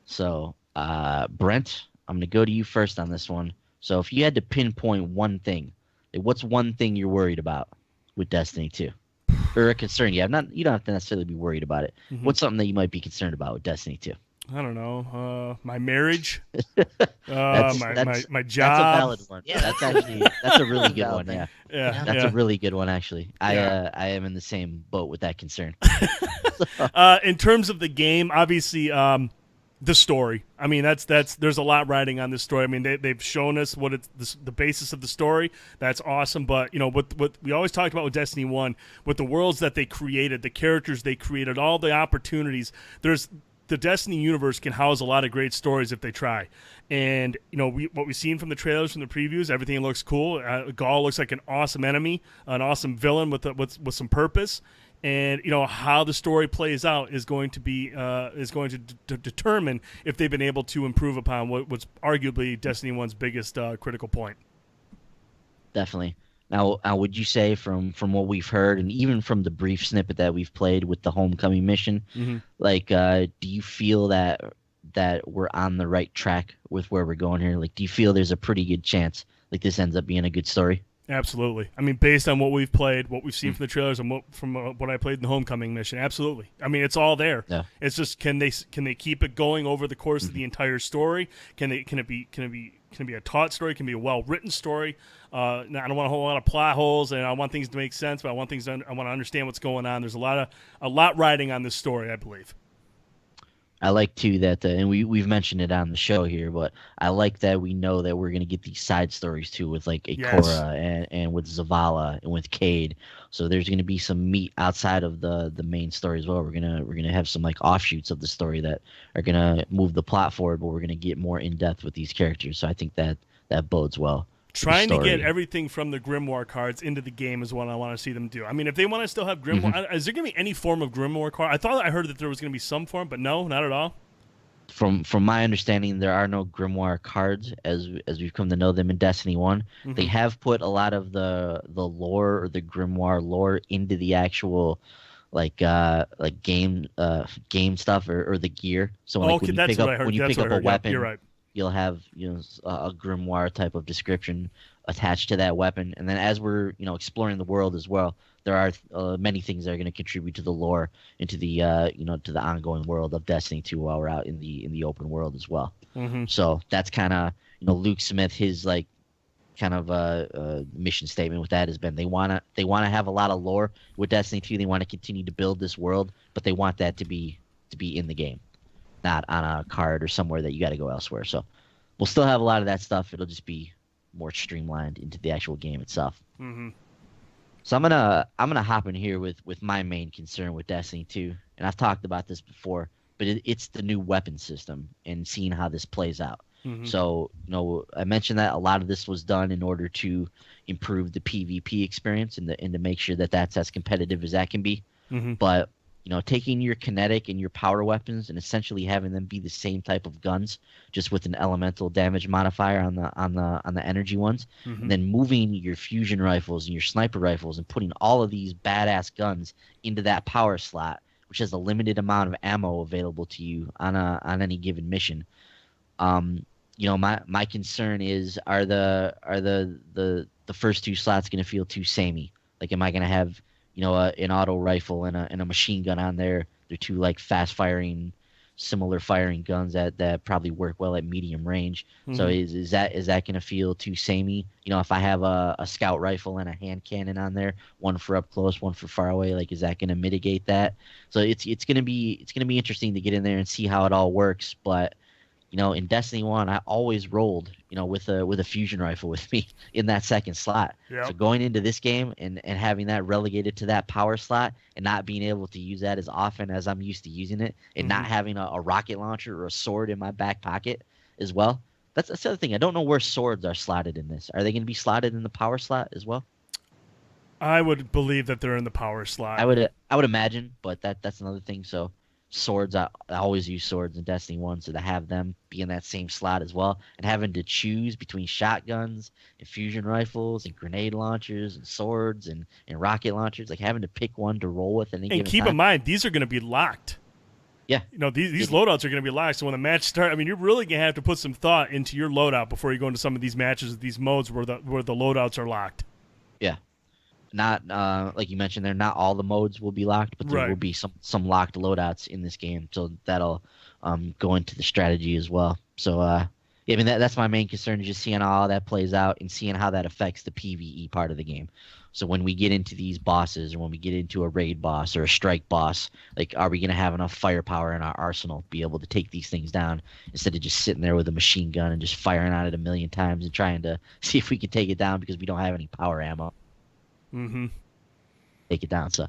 So, Brent, I'm going to go to you first on this one. So if you had to pinpoint one thing, what's one thing you're worried about with Destiny 2? Or a concern you have? You don't have to necessarily be worried about it. What's something that you might be concerned about with Destiny 2? I don't know. My marriage, my job. That's a valid one. Yeah, that's a really good one. Yeah, that's a really good one actually. I am in the same boat with that concern. In terms of the game, obviously, The story. I mean, that's there's a lot riding on this story. I mean, they've shown us what it's the basis of the story. That's awesome. But what we always talked about with Destiny 1, with the worlds that they created, the characters they created, all the opportunities. The Destiny universe can house a lot of great stories if they try. And what we've seen from the trailers, from the previews, everything looks cool. Gaul looks like an awesome enemy, an awesome villain with some purpose. And how the story plays out is going to determine if they've been able to improve upon what's arguably Destiny 1's biggest critical point. Definitely. Now, would you say from what we've heard, and even from the brief snippet that we've played with the homecoming mission, do you feel that we're on the right track with where we're going here? Like, do you feel there's a pretty good chance like this ends up being a good story? Absolutely. I mean, based on what we've played, what we've seen from the trailers, and from what I played in the homecoming mission, absolutely. I mean, it's all there. Yeah. It's just can they keep it going over the course of the entire story? Can it be a taut story? Can it be a well written story? I don't want a whole lot of plot holes, and I want things to make sense, but I want to understand what's going on. There's a lot riding on this story, I believe. I like too that, and we've mentioned it on the show here, but I like that we know that we're gonna get these side stories too with like Ikora and with Zavala and with Cade. So there's gonna be some meat outside of the main story as well. We're gonna have some like offshoots of the story that are gonna move the plot forward, but we're gonna get more in depth with these characters. So I think that bodes well. Trying to get everything from the Grimoire cards into the game is what I want to see them do. I mean, if they want to still have Grimoire, is there going to be any form of Grimoire card? I heard that there was going to be some form, but no, not at all. From my understanding, there are no Grimoire cards as we've come to know them in Destiny 1. They have put a lot of the lore or the Grimoire lore into the actual game stuff or the gear. So when you pick up a weapon, you're right. You'll have a grimoire type of description attached to that weapon, and then as we're exploring the world as well, there are many things that are going to contribute to the lore, into the to the ongoing world of Destiny 2 while we're out in the open world as well. So that's kind of Luke Smith, his mission statement with that has been they want to have a lot of lore with Destiny 2. They want to continue to build this world, but they want that to be in the game, not on a card or somewhere that you got to go elsewhere. So we'll still have a lot of that stuff. It'll just be more streamlined into the actual game itself. So I'm gonna hop in here with my main concern with Destiny 2, and I've talked about this before, but it's the new weapon system and seeing how this plays out. So I mentioned that a lot of this was done in order to improve the PvP experience and to make sure that that's as competitive as that can be. But taking your kinetic and your power weapons and essentially having them be the same type of guns, just with an elemental damage modifier on the energy ones, and then moving your fusion rifles and your sniper rifles and putting all of these badass guns into that power slot, which has a limited amount of ammo available to you on any given mission. My concern is, are the first two slots going to feel too samey? Like, am I going to have an auto rifle and a machine gun on there? They're two like fast firing, similar firing guns that probably work well at medium range. So is that going to feel too samey? If I have a scout rifle and a hand cannon on there, one for up close, one for far away, like, is that going to mitigate that? So it's going to be interesting to get in there and see how it all works. But in Destiny 1, I always rolled, with a fusion rifle with me in that second slot. Yep. So going into this game and having that relegated to that power slot and not being able to use that as often as I'm used to using it, and not having a rocket launcher or a sword in my back pocket as well. That's the other thing. I don't know where swords are slotted in this. Are they going to be slotted in the power slot as well? I would believe that they're in the power slot. I would imagine, but that's another thing. So swords, I always use swords in Destiny 1, so to have them be in that same slot as well, and having to choose between shotguns and fusion rifles and grenade launchers and swords and rocket launchers, like having to pick one to roll with any given keep time. In mind, these are going to be locked. Yeah. These loadouts are going to be locked, so when the match starts, I mean, you're really going to have to put some thought into your loadout before you go into some of these matches, these modes where the loadouts are locked. Yeah. Not like you mentioned there, not all the modes will be locked, but there will be some locked loadouts in this game, so that'll go into the strategy as well. So I mean, that's my main concern, is just seeing how all that plays out and seeing how that affects the PvE part of the game. So when we get into these bosses, or when we get into a raid boss or a strike boss, like, are we going to have enough firepower in our arsenal to be able to take these things down instead of just sitting there with a machine gun and just firing at it a million times and trying to see if we can take it down because we don't have any power ammo? Mm-hmm. Take it down. So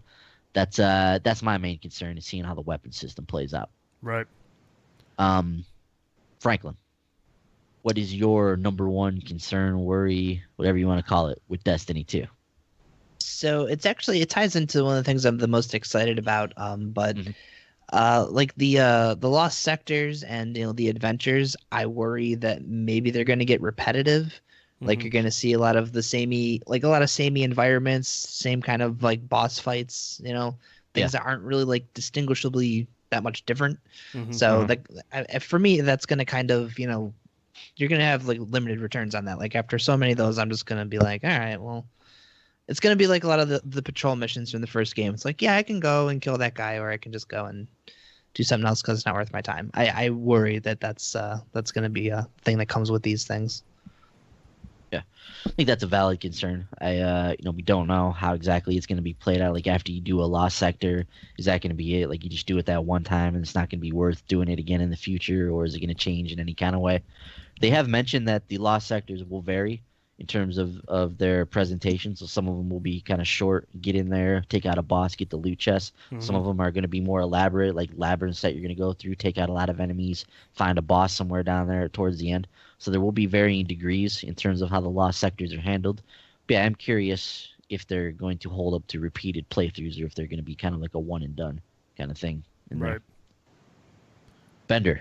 that's my main concern, is seeing how the weapon system plays out. Right. Franklin, what is your number one concern, worry, whatever you want to call it, with Destiny 2? So it ties into one of the things I'm the most excited about. But like the lost sectors and the adventures, I worry that maybe they're going to get repetitive. Like you're going to see a lot of samey environments, same kind of like boss fights, things that aren't really like distinguishably that much different. So for me, that's going to kind of, you're going to have like limited returns on that. Like after so many of those, I'm just going to be like, all right, well, it's going to be like a lot of the patrol missions from the first game. It's like, yeah, I can go and kill that guy, or I can just go and do something else because it's not worth my time. I worry that's going to be a thing that comes with these things. Yeah, I think that's a valid concern. We don't know how exactly it's going to be played out. Like after you do a lost sector, is that going to be it? Like you just do it that one time and it's not going to be worth doing it again in the future, or is it going to change in any kind of way? They have mentioned that the lost sectors will vary in terms of their presentation. So some of them will be kind of short, get in there, take out a boss, get the loot chest. Some of them are going to be more elaborate, like labyrinths that you're going to go through, take out a lot of enemies, find a boss somewhere down there towards the end. So there will be varying degrees in terms of how the lost sectors are handled. But yeah, I'm curious if they're going to hold up to repeated playthroughs, or if they're going to be kind of like a one and done kind of thing in there. Bender,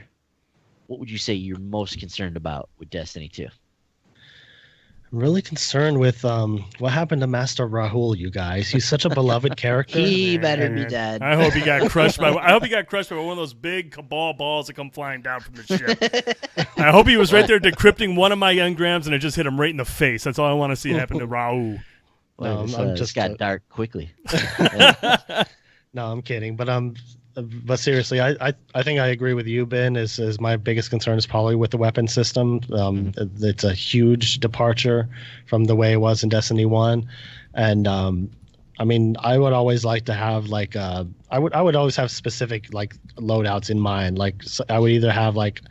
what would you say you're most concerned about with Destiny 2? I'm really concerned with what happened to Master Rahul, you guys. He's such a beloved character. He better be dead. I hope he got crushed by one of those big cabal balls that come flying down from the ship. I hope he was right there decrypting one of my engrams and it just hit him right in the face. That's all I want to see happen to Rahul. Well, this got dark quickly. No, I'm kidding. But seriously, I think I agree with you, Ben. Is my biggest concern is probably with the weapon system. It's a huge departure from the way it was in Destiny 1, and I mean, I would always like to have like I would always have specific like loadouts in mind. Like so I would either have like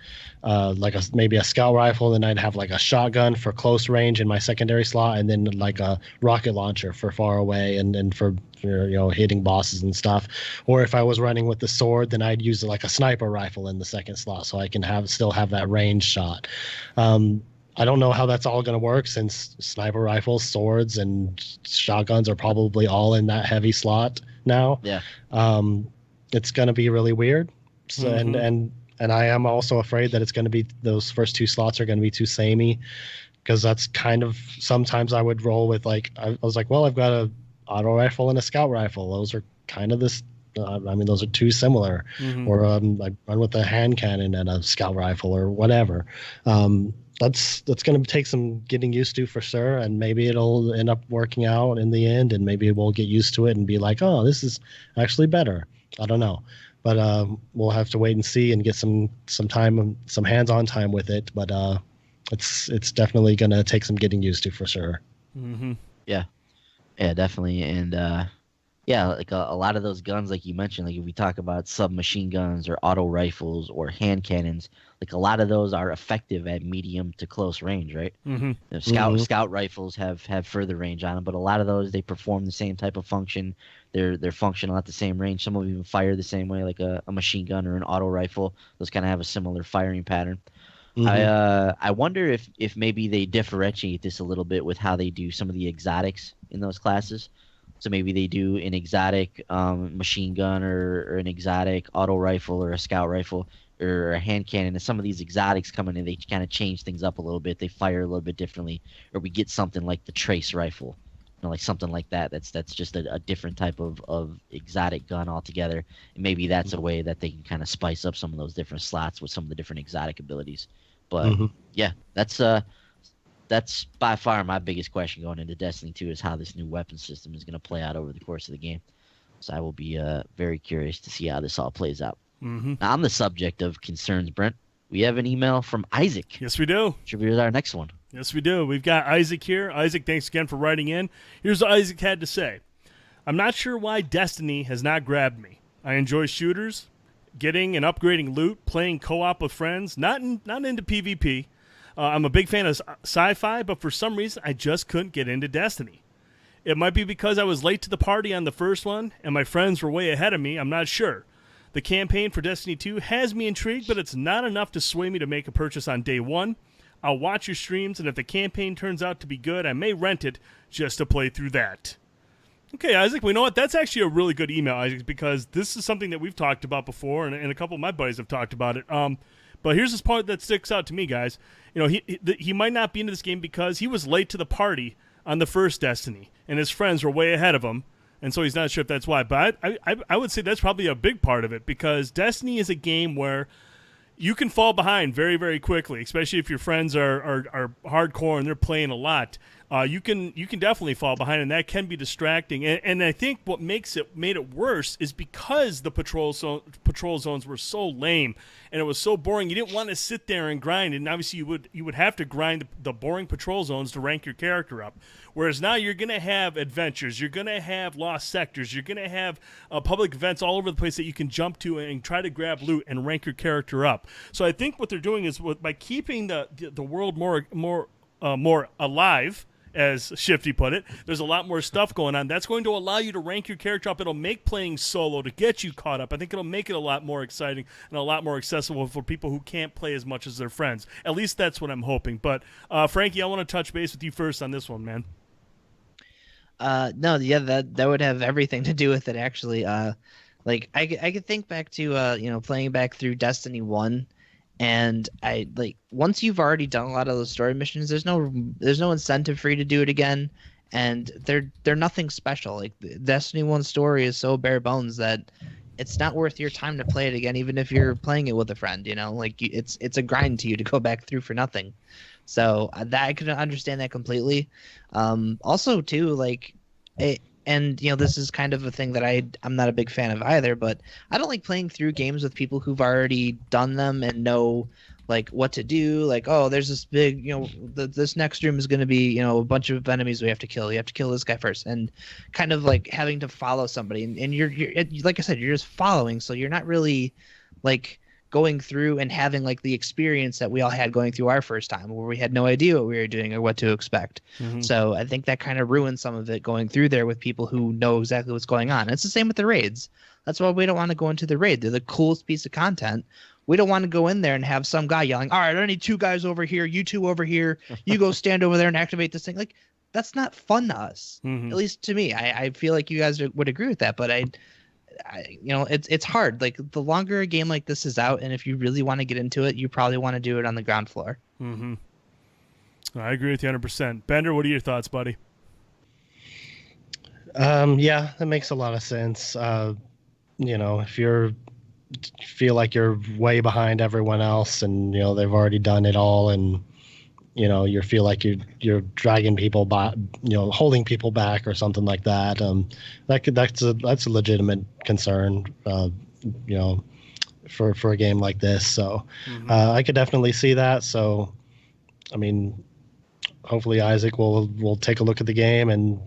maybe a scout rifle, then I'd have like a shotgun for close range in my secondary slot, and then like a rocket launcher for far away and for hitting bosses and stuff. Or if I was running with the sword, then I'd use like a sniper rifle in the second slot so I can still have that range shot. I don't know how that's all going to work, since sniper rifles, swords, and shotguns are probably all in that heavy slot now. Yeah. It's going to be really weird. So, and I am also afraid that it's going to be, those first two slots are going to be too samey, because that's kind of, sometimes I would roll with like, I was like, well, I've got a auto rifle and a scout rifle. Those are kind of this, those are too similar. Or I run with a hand cannon and a scout rifle or whatever. That's going to take some getting used to for sure, and maybe it'll end up working out in the end, and maybe we'll get used to it and be like, oh, this is actually better. I don't know, but we'll have to wait and see and get some time, some hands-on time with it. But it's definitely going to take some getting used to for sure. Yeah, definitely, and yeah, like a lot of those guns, like you mentioned, like if we talk about submachine guns or auto rifles or hand cannons, like a lot of those are effective at medium to close range, right? Scout rifles have further range on them, but a lot of those, they perform the same type of function. They're functional at the same range. Some of them even fire the same way, like a machine gun or an auto rifle. Those kind of have a similar firing pattern. I wonder if maybe they differentiate this a little bit with how they do some of the exotics in those classes. So maybe they do an exotic machine gun or an exotic auto rifle or a scout rifle or a hand cannon. And some of these exotics come in and they kind of change things up a little bit. They fire a little bit differently. Or we get something like the trace rifle, like something like that. That's just a different type of exotic gun altogether. And maybe that's a way that they can kind of spice up some of those different slots with some of the different exotic abilities. But yeah, that's by far my biggest question going into Destiny 2, is how this new weapon system is going to play out over the course of the game. So I will be very curious to see how this all plays out. Now, on the subject of concerns, Brent, we have an email from Isaac. Yes, we do. Should be our next one. Yes, we do. We've got Isaac here. Isaac, thanks again for writing in. Here's what Isaac had to say. I'm not sure why Destiny has not grabbed me. I enjoy shooters, getting and upgrading loot, playing co-op with friends, not into PvP. I'm a big fan of sci-fi, but for some reason, I just couldn't get into Destiny. It might be because I was late to the party on the first one, and my friends were way ahead of me. I'm not sure. The campaign for Destiny 2 has me intrigued, but it's not enough to sway me to make a purchase on day one. I'll watch your streams, and if the campaign turns out to be good, I may rent it just to play through that. Okay, Isaac, well, you know what? That's actually a really good email, Isaac, because this is something that we've talked about before, and a couple of my buddies have talked about it. But here's this part that sticks out to me, guys. You know, he might not be into this game because he was late to the party on the first Destiny, and his friends were way ahead of him, and so he's not sure if that's why. But I would say that's probably a big part of it, because Destiny is a game where you can fall behind very, very quickly, especially if your friends are hardcore and they're playing a lot. You can definitely fall behind, and that can be distracting. And I think what made it worse is because the patrol zones were so lame and it was so boring. You didn't want to sit there and grind, and obviously you would have to grind the boring patrol zones to rank your character up. Whereas now you're going to have adventures, you're going to have lost sectors, you're going to have public events all over the place that you can jump to and try to grab loot and rank your character up. So I think what they're doing is by keeping the world more alive, as Shifty put it, there's a lot more stuff going on. That's going to allow you to rank your character up. It'll make playing solo to get you caught up. I think it'll make it a lot more exciting and a lot more accessible for people who can't play as much as their friends. At least that's what I'm hoping. But Frankie, I want to touch base with you first on this one, man. No, yeah, that would have everything to do with it, actually. Like I could think back to playing back through Destiny 1, and I like once you've already done a lot of those story missions, there's no incentive for you to do it again, and they're nothing special. Like the Destiny 1 story is so bare bones that it's not worth your time to play it again, even if you're playing it with a friend. It's a grind to you to go back through for nothing. So that I could understand that completely. Also, too, like and this is kind of a thing that I'm not a big fan of either, but I don't like playing through games with people who've already done them and know like what to do. Like, oh, there's this big, this next room is going to be, a bunch of enemies we have to kill. You have to kill this guy first, and kind of like having to follow somebody. And you're like I said, you're just following, so you're not really like going through and having like the experience that we all had going through our first time, where we had no idea what we were doing or what to expect. Mm-hmm. So I think that kind of ruins some of it going through there with people who know exactly what's going on. And it's the same with the raids. That's why we don't want to go into the raid. They're the coolest piece of content. We don't want to go in there and have some guy yelling, all right, I need 2 guys over here, you 2 over here, you go stand over there and activate this thing. Like, that's not fun to us. Mm-hmm. At least to me. I feel like you guys would agree with that, but it's hard. Like, the longer a game like this is out, and if you really want to get into it, you probably want to do it on the ground floor. Mm-hmm. I agree with you 100%. Bender, what are your thoughts, buddy? Yeah, that makes a lot of sense. If you feel like you're way behind everyone else, and they've already done it all, and you feel like you're dragging people back, holding people back or something like that. That's a legitimate concern, for a game like this. So mm-hmm. I could definitely see that. So, I mean, hopefully Isaac will take a look at the game, and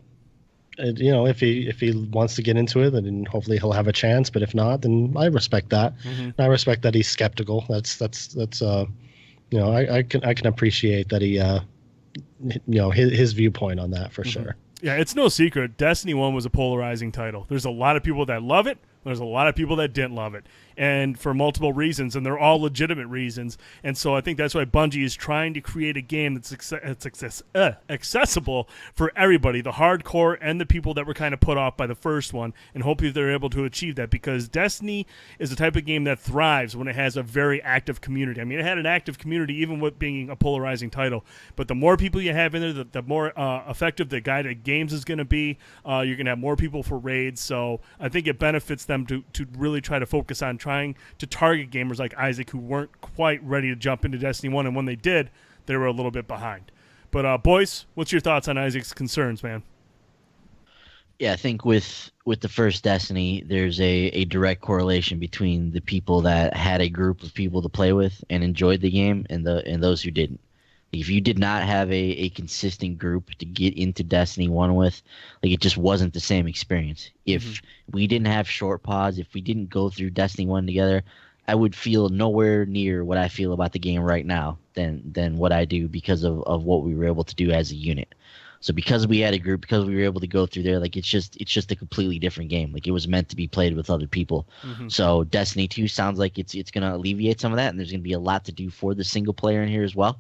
if he wants to get into it, then hopefully he'll have a chance. But if not, then I respect that. Mm-hmm. I respect that he's skeptical. That's I can appreciate that he his viewpoint on that for mm-hmm. sure. Yeah, it's no secret. Destiny 1 was a polarizing title. There's a lot of people that love it. There's a lot of people that didn't love it, and for multiple reasons, and they're all legitimate reasons. And so I think that's why Bungie is trying to create a game that's accessible for everybody, the hardcore and the people that were kind of put off by the first one, and hopefully they're able to achieve that, because Destiny is the type of game that thrives when it has a very active community. I mean, it had an active community even with being a polarizing title, but the more people you have in there, the more effective the guided games is going to be. You're going to have more people for raids, so I think it benefits them to really try to focus on trying to target gamers like Isaac who weren't quite ready to jump into Destiny 1, and when they did, they were a little bit behind. But boys, what's your thoughts on Isaac's concerns, man? Yeah, I think with the first Destiny, there's a direct correlation between the people that had a group of people to play with and enjoyed the game and those who didn't. If you did not have a consistent group to get into Destiny 1 with, like it just wasn't the same experience. If we didn't have short pause, if we didn't go through Destiny 1 together, I would feel nowhere near what I feel about the game right now than what I do because of what we were able to do as a unit. So because we had a group, because we were able to go through there, like it's just a completely different game. Like it was meant to be played with other people. So Destiny 2 sounds like it's gonna alleviate some of that, and there's gonna be a lot to do for the single player in here as well.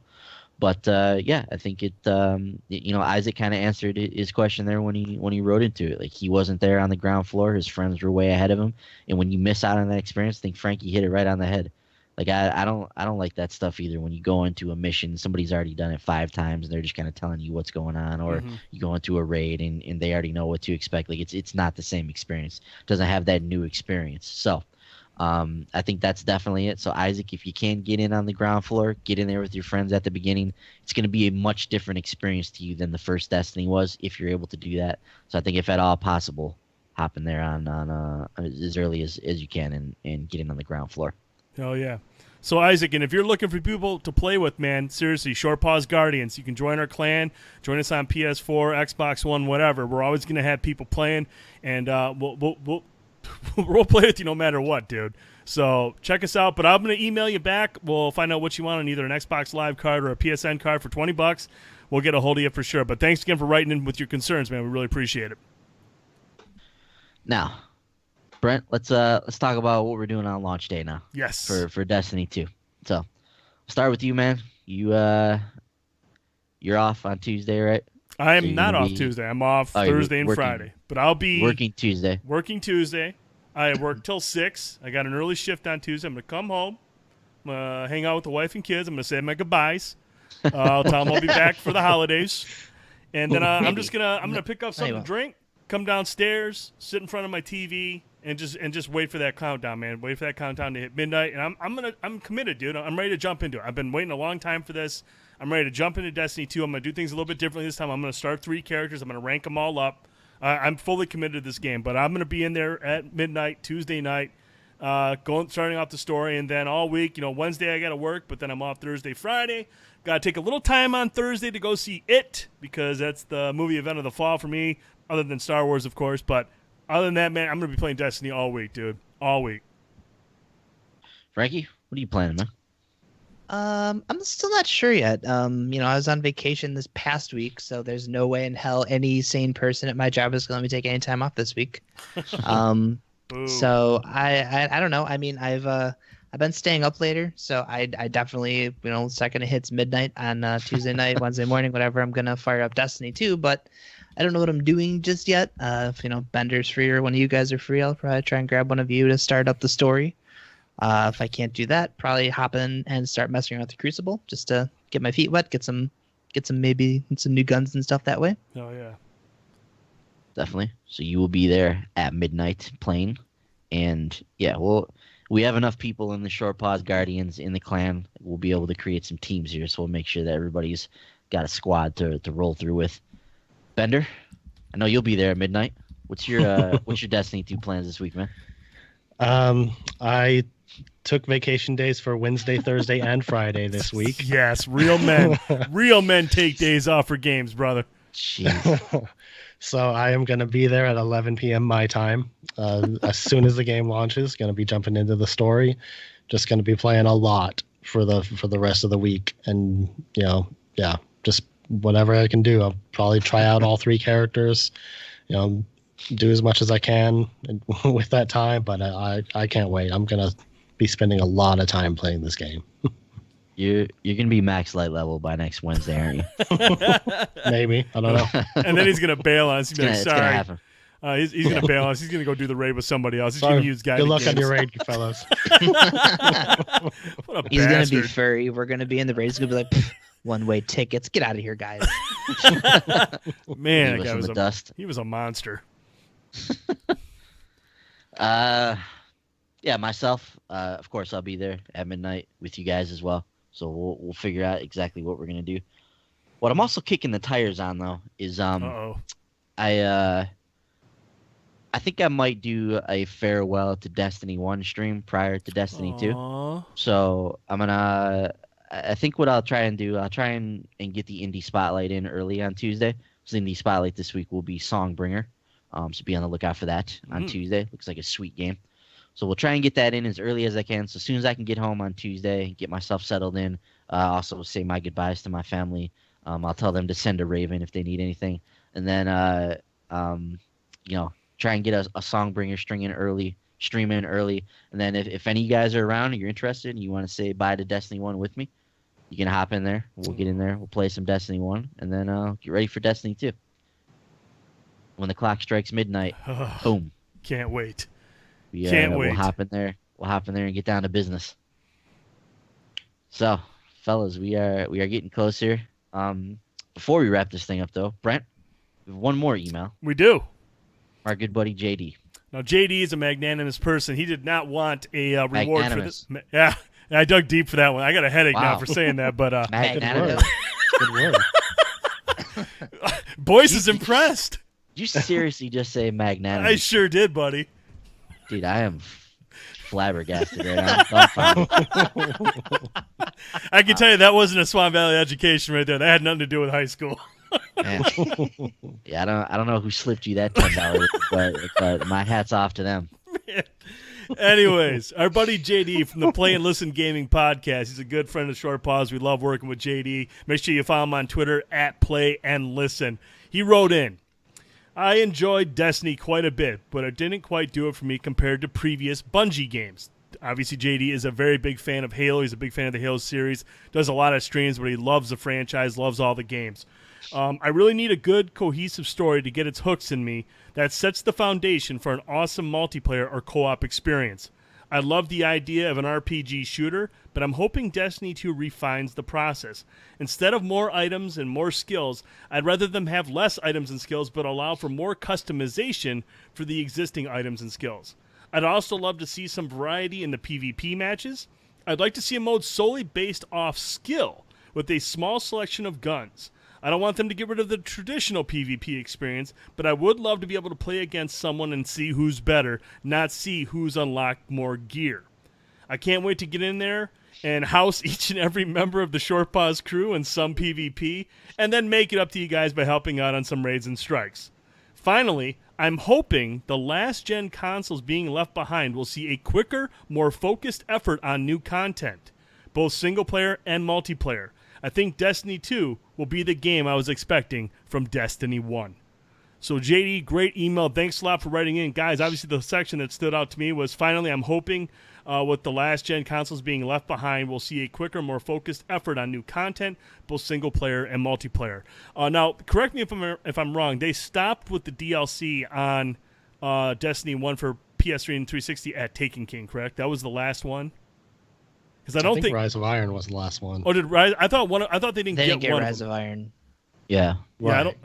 But yeah, I think Isaac kind of answered his question there when he wrote into it. Like he wasn't there on the ground floor; his friends were way ahead of him, and when you miss out on that experience, I think Frankie hit it right on the head. Like I don't like that stuff either. When you go into a mission, somebody's already done it 5 times, and they're just kind of telling you what's going on, or you go into a raid and they already know what to expect. Like it's not the same experience. It doesn't have that new experience. So I think that's definitely it. So Isaac, if you can get in on the ground floor, get in there with your friends at the beginning. It's going to be a much different experience to you than the first Destiny was if you're able to do that. So I think if at all possible, hop in there on as early as you can and get in on the ground floor. Hell yeah. So, Isaac, and if you're looking for people to play with, man, seriously, Short Pause Guardians, you can join our clan, join us on PS4, Xbox One, whatever. We're always going to have people playing, and we'll play with you no matter what, dude. So, check us out, but I'm going to email you back. We'll find out what you want on either an Xbox Live card or a PSN card for $20. We'll get a hold of you for sure. But thanks again for writing in with your concerns, man. We really appreciate it. Now, Brent, let's talk about what we're doing on launch day now. Yes. For Destiny 2. So, I'll start with you, man. You're off on Tuesday, right? I am not off Tuesday. I'm off Thursday and Friday. But I'll be working Tuesday. I work till 6. I got an early shift on Tuesday. I'm going to come home. I'm going to hang out with the wife and kids. I'm going to say my goodbyes. I'll tell them I'll be back for the holidays. And then I'm going to pick up something to drink, come downstairs, sit in front of my TV, and just wait for that countdown, man. Wait for that countdown to hit midnight, and I'm committed, dude. I'm ready to jump into it. I've been waiting a long time for this. I'm ready to jump into Destiny 2. I'm gonna do things a little bit differently this time. I'm gonna start 3 characters. I'm gonna rank them all up. I'm fully committed to this game, but I'm gonna be in there at midnight Tuesday night, starting off the story, and then all week. Wednesday I gotta work, but then I'm off Thursday, Friday. Gotta take a little time on Thursday to go see It because that's the movie event of the fall for me, other than Star Wars, of course, but. Other than that, man, I'm going to be playing Destiny all week, dude. All week. Frankie, what are you planning, man? I'm still not sure yet. I was on vacation this past week, so there's no way in hell any sane person at my job is going to let me take any time off this week. So I don't know. I mean, I've been staying up later, so I definitely, second it hits midnight on Tuesday night, Wednesday morning, whatever, I'm going to fire up Destiny 2, but I don't know what I'm doing just yet. If Bender's free or one of you guys are free, I'll probably try and grab one of you to start up the story. If I can't do that, probably hop in and start messing around with the Crucible just to get my feet wet, get some maybe some new guns and stuff that way. Oh yeah, definitely. So you will be there at midnight playing, and yeah, we have enough people in the Short Pause Guardians in the clan. We'll be able to create some teams here, so we'll make sure that everybody's got a squad to roll through with. Bender, I know you'll be there at midnight. What's your Destiny 2 plans this week, man? I took vacation days for Wednesday, Thursday, and Friday this week. Yes, real men take days off for games, brother. Jeez. So I am going to be there at 11 p.m. my time. As soon as the game launches, going to be jumping into the story. Just going to be playing a lot for the rest of the week, and just whatever I can do. I'll probably try out all 3 characters, do as much as I can with that time, but I can't wait. I'm going to be spending a lot of time playing this game. You're going to be max light level by next Wednesday, aren't you? Maybe. I don't know. And then he's going to bail on us. He's going to be sorry. He's going to bail on us. He's going to go do the raid with somebody else. He's going to use guided Good luck games. on your raid, fellas. What a He's going to bastard. be furry. We're going to be in the raid. He's going to be like, one-way tickets. Get out of here, guys. Man, that Leave us guy in was the dust. he was a monster. Yeah, myself. Of course, I'll be there at midnight with you guys as well. So we'll figure out exactly what we're gonna do. What I'm also kicking the tires on though is I think I might do a farewell to Destiny 1 stream prior to Destiny 2. So I'm gonna I think what I'll try and do, I'll try and get the indie spotlight in early on Tuesday. So the indie spotlight this week will be Songbringer. So be on the lookout for that on Tuesday. Looks like a sweet game. So we'll try and get that in as early as I can. So as soon as I can get home on Tuesday, get myself settled in, also say my goodbyes to my family. I'll tell them to send a Raven if they need anything. And then, try and get a Songbringer stream in early. And then if any of you guys are around and you're interested and you want to say bye to Destiny 1 with me, you can hop in there. We'll get in there. We'll play some Destiny 1. And then get ready for Destiny 2. When the clock strikes midnight, boom. Can't wait. Can't wait. We'll hop in there. and get down to business. So, fellas, we are getting closer. Before we wrap this thing up, though, Brent, we have one more email. We do. Our good buddy JD. Now, JD is a magnanimous person. He did not want a reward for this. Yeah, I dug deep for that one. I got a headache now for saying that, but magnanimous. Good word. Boyce is impressed. Did you seriously just say magnanimous? I sure did, buddy. Dude, I am flabbergasted right now. I can tell you that wasn't a Swan Valley education right there. That had nothing to do with high school. Man. Yeah, I don't know who slipped you that $10, but my hat's off to them. Anyways, our buddy JD from the Play and Listen Gaming Podcast. He's a good friend of Short Pause. We love working with JD. Make sure you follow him on Twitter at Play and Listen. He wrote in, I enjoyed Destiny quite a bit, but it didn't quite do it for me compared to previous Bungie games. Obviously, JD is a very big fan of Halo. He's a big fan of the Halo series. Does a lot of streams, but he loves the franchise, loves all the games. I really need a good, cohesive story to get its hooks in me that sets the foundation for an awesome multiplayer or co-op experience. I love the idea of an RPG shooter, but I'm hoping Destiny 2 refines the process. Instead of more items and more skills, I'd rather them have less items and skills, but allow for more customization for the existing items and skills. I'd also love to see some variety in the PvP matches. I'd like to see a mode solely based off skill, with a small selection of guns. I don't want them to get rid of the traditional PvP experience, but I would love to be able to play against someone and see who's better, not see who's unlocked more gear. I can't wait to get in there and house each and every member of the Short Pause crew in some PvP, and then make it up to you guys by helping out on some raids and strikes. Finally, I'm hoping the last-gen consoles being left behind will see a quicker, more focused effort on new content, both single-player and multiplayer. I think Destiny 2 will be the game I was expecting from Destiny 1. So, JD, great email. Thanks a lot for writing in. Guys, obviously the section that stood out to me was finally I'm hoping with the last-gen consoles being left behind, we'll see a quicker, more focused effort on new content, both single-player and multiplayer. Now, correct me if I'm wrong. They stopped with the DLC on Destiny 1 for PS3 and 360 at Taken King, correct? That was the last one? Because I think Rise of Iron was the last one. Oh, did Rise? I thought they didn't get one Rise of Iron. Yeah. Right.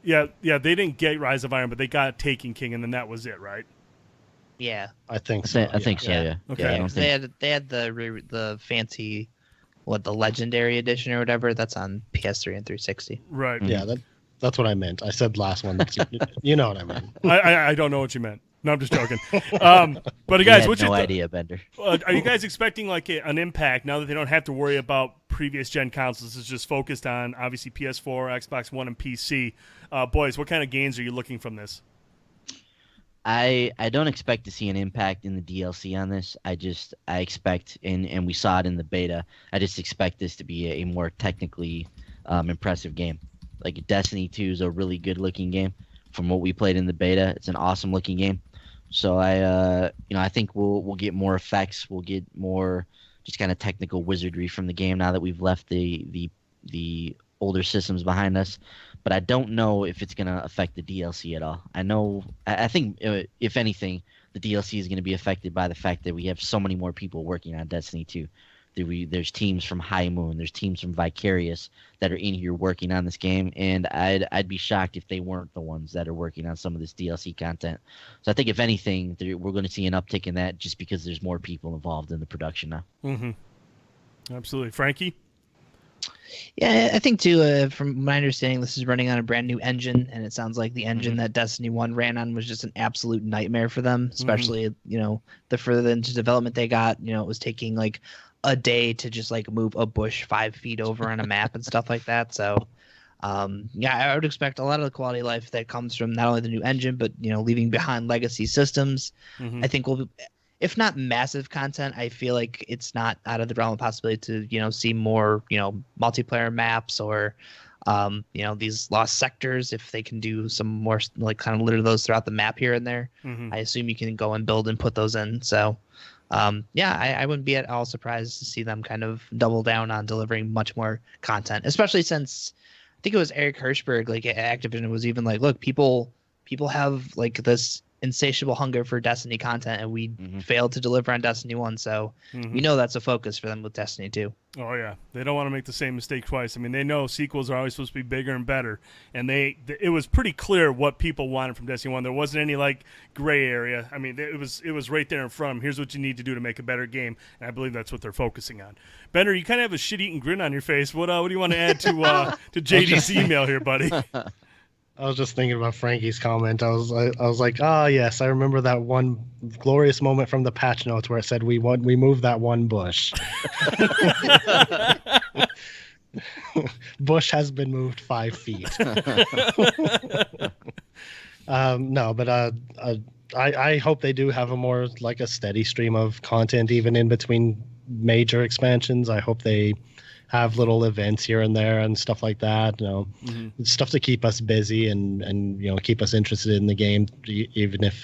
Yeah, they didn't get Rise of Iron, but they got Taken King, and then that was it, right? Yeah, I think so. I think so. Yeah. Okay. Yeah, they had the fancy, the Legendary Edition or whatever. That's on PS3 and 360. Right. Yeah, that's what I meant. I said last one. You know what I meant. I don't know what you meant. No, I'm just joking. But guys, what's no idea, Bender? Are you guys expecting an impact now that they don't have to worry about previous gen consoles? It's just focused on obviously PS4, Xbox One, and PC. Boys, what kind of gains are you looking from this? I don't expect to see an impact in the DLC on this. I expect, and we saw it in the beta, I just expect this to be a more technically impressive game. Like Destiny 2 is a really good looking game. From what we played in the beta, it's an awesome looking game. So I think we'll get more effects. We'll get more just kind of technical wizardry from the game now that we've left the older systems behind us. But I don't know if it's going to affect the DLC at all. I think if anything, the DLC is going to be affected by the fact that we have so many more people working on Destiny 2. There's teams from High Moon, there's teams from Vicarious that are in here working on this game, and I'd be shocked if they weren't the ones that are working on some of this DLC content. So I think if anything, we're going to see an uptick in that just because there's more people involved in the production now. Mm-hmm. Absolutely. Frankie? Yeah, I think too. From my understanding, this is running on a brand new engine, and it sounds like the engine that Destiny 1 ran on was just an absolute nightmare for them. Especially, the further into development they got, it was taking like a day to just like move a bush 5 feet over on a map and stuff like that. So, yeah, I would expect a lot of the quality of life that comes from not only the new engine, but leaving behind legacy systems. I think will, if not massive content, I feel like it's not out of the realm of possibility to see more multiplayer maps or these lost sectors if they can do some more like kind of litter those throughout the map here and there. I assume you can go and build and put those in. So yeah, I wouldn't be at all surprised to see them kind of double down on delivering much more content, especially since I think it was Eric Hirschberg like at Activision was even like, look, people have like this insatiable hunger for Destiny content, and we failed to deliver on Destiny 1, so we know that's a focus for them with Destiny 2. Oh yeah, they don't want to make the same mistake twice. I mean, they know sequels are always supposed to be bigger and better, and it was pretty clear what people wanted from Destiny 1. There wasn't any like gray area. I mean, it was right there in front of them. Here's what you need to do to make a better game, and I believe that's what they're focusing on. Bender, you kind of have a shit-eating grin on your face. What do you want to add to JD's email here, buddy? I was just thinking about Frankie's comment. I was like, yes, I remember that one glorious moment from the patch notes where it said we moved that one bush. Bush has been moved 5 feet. No, but I hope they do have a more like a steady stream of content even in between major expansions. I hope they have little events here and there and stuff like that, stuff to keep us busy and keep us interested in the game, even if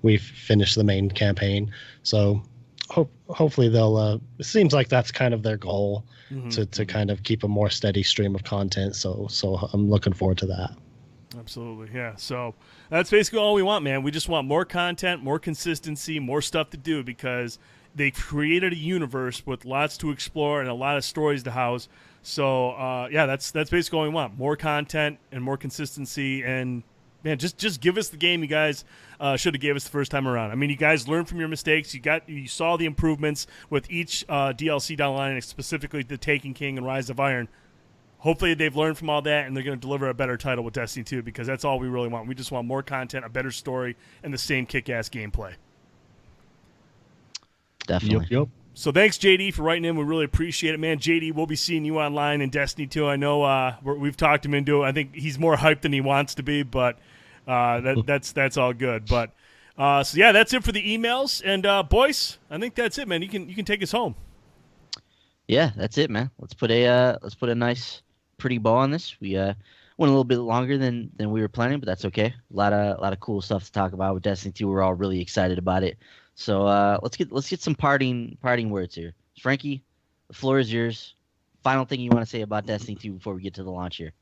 we've finished the main campaign. So hopefully they'll. It seems like that's kind of their goal to kind of keep a more steady stream of content. So I'm looking forward to that. Absolutely, yeah. So that's basically all we want, man. We just want more content, more consistency, more stuff to do because they created a universe with lots to explore and a lot of stories to house. So, yeah, that's basically all we want. More content and more consistency. And, man, just give us the game you guys should have gave us the first time around. I mean, you guys learned from your mistakes. You saw the improvements with each DLC down the line, and specifically the Taken King and Rise of Iron. Hopefully they've learned from all that, and they're going to deliver a better title with Destiny 2 because that's all we really want. We just want more content, a better story, and the same kick-ass gameplay. Definitely. Yep. So thanks, JD, for writing in. We really appreciate it, man. JD, we'll be seeing you online in Destiny 2. I know we've talked him into it. I think he's more hyped than he wants to be, but that's all good. But so yeah, that's it for the emails. And boys, I think that's it, man. You can take us home. Yeah, that's it, man. Let's put a nice, pretty bow on this. We went a little bit longer than we were planning, but that's okay. A lot of cool stuff to talk about with Destiny 2. We're all really excited about it. So let's get some parting words here. Frankie, the floor is yours. Final thing you want to say about Destiny 2 before we get to the launch here?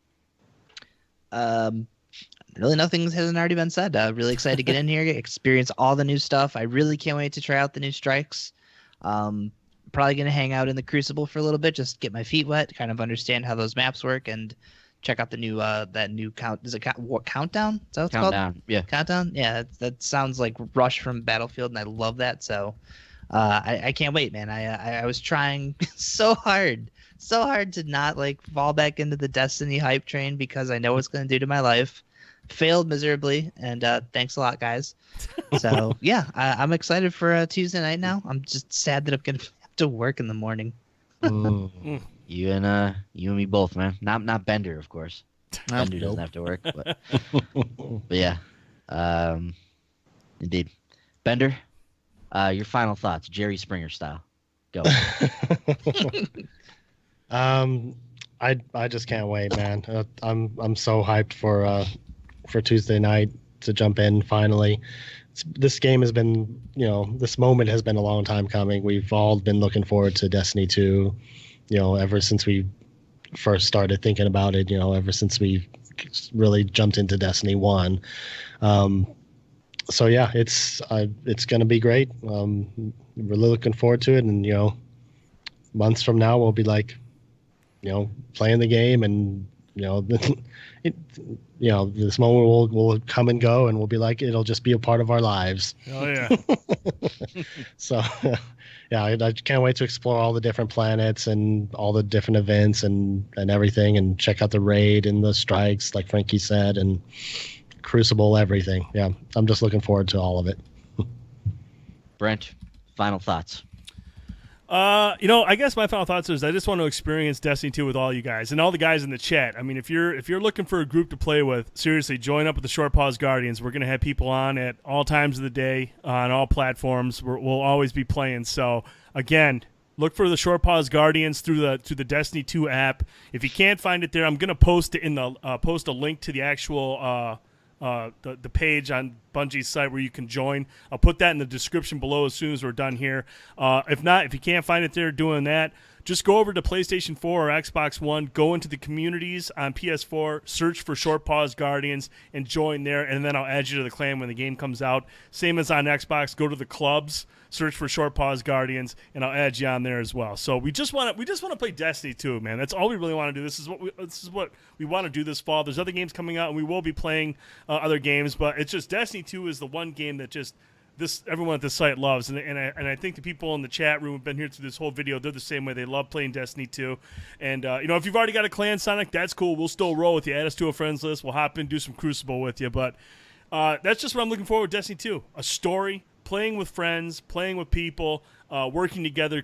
Really, nothing hasn't already been said. Really excited to get in here, experience all the new stuff. I really can't wait to try out the new strikes. Probably going to hang out in the Crucible for a little bit, just get my feet wet, kind of understand how those maps work, and check out the new countdown. Is that what it's called? Countdown. Yeah. Countdown. Yeah, that sounds like Rush from Battlefield, and I love that. So I can't wait, man. I was trying so hard to not like fall back into the Destiny hype train because I know what it's going to do to my life. Failed miserably, and thanks a lot, guys. So yeah, I'm excited for Tuesday night now. I'm just sad that I'm going to have to work in the morning. You and me both, man. Not Bender, of course. Bender doesn't have to work, but yeah. Indeed. Bender, your final thoughts, Jerry Springer style. Go. I just can't wait, man. I'm so hyped for Tuesday night to jump in finally. This game has been, this moment has been a long time coming. We've all been looking forward to Destiny 2. Ever since we first started thinking about it, ever since we really jumped into Destiny 1. So yeah, it's going to be great. We're really looking forward to it. And, months from now, we'll be like, playing the game and, it, this moment will come and go, and we'll be like, it'll just be a part of our lives. Oh yeah. So, yeah, I can't wait to explore all the different planets and all the different events and everything, and check out the raid and the strikes, like Frankie said, and Crucible, everything. Yeah, I'm just looking forward to all of it. Brent, final thoughts. I guess my final thoughts is I just want to experience Destiny 2 with all you guys and all the guys in the chat. I mean, if you're looking for a group to play with, seriously, join up with the Short Pause Guardians. We're going to have people on at all times of the day on all platforms. We'll always be playing. So again, look for the Short Pause Guardians through the Destiny 2 app. If you can't find it there, I'm going to post it in the post a link to the actual the page on Bungie's site where you can join. I'll put that in the description below as soon as we're done here. If not, if you can't find it there doing that, just go over to PlayStation 4 or Xbox One, go into the communities on PS4, search for Short Pause Guardians, and join there, and then I'll add you to the clan when the game comes out. Same as on Xbox, go to the clubs, search for Short Pause Guardians, and I'll add you on there as well. So we just want to play Destiny 2, man. That's all we really want to do. This is what we want to do this fall. There's other games coming out, and we will be playing other games, but it's just Destiny 2 is the one game that just everyone at the site loves, and I think the people in the chat room have been here through this whole video. They're the same way. They love playing Destiny 2, and if you've already got a clan, Sonic, that's cool. We'll still roll with you. Add us to a friends list. We'll hop in, do some Crucible with you. But that's just what I'm looking forward to. Destiny 2, a story, playing with friends, playing with people, working together,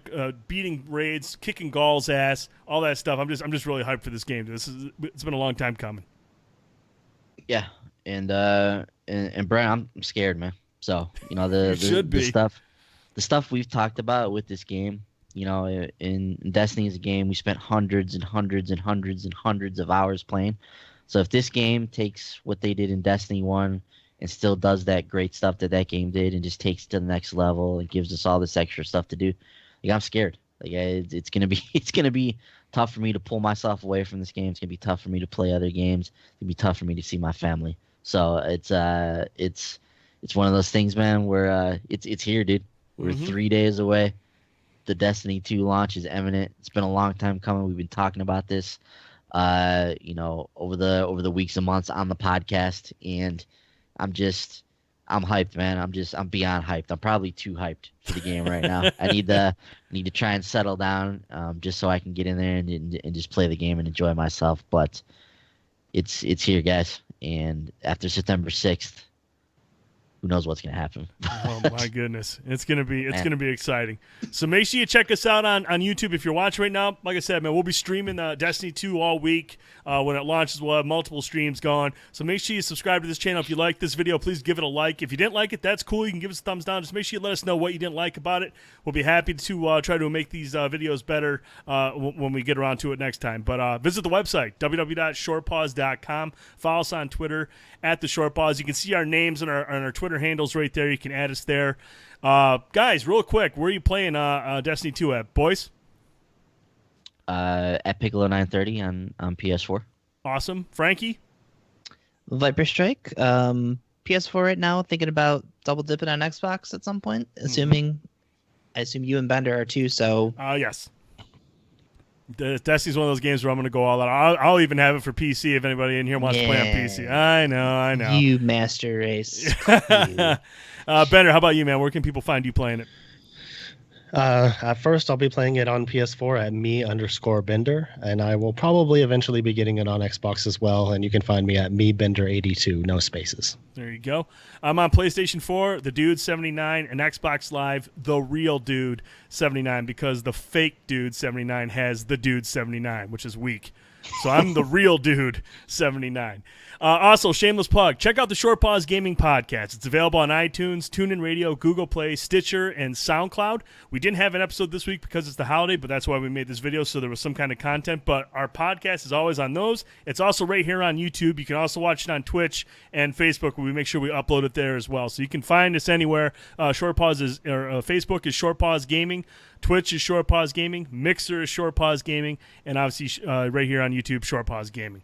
beating raids, kicking Gaul's ass, all that stuff. I'm just really hyped for this game. It's been a long time coming. Yeah, and Brent, I'm scared, man. So the stuff we've talked about with this game, in Destiny as a game, we spent hundreds and hundreds and hundreds and hundreds of hours playing. So if this game takes what they did in Destiny 1 and still does that great stuff that game did, and just takes it to the next level and gives us all this extra stuff to do, I'm scared. It's gonna be tough for me to pull myself away from this game. It's gonna be tough for me to play other games. It's gonna be tough for me to see my family. So it's one of those things, man, where it's here, dude. We're 3 days away. The Destiny 2 launch is imminent. It's been a long time coming. We've been talking about this, over the weeks and months on the podcast, and I'm hyped, man. I'm beyond hyped. I'm probably too hyped for the game right now. I need to try and settle down, just so I can get in there and just play the game and enjoy myself. But it's here, guys. And after September 6th, who knows what's going to happen. Oh my goodness. It's going to be exciting. So make sure you check us out on YouTube if you're watching right now. Like I said, man, we'll be streaming Destiny 2 all week. When it launches, we'll have multiple streams going. So make sure you subscribe to this channel. If you like this video, please give it a like. If you didn't like it, that's cool. You can give us a thumbs down. Just make sure you let us know what you didn't like about it. We'll be happy to try to make these videos better when we get around to it next time. But visit the website, www.shortpause.com. Follow us on Twitter @TheShortPause. You can see our names and our Twitter handles right there. You can add us there. Guys, real quick, where are you playing Destiny 2 at, boys? At Piccolo 930 on PS4. Awesome. Frankie? Viper Strike. PS4 right now, thinking about double dipping on Xbox at some point, I assume you and Bender are too, so... Yes. Destiny's one of those games where I'm going to go all out. I'll even have it for PC if anybody in here wants to play on PC. I know. You master race. Bender, how about you, man? Where can people find you playing it? At first, I'll be playing it on PS4 at me_Bender, and I will probably eventually be getting it on Xbox as well, and you can find me at mebender82, no spaces. There you go. I'm on PlayStation 4, the Dude 79, and Xbox Live, the real Dude 79, because the fake Dude 79 has the Dude 79, which is weak. So I'm the real Dude 79. Also, shameless plug, check out the Short Pause Gaming Podcast. It's available on iTunes, TuneIn Radio, Google Play, Stitcher, and SoundCloud. We didn't have an episode this week because it's the holiday, but that's why we made this video, so there was some kind of content. But our podcast is always on those. It's also right here on YouTube. You can also watch it on Twitch and Facebook, where we make sure we upload it there as well. So you can find us anywhere. Facebook is Short Pause Gaming. Twitch is Short Pause Gaming. Mixer is Short Pause Gaming. And obviously right here on YouTube, Short Pause Gaming.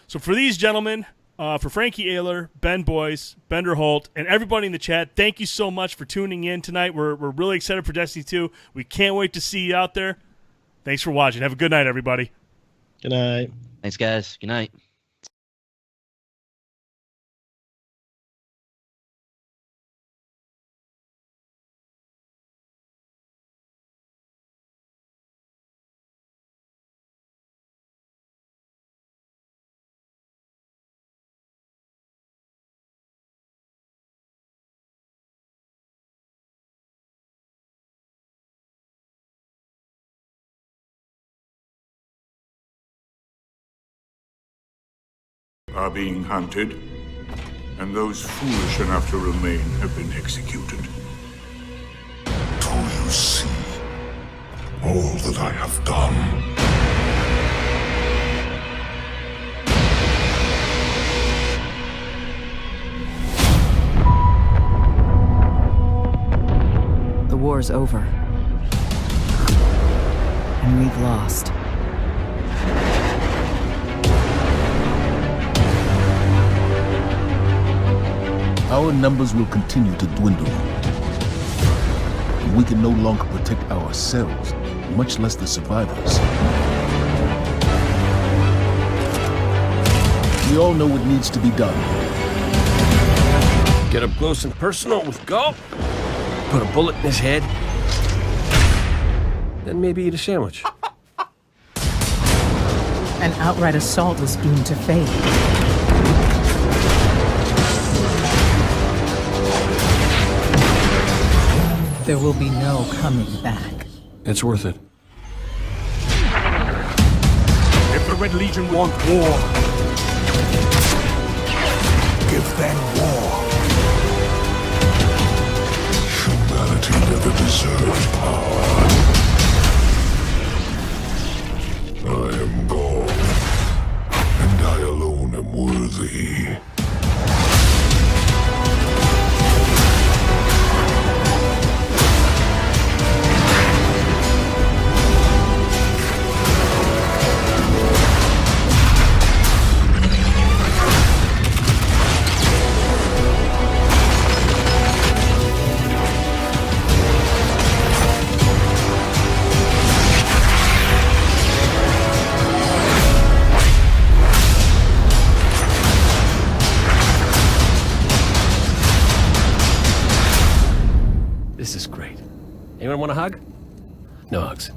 So for these gentlemen, for Frankie Ayler, Ben Boyce, Bender Holt, and everybody in the chat, thank you so much for tuning in tonight. We're really excited for Destiny 2. We can't wait to see you out there. Thanks for watching. Have a good night, everybody. Good night. Thanks, guys. Good night. Are being hunted, and those foolish enough to remain have been executed. Do you see all that I have done? The war's over. And we've lost. Our numbers will continue to dwindle. We can no longer protect ourselves, much less the survivors. We all know what needs to be done. Get up close and personal with Gulp, put a bullet in his head, then maybe eat a sandwich. An outright assault is doomed to fail. There will be no coming back. It's worth it. If the Red Legion want war, give them war. Humanity never deserved power. I am gone, and I alone am worthy. This is great. Anyone want a hug? No hugs.